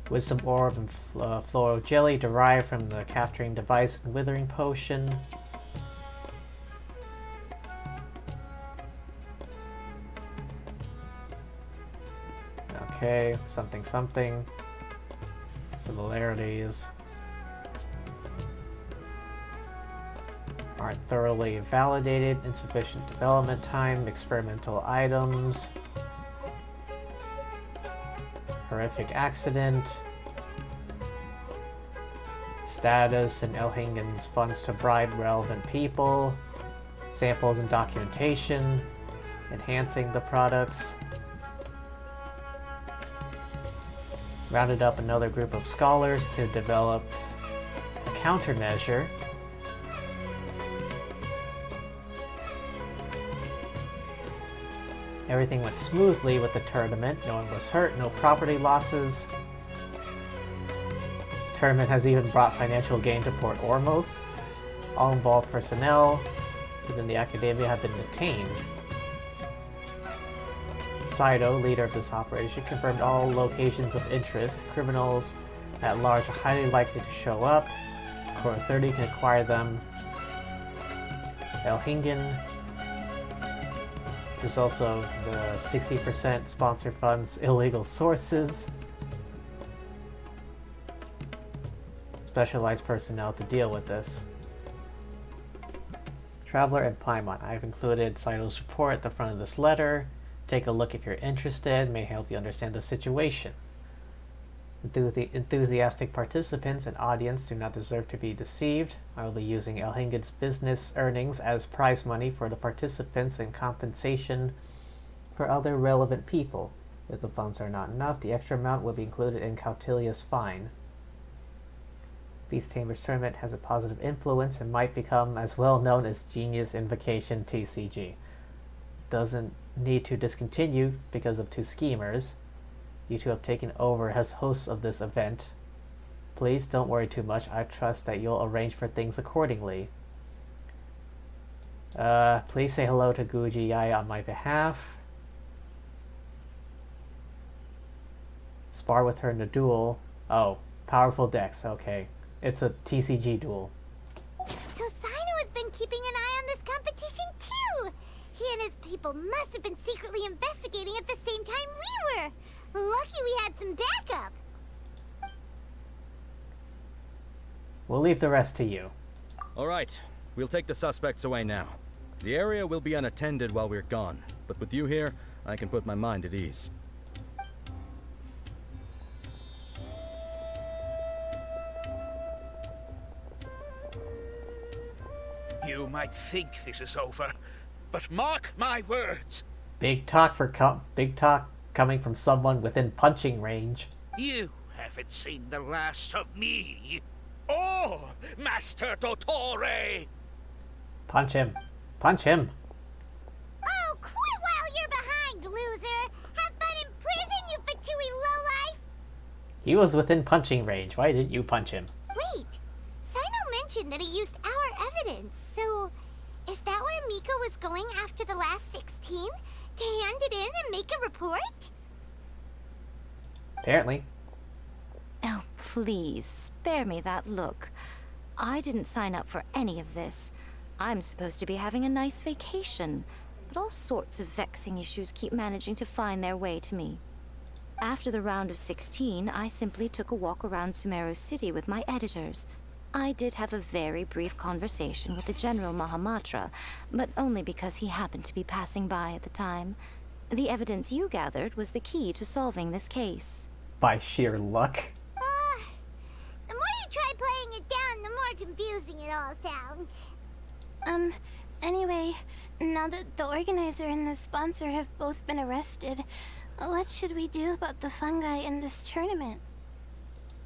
Wisdom orb and floral jelly derived from the capturing device and withering potion. Okay, something something. Similarities aren't thoroughly validated. Insufficient development time. Experimental items. Horrific accident. Status and Elhingen's funds to bribe relevant people. Samples and documentation. Enhancing the products. Rounded up another group of scholars to develop a countermeasure. Everything went smoothly with the tournament. No one was hurt, no property losses. The tournament has even brought financial gain to Port Ormos. All involved personnel within the academia have been detained. Saito, leader of this operation, confirmed all locations of interest. Criminals at large are highly likely to show up. Core 30 can acquire them. Elhingen. Results of the 60% sponsor funds illegal sources. Specialized personnel to deal with this. Traveler and Paimon. I've included Saito's report at the front of this letter. Take a look if you're interested. May help you understand the situation. Enthusiastic participants and audience do not deserve to be deceived. I will be using Elhingen's business earnings as prize money for the participants and compensation for other relevant people. If the funds are not enough, the extra amount will be included in Cautilia's fine. Beast Tamer's tournament has a positive influence and might become as well known as Genius Invocation TCG. Doesn't need to discontinue because of two schemers. You two have taken over as hosts of this event. Please don't worry too much. I trust that you'll arrange for things accordingly. Please say hello to Guji Yai on my behalf. Spar with her in a duel. Oh, powerful decks. Okay. It's a TCG duel. So Sino has been keeping an eye on this competition too! He and his people must have been secretly investigating at the same time we were! Lucky we had some backup! We'll leave the rest to you. Alright, we'll take the suspects away now. The area will be unattended while we're gone, but with you here, I can put my mind at ease. You might think this is over, but mark my words. Big talk coming from someone within punching range. You haven't seen the last of me. Or Master Dottore. Punch him. Punch him. Oh, quit while you're behind, loser! Have fun in prison, you Fatui lowlife! He was within punching range. Why didn't you punch him? Wait! Sino mentioned that he used our evidence, so... Is that where Mika was going after the last 16? To hand it in and make a report? Apparently. Oh, please, spare me that look. I didn't sign up for any of this. I'm supposed to be having a nice vacation, but all sorts of vexing issues keep managing to find their way to me. After the round of 16, I simply took a walk around Sumeru City with my editors. I did have a very brief conversation with the General Mahamatra, but only because he happened to be passing by at the time. The evidence you gathered was the key to solving this case. by sheer luck. The more you try playing it down, the more confusing it all sounds. Anyway, now that the organizer and the sponsor have both been arrested, what should we do about the fungi in this tournament?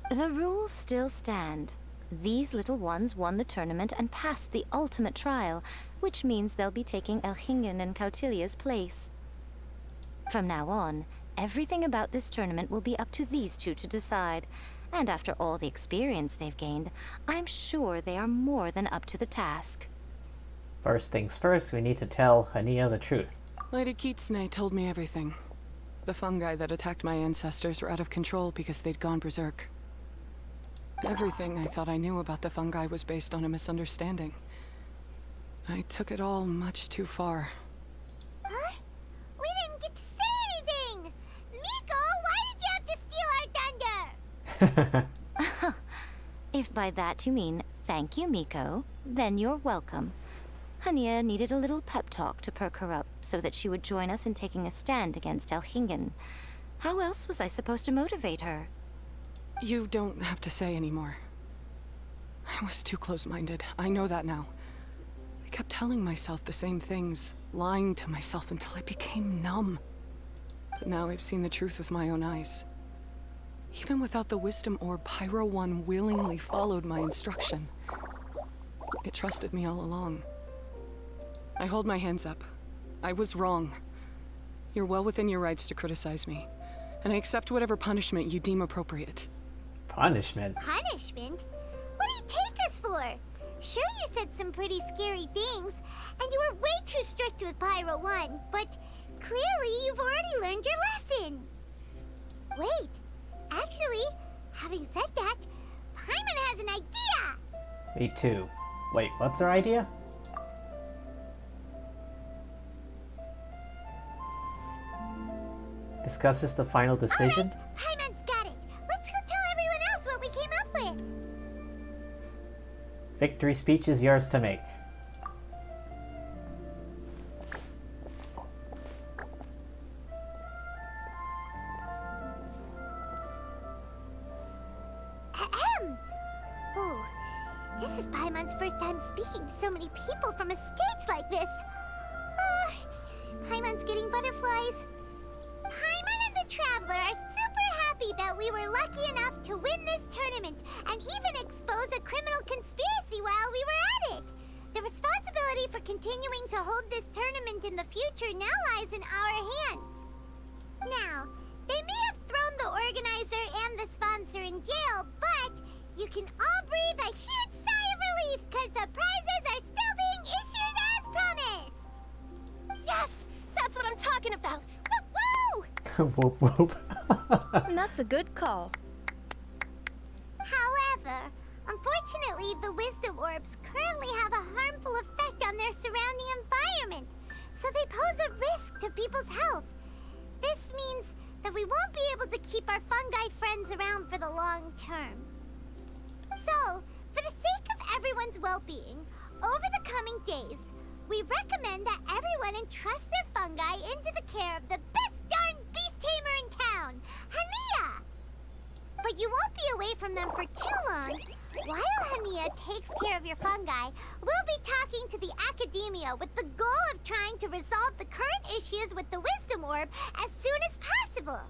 The rules still stand. These little ones won the tournament and passed the ultimate trial, which means they'll be taking Elhingen and Cautilia's place. From now on, everything about this tournament will be up to these two to decide. And after all the experience they've gained, I'm sure they are more than up to the task. First things first, we need to tell Hania the truth. Lady Kitsune told me everything. The fungi that attacked my ancestors were out of control because they'd gone berserk. Everything I thought I knew about the fungi was based on a misunderstanding. I took it all much too far. Huh? We didn't get to say anything! Miko, why did you have to steal our thunder? If by that you mean thank you, Miko, then you're welcome. Hania needed a little pep talk to perk her up so that she would join us in taking a stand against Elhingen. How else was I supposed to motivate her? You don't have to say anymore. I was too close-minded. I know that now. I kept telling myself the same things, lying to myself until I became numb. But now I've seen the truth with my own eyes. Even without the wisdom orb, Pyro 1 willingly followed my instruction. It trusted me all along. I hold my hands up. I was wrong. You're well within your rights to criticize me, and I accept whatever punishment you deem appropriate. Punishment? Punishment? What do you take us for? Sure, you said some pretty scary things, and you were way too strict with Pyro 1, but clearly you've already learned your lesson. Wait, actually, having said that, Paimon has an idea! Me too. Wait, what's our idea? Discusses the final decision? Paimon's got it! Let's go tell everyone else what we came up with! Victory speech is yours to make. Ahem! Oh, this is Paimon's first time speaking to so many people from a stage like this. Paimon's getting butterflies. Paimon and the Traveler are super happy that we were lucky enough to win this tournament and even expose a criminal conspiracy while we were at it. The responsibility for continuing to hold this tournament in the future now lies in our hands. Now, they may have thrown the organizer and the sponsor in jail, but you can all breathe a huge sigh of relief because the prizes are still being issued as promised. Yes! That's what I'm talking about! Whoop whoop. That's a good call. However, unfortunately, the wisdom orbs currently have a harmful effect on their surrounding environment, so they pose a risk to people's health. This means that we won't be able to keep our fungi friends around for the long term. So, for the sake of everyone's well-being, over the coming days, we recommend that everyone entrust their fungi into the care of the best darn beast tamer in town, Hania! But you won't be away from them for too long. While Hania takes care of your fungi, we'll be talking to the academia with the goal of trying to resolve the current issues with the wisdom orb as soon as possible.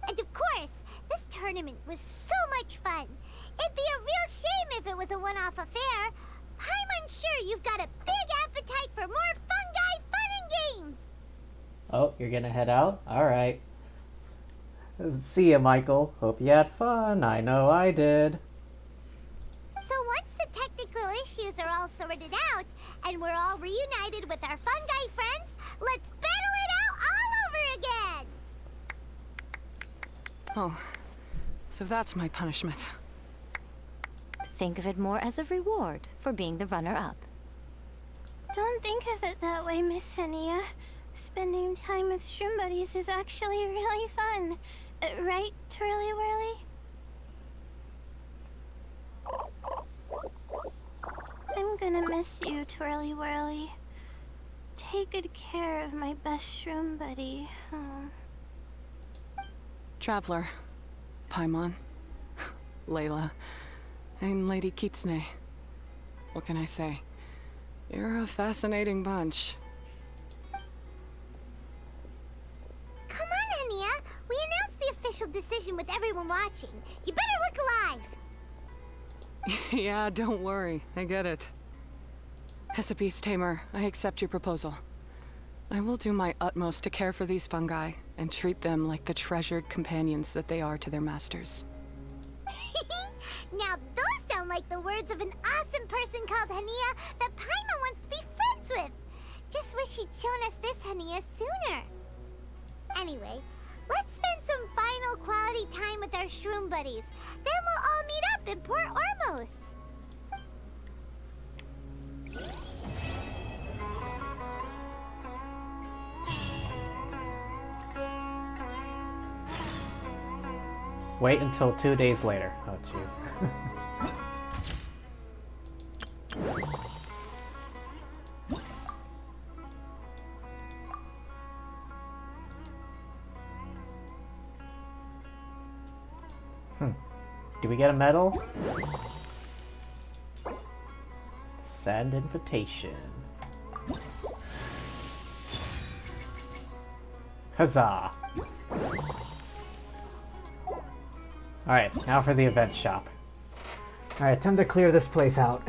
And of course, this tournament was so much fun. It'd be a real shame if it was a one-off affair. I'm sure you've got a big appetite for more fungi fun and games! Oh, you're gonna head out? Alright. See ya, Michael. Hope you had fun. I know I did. So once the technical issues are all sorted out, and we're all reunited with our fungi friends, let's battle it out all over again! Oh, so that's my punishment. Think of it more as a reward for being the runner-up. Don't think of it that way, Miss Hania. Spending time with shroom buddies is actually really fun. Right, Twirly Whirly? I'm gonna miss you, Twirly Whirly. Take good care of my best shroom buddy. traveler. Paimon, Layla, and Lady Kitsune. What can I say? You're a fascinating bunch. Come on, Hania. We announced the official decision with everyone watching. You better look alive. Yeah, don't worry. I get it. As a beast tamer, I accept your proposal. I will do my utmost to care for these fungi and treat them like the treasured companions that they are to their masters. Now those sound like the words of an awesome person called Hania that Paimon wants to be friends with. Just wish he'd shown us this Hania sooner. Anyway, let's spend some final quality time with our shroom buddies. Then we'll all meet up in Port Ormos. Wait until 2 days later. Oh, jeez. Do we get a medal? Send invitation. Huzzah! Alright, now for the event shop. Alright, time to clear this place out.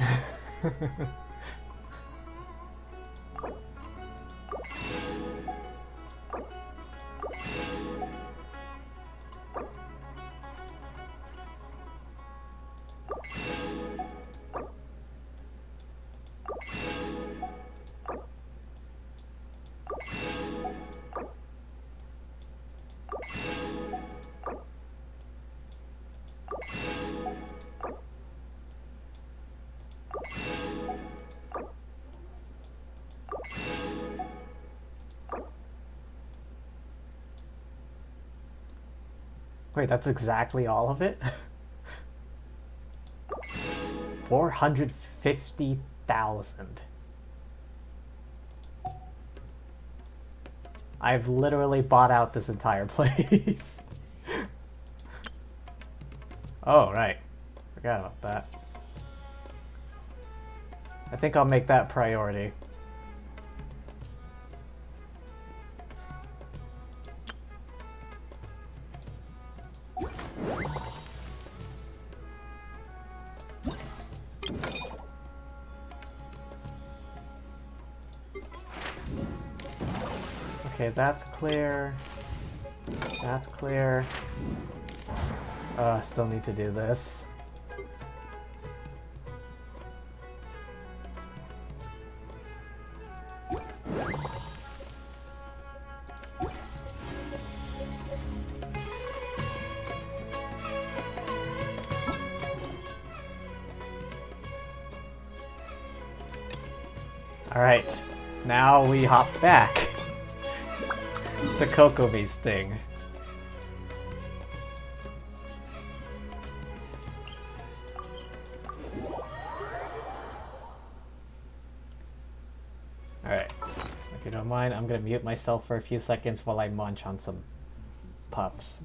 Wait, that's exactly all of it? 450,000. I've literally bought out this entire place. Oh, right. Forgot about that. I think I'll make that priority. Okay, that's clear. That's clear. I still need to do this. Alright, now we hop back to Kokomi's thing. Alright, if you don't mind, I'm gonna mute myself for a few seconds while I munch on some puffs.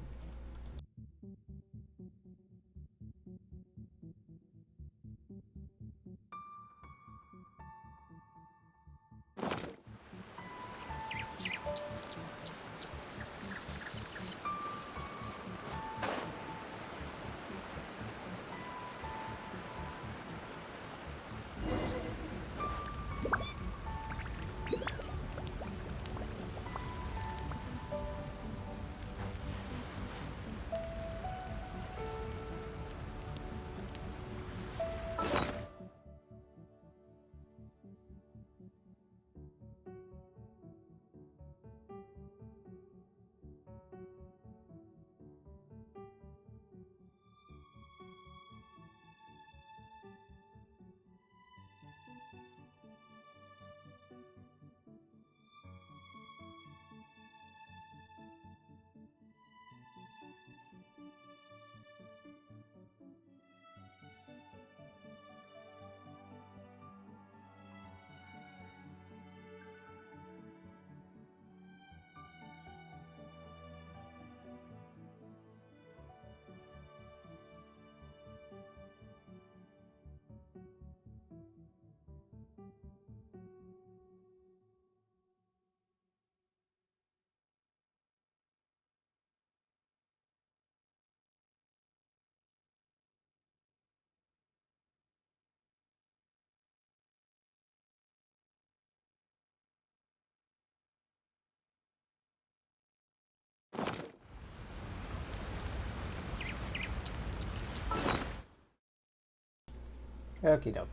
Okie doke.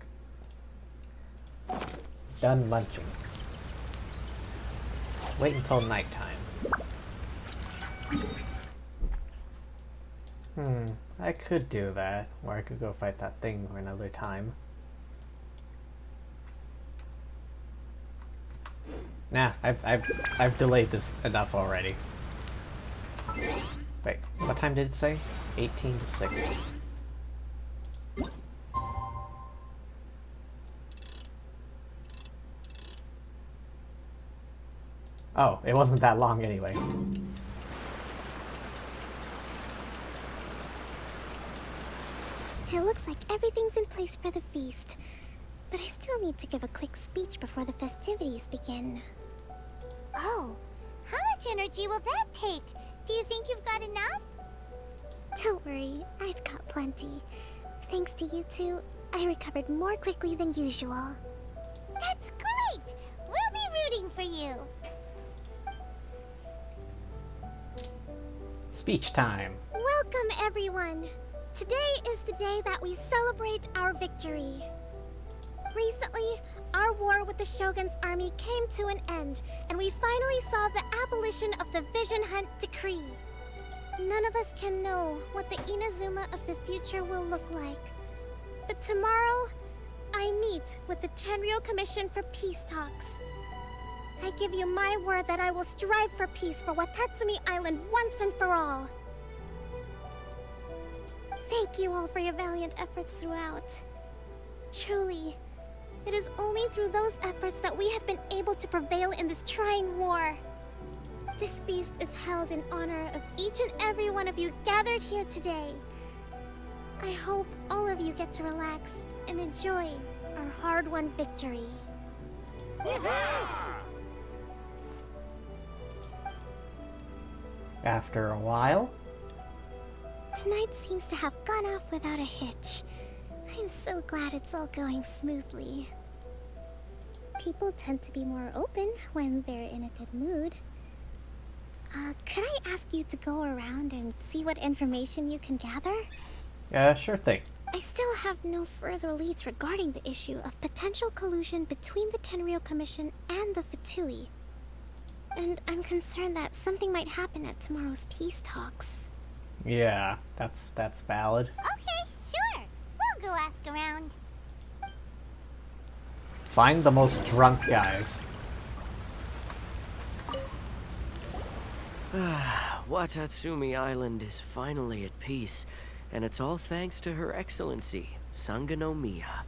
Done munching. Wait until nighttime. I could do that, or I could go fight that thing another time. Nah, I've delayed this enough already. Wait, what time did it say? 18 to 6. Oh, it wasn't that long anyway. It looks like everything's in place for the feast. But I still need to give a quick speech before the festivities begin. Oh, how much energy will that take? Do you think you've got enough? Don't worry, I've got plenty. Thanks to you two, I recovered more quickly than usual. That's great! We'll be rooting for you! Speech time. Welcome, everyone! Today is the day that we celebrate our victory. Recently, our war with the Shogun's army came to an end, and we finally saw the abolition of the Vision Hunt Decree. None of us can know what the Inazuma of the future will look like. But tomorrow, I meet with the Tenryou Commission for peace talks. I give you my word that I will strive for peace for Watatsumi Island once and for all. Thank you all for your valiant efforts throughout. Truly, it is only through those efforts that we have been able to prevail in this trying war. This feast is held in honor of each and every one of you gathered here today. I hope all of you get to relax and enjoy our hard-won victory. After a while? Tonight seems to have gone off without a hitch. I'm so glad it's all going smoothly. People tend to be more open when they're in a good mood. Could I ask you to go around and see what information you can gather? Sure thing. I still have no further leads regarding the issue of potential collusion between the Tenryou Commission and the Fatui. And I'm concerned that something might happen at tomorrow's peace talks. Yeah, that's valid. Okay, sure. We'll go ask around. Find the most drunk guys. Watatsumi Island is finally at peace, and it's all thanks to Her Excellency, Sangonomiya.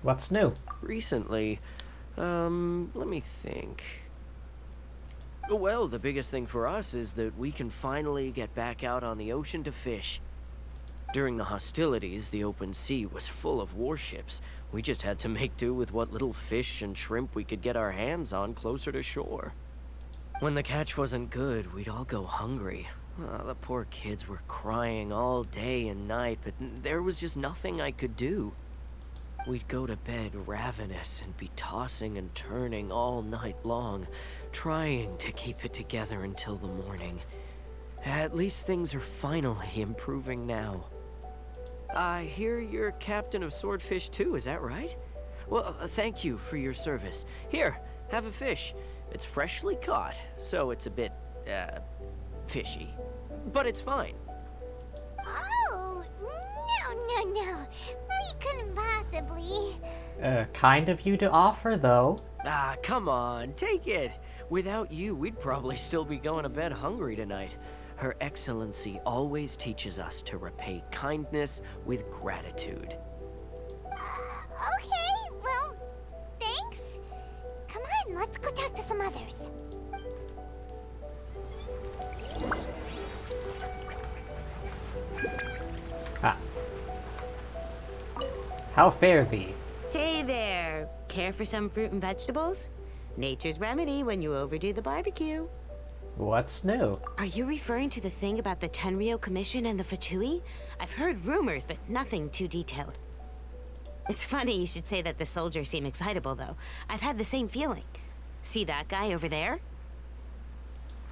What's new? Recently, let me think. Well, the biggest thing for us is that we can finally get back out on the ocean to fish. During the hostilities, the open sea was full of warships. We just had to make do with what little fish and shrimp we could get our hands on closer to shore. When the catch wasn't good, we'd all go hungry. The poor kids were crying all day and night, but there was just nothing I could do. We'd go to bed ravenous and be tossing and turning all night long, trying to keep it together until the morning. At least things are finally improving now. I hear you're captain of Swordfish too, is that right? Well, thank you for your service. Here, have a fish. It's freshly caught, so it's a bit, fishy. But it's fine. Oh, no. We couldn't possibly. Kind of you to offer, though. Ah, come on, take it. Without you, we'd probably still be going to bed hungry tonight. Her Excellency always teaches us to repay kindness with gratitude. Okay, well, thanks. Come on, let's go talk to some others. Ah. How fare thee? Hey there! Care for some fruit and vegetables? Nature's remedy when you overdo the barbecue. What's new? Are you referring to the thing about the Tenryou Commission and the Fatui? I've heard rumors, but nothing too detailed. It's funny you should say that the soldiers seem excitable, though. I've had the same feeling. See that guy over there?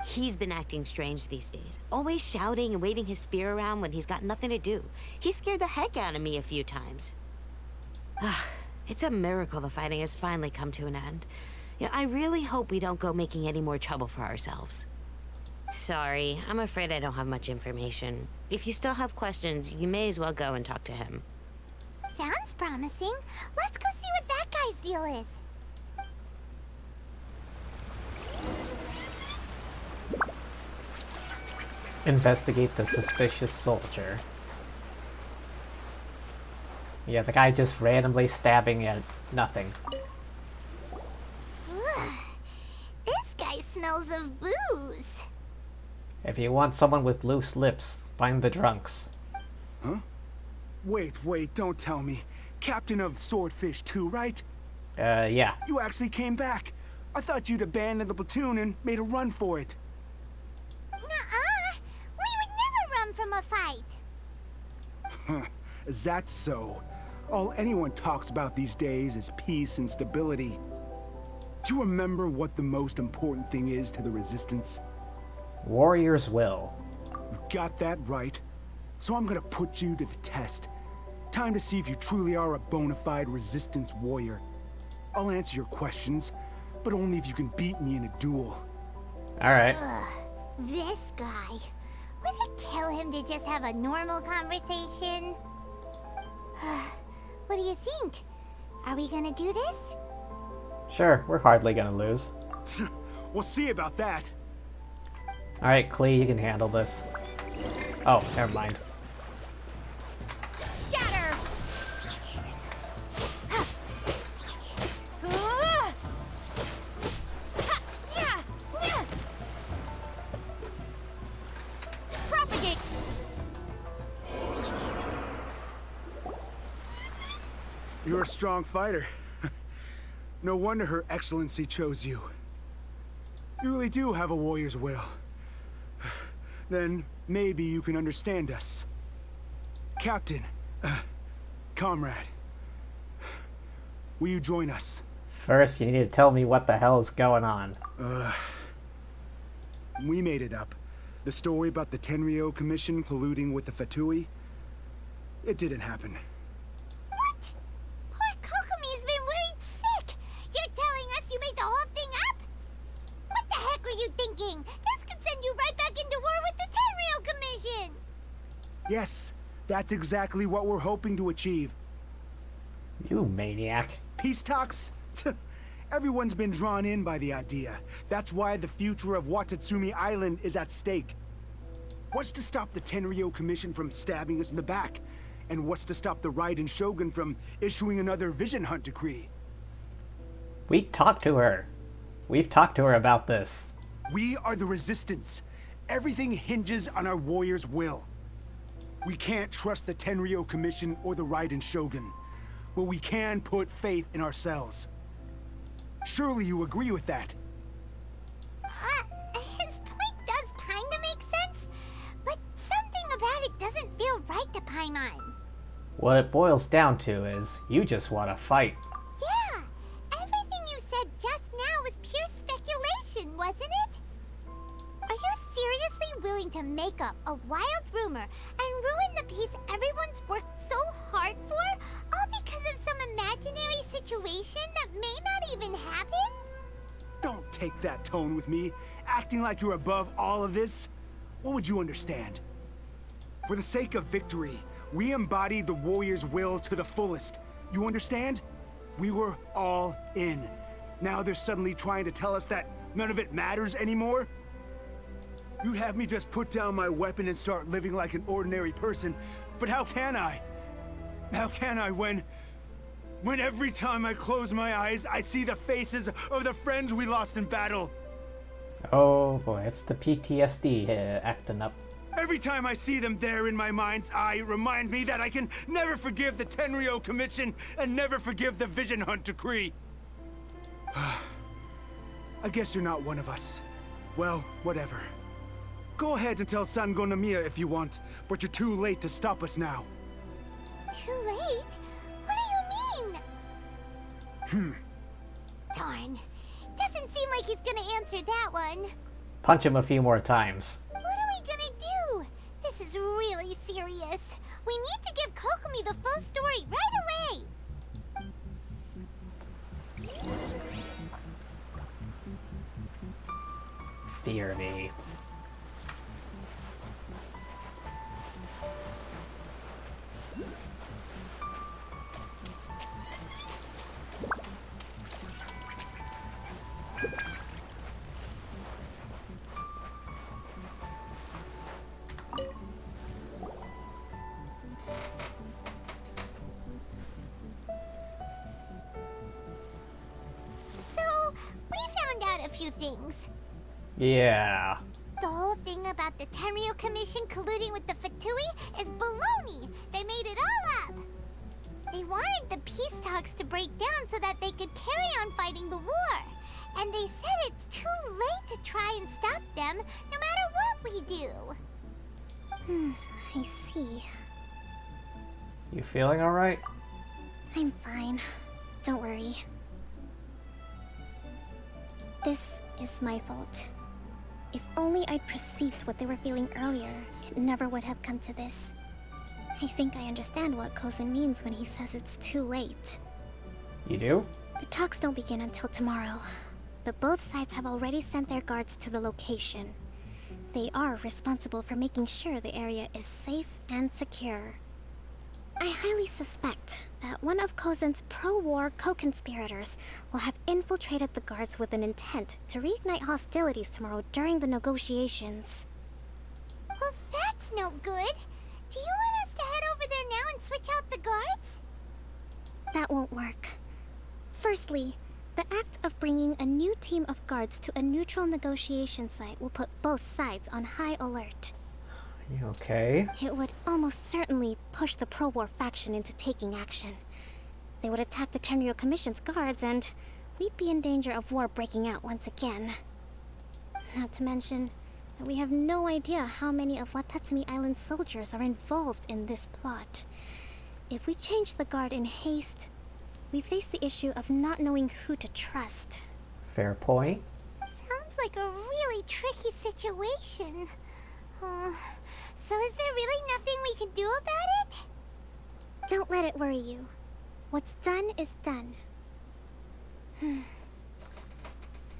He's been acting strange these days. Always shouting and waving his spear around when he's got nothing to do. He scared the heck out of me a few times. It's a miracle the fighting has finally come to an end. Yeah, I really hope we don't go making any more trouble for ourselves. Sorry, I'm afraid I don't have much information. If you still have questions, you may as well go and talk to him. Sounds promising. Let's go see what that guy's deal is. Investigate the suspicious soldier. Yeah, the guy just randomly stabbing at nothing. Ugh. This guy smells of booze. If you want someone with loose lips, find the drunks. Huh? Wait, don't tell me. Captain of Swordfish 2, right? Yeah. You actually came back. I thought you'd abandoned the platoon and made a run for it. Nuh-uh. We would never run from a fight. Huh. Is that so? All anyone talks about these days is peace and stability. Do you remember what the most important thing is to the Resistance? Warrior's will. You got that right. So I'm gonna put you to the test. Time to see if you truly are a bona fide Resistance warrior. I'll answer your questions, but only if you can beat me in a duel. Alright. This guy. Would it kill him to just have a normal conversation? What do you think? Are we gonna do this? Sure, we're hardly gonna lose. We'll see about that. Alright, Klee, you can handle this. Oh, never mind. Scatter! Propagate! You're a strong fighter. No wonder Her Excellency chose you. You really do have a warrior's will. Then maybe you can understand us. Captain, comrade, will you join us? First, you need to tell me what the hell is going on. We made it up. The story about the Tenryou Commission colluding with the Fatui, it didn't happen. What? Poor Kokomi's been worried sick. You're telling us you made the whole thing up? What the heck were you thinking? This could send you right back into war with the Tenryou Commission. Yes, that's exactly what we're hoping to achieve. You maniac. Peace talks? Everyone's been drawn in by the idea. That's why the future of Watatsumi Island is at stake. What's to stop the Tenryou Commission from stabbing us in the back? And what's to stop the Raiden Shogun from issuing another Vision Hunt decree? We talked to her. We've talked to her about this. We are the Resistance. Everything hinges on our warrior's will. We can't trust the Tenryou Commission or the Raiden Shogun, but we can put faith in ourselves. Surely you agree with that? His point does kinda make sense, but something about it doesn't feel right to Paimon. What it boils down to is, you just want to fight. Yeah, everything you said just now was pure speculation, wasn't it? Are you seriously willing to make up a wild rumor and ruin the peace everyone's worked so hard for, all because of some imaginary situation that may not even happen? Don't take that tone with me, acting like you're above all of this. What would you understand? For the sake of victory, we embodied the warrior's will to the fullest. You understand? We were all in. Now they're suddenly trying to tell us that none of it matters anymore? You'd have me just put down my weapon and start living like an ordinary person, but how can I? How can I when every time I close my eyes, I see the faces of the friends we lost in battle? Oh boy, it's the PTSD acting up. Every time I see them there in my mind's eye, it reminds me that I can never forgive the Tenryou Commission and never forgive the Vision Hunt decree. I guess you're not one of us. Well, whatever. Go ahead and tell Sangonomiya if you want, but you're too late to stop us now. Too late? What do you mean? Darn. Doesn't seem like he's gonna answer that one. Punch him a few more times. What are we gonna do? This is really serious. We need to give Kokomi the full story right away. fear me. Things. Yeah. The whole thing about the Tenryu Commission colluding with the Fatui is baloney. They made it all up. They wanted the peace talks to break down so that they could carry on fighting the war. And they said it's too late to try and stop them, no matter what we do. I see. You feeling alright? I'm fine. Don't worry. This is my fault. If only I'd perceived what they were feeling earlier, it never would have come to this. I think I understand what Kozin means when he says it's too late. You do? The talks don't begin until tomorrow, but both sides have already sent their guards to the location. They are responsible for making sure the area is safe and secure. I highly suspect that one of Kozin's pro-war co-conspirators will have infiltrated the guards with an intent to reignite hostilities tomorrow during the negotiations. Well, that's no good. Do you want us to head over there now and switch out the guards? That won't work. Firstly, the act of bringing a new team of guards to a neutral negotiation site will put both sides on high alert. You okay? It would almost certainly push the pro-war faction into taking action. They would attack the Tenryu Commission's guards, and we'd be in danger of war breaking out once again. Not to mention that we have no idea how many of Watatsumi Island's soldiers are involved in this plot. If we change the guard in haste, we face the issue of not knowing who to trust. Fair point. Sounds like a really tricky situation. So is there really nothing we can do about it? Don't let it worry you. What's done is done.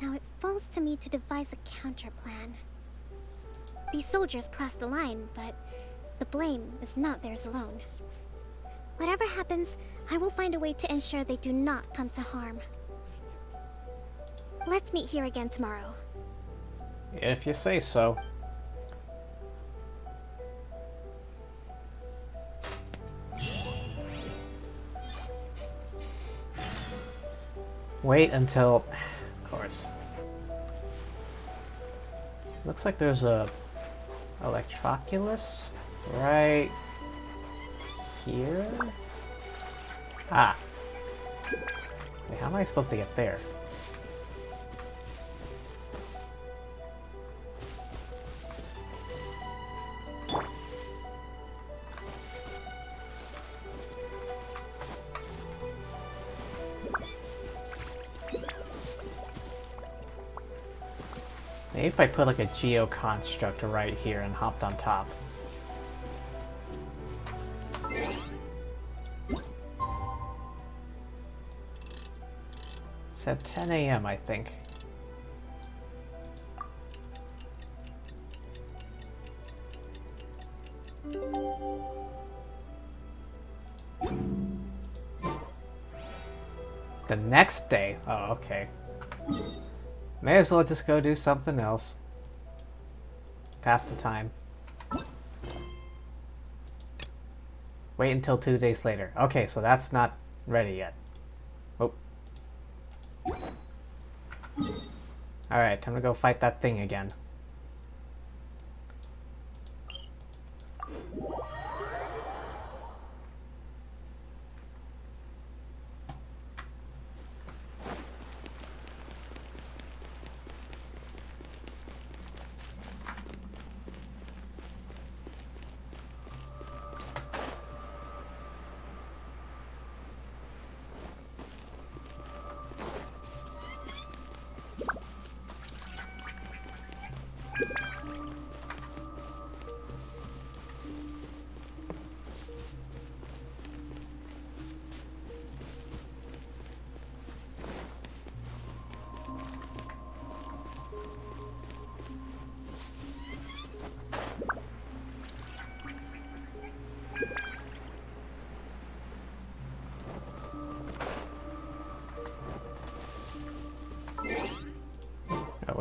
Now it falls to me to devise a counter-plan. These soldiers crossed the line, but the blame is not theirs alone. Whatever happens, I will find a way to ensure they do not come to harm. Let's meet here again tomorrow. If you say so. Wait until... Of course. Looks like there's a... Electroculus right here? Ah. Wait, how am I supposed to get there? Maybe if I put like a geo-construct right here and hopped on top. It's at 10 a.m. I think. The next day? Oh, okay. May as well just go do something else. Pass the time. Wait until 2 days later. Okay, so that's not ready yet. Oh. Alright, time to go fight that thing again.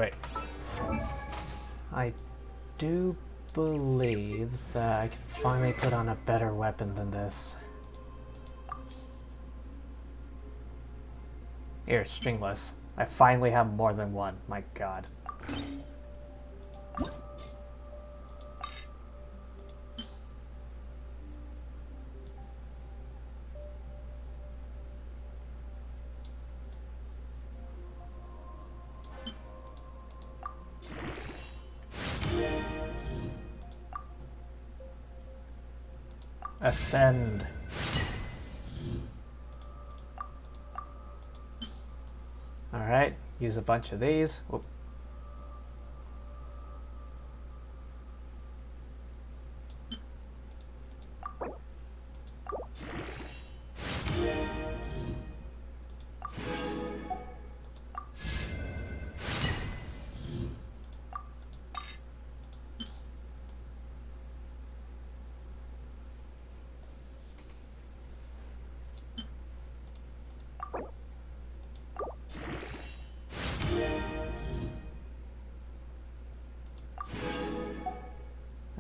Wait. I do believe that I can finally put on a better weapon than this. Here, stringless. I finally have more than one. My god. Ascend. Alright, use a bunch of these. Whoop.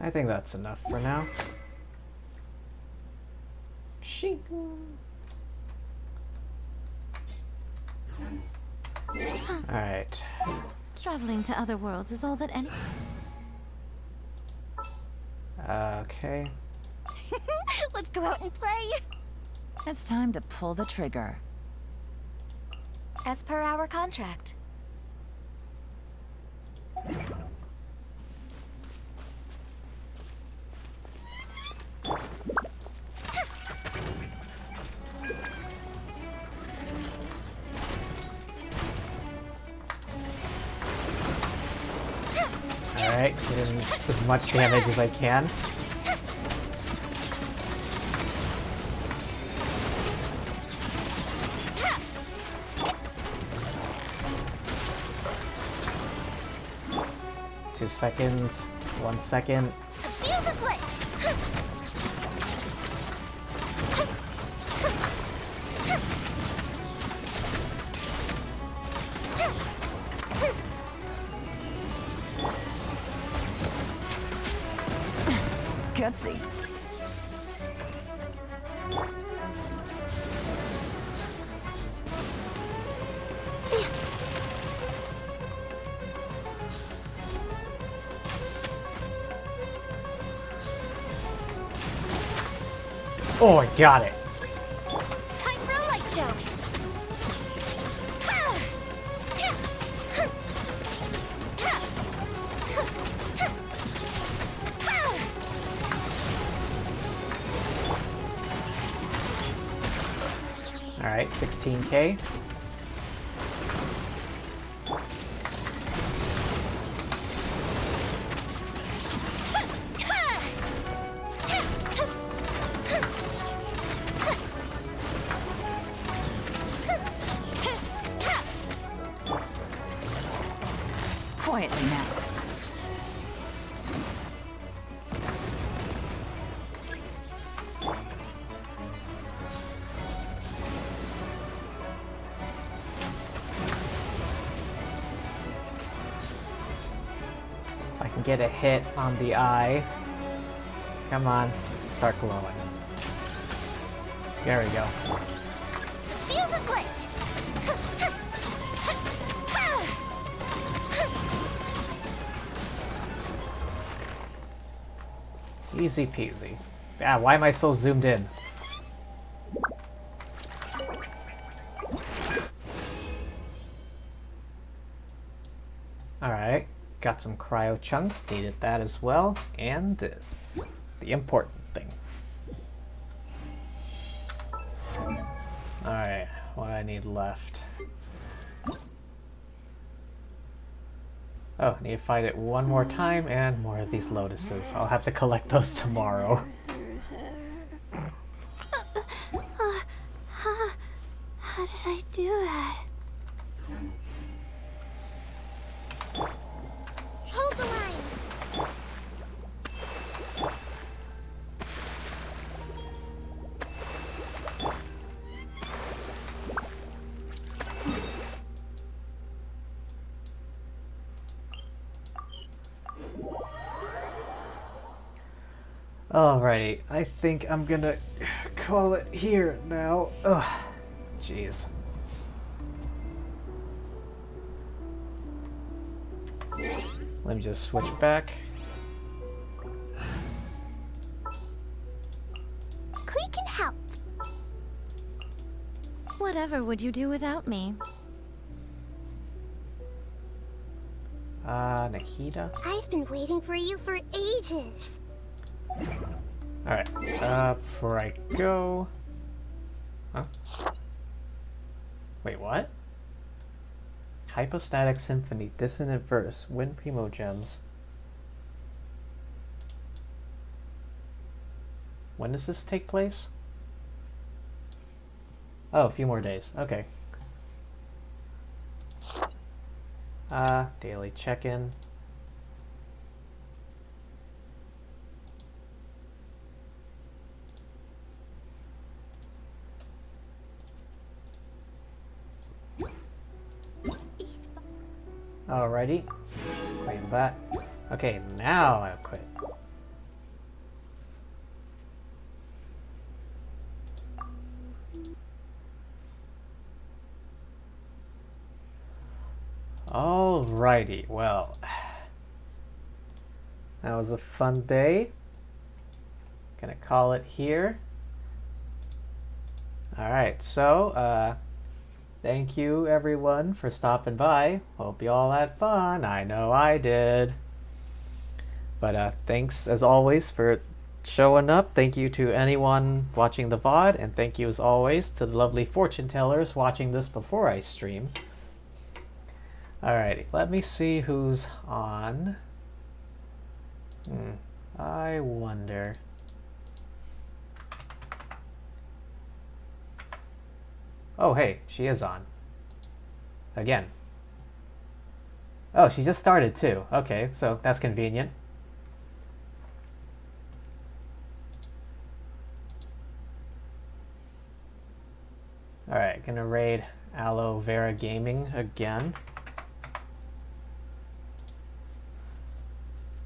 I think that's enough for now. Alright. Traveling to other worlds is all that any... Okay. Let's go out and play. It's time to pull the trigger. As per our contract. Alright, getting as much damage as I can. Two seconds, 1 second. The fuse is lit. Gutsy. Oh, I got it. Time for a light show. Alright, 16k. Quietly now. I can get a hit on the eye. Come on, start glowing. There we go. Fuse is lit. Easy peasy. Yeah, why am I so zoomed in? Alright, got some cryo chunks, needed that as well, and this. The important thing. Alright, what do I need left? Oh, I need to fight it one more time, and more of these lotuses. I'll have to collect those tomorrow. How did I do that? Hold the line! Alrighty, I think I'm gonna call it here now. Ugh, jeez. Let me just switch back. Clee can help. Whatever would you do without me? Nahida? I've been waiting for you for ages. Alright, before I go... Huh? Wait, what? Hypostatic Symphony, Dissonant Verse, Win Primo Gems. When does this take place? Oh, a few more days. Okay. Daily check-in. Alrighty. Claim that. Okay, now I'll quit. Alrighty, well, that was a fun day. Gonna call it here. Alright, so, thank you everyone for stopping by. Hope you all had fun. I know I did. But, thanks as always for showing up. Thank you to anyone watching the VOD, and thank you as always to the lovely fortune tellers watching this before I stream. Alrighty, let me see who's on. I wonder. Oh, hey, she is on. Again. Oh, she just started too. Okay, so that's convenient. Alright, gonna raid Aloe Vera Gaming again.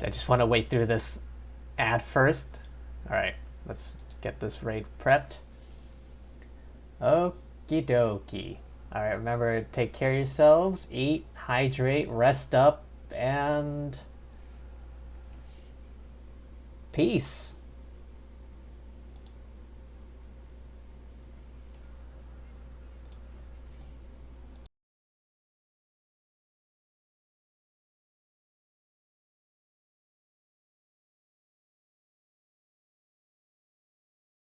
I just want to wait through this ad first. Alright, let's get this raid prepped. Okie dokie. Alright, remember to take care of yourselves, eat, hydrate, rest up, and peace.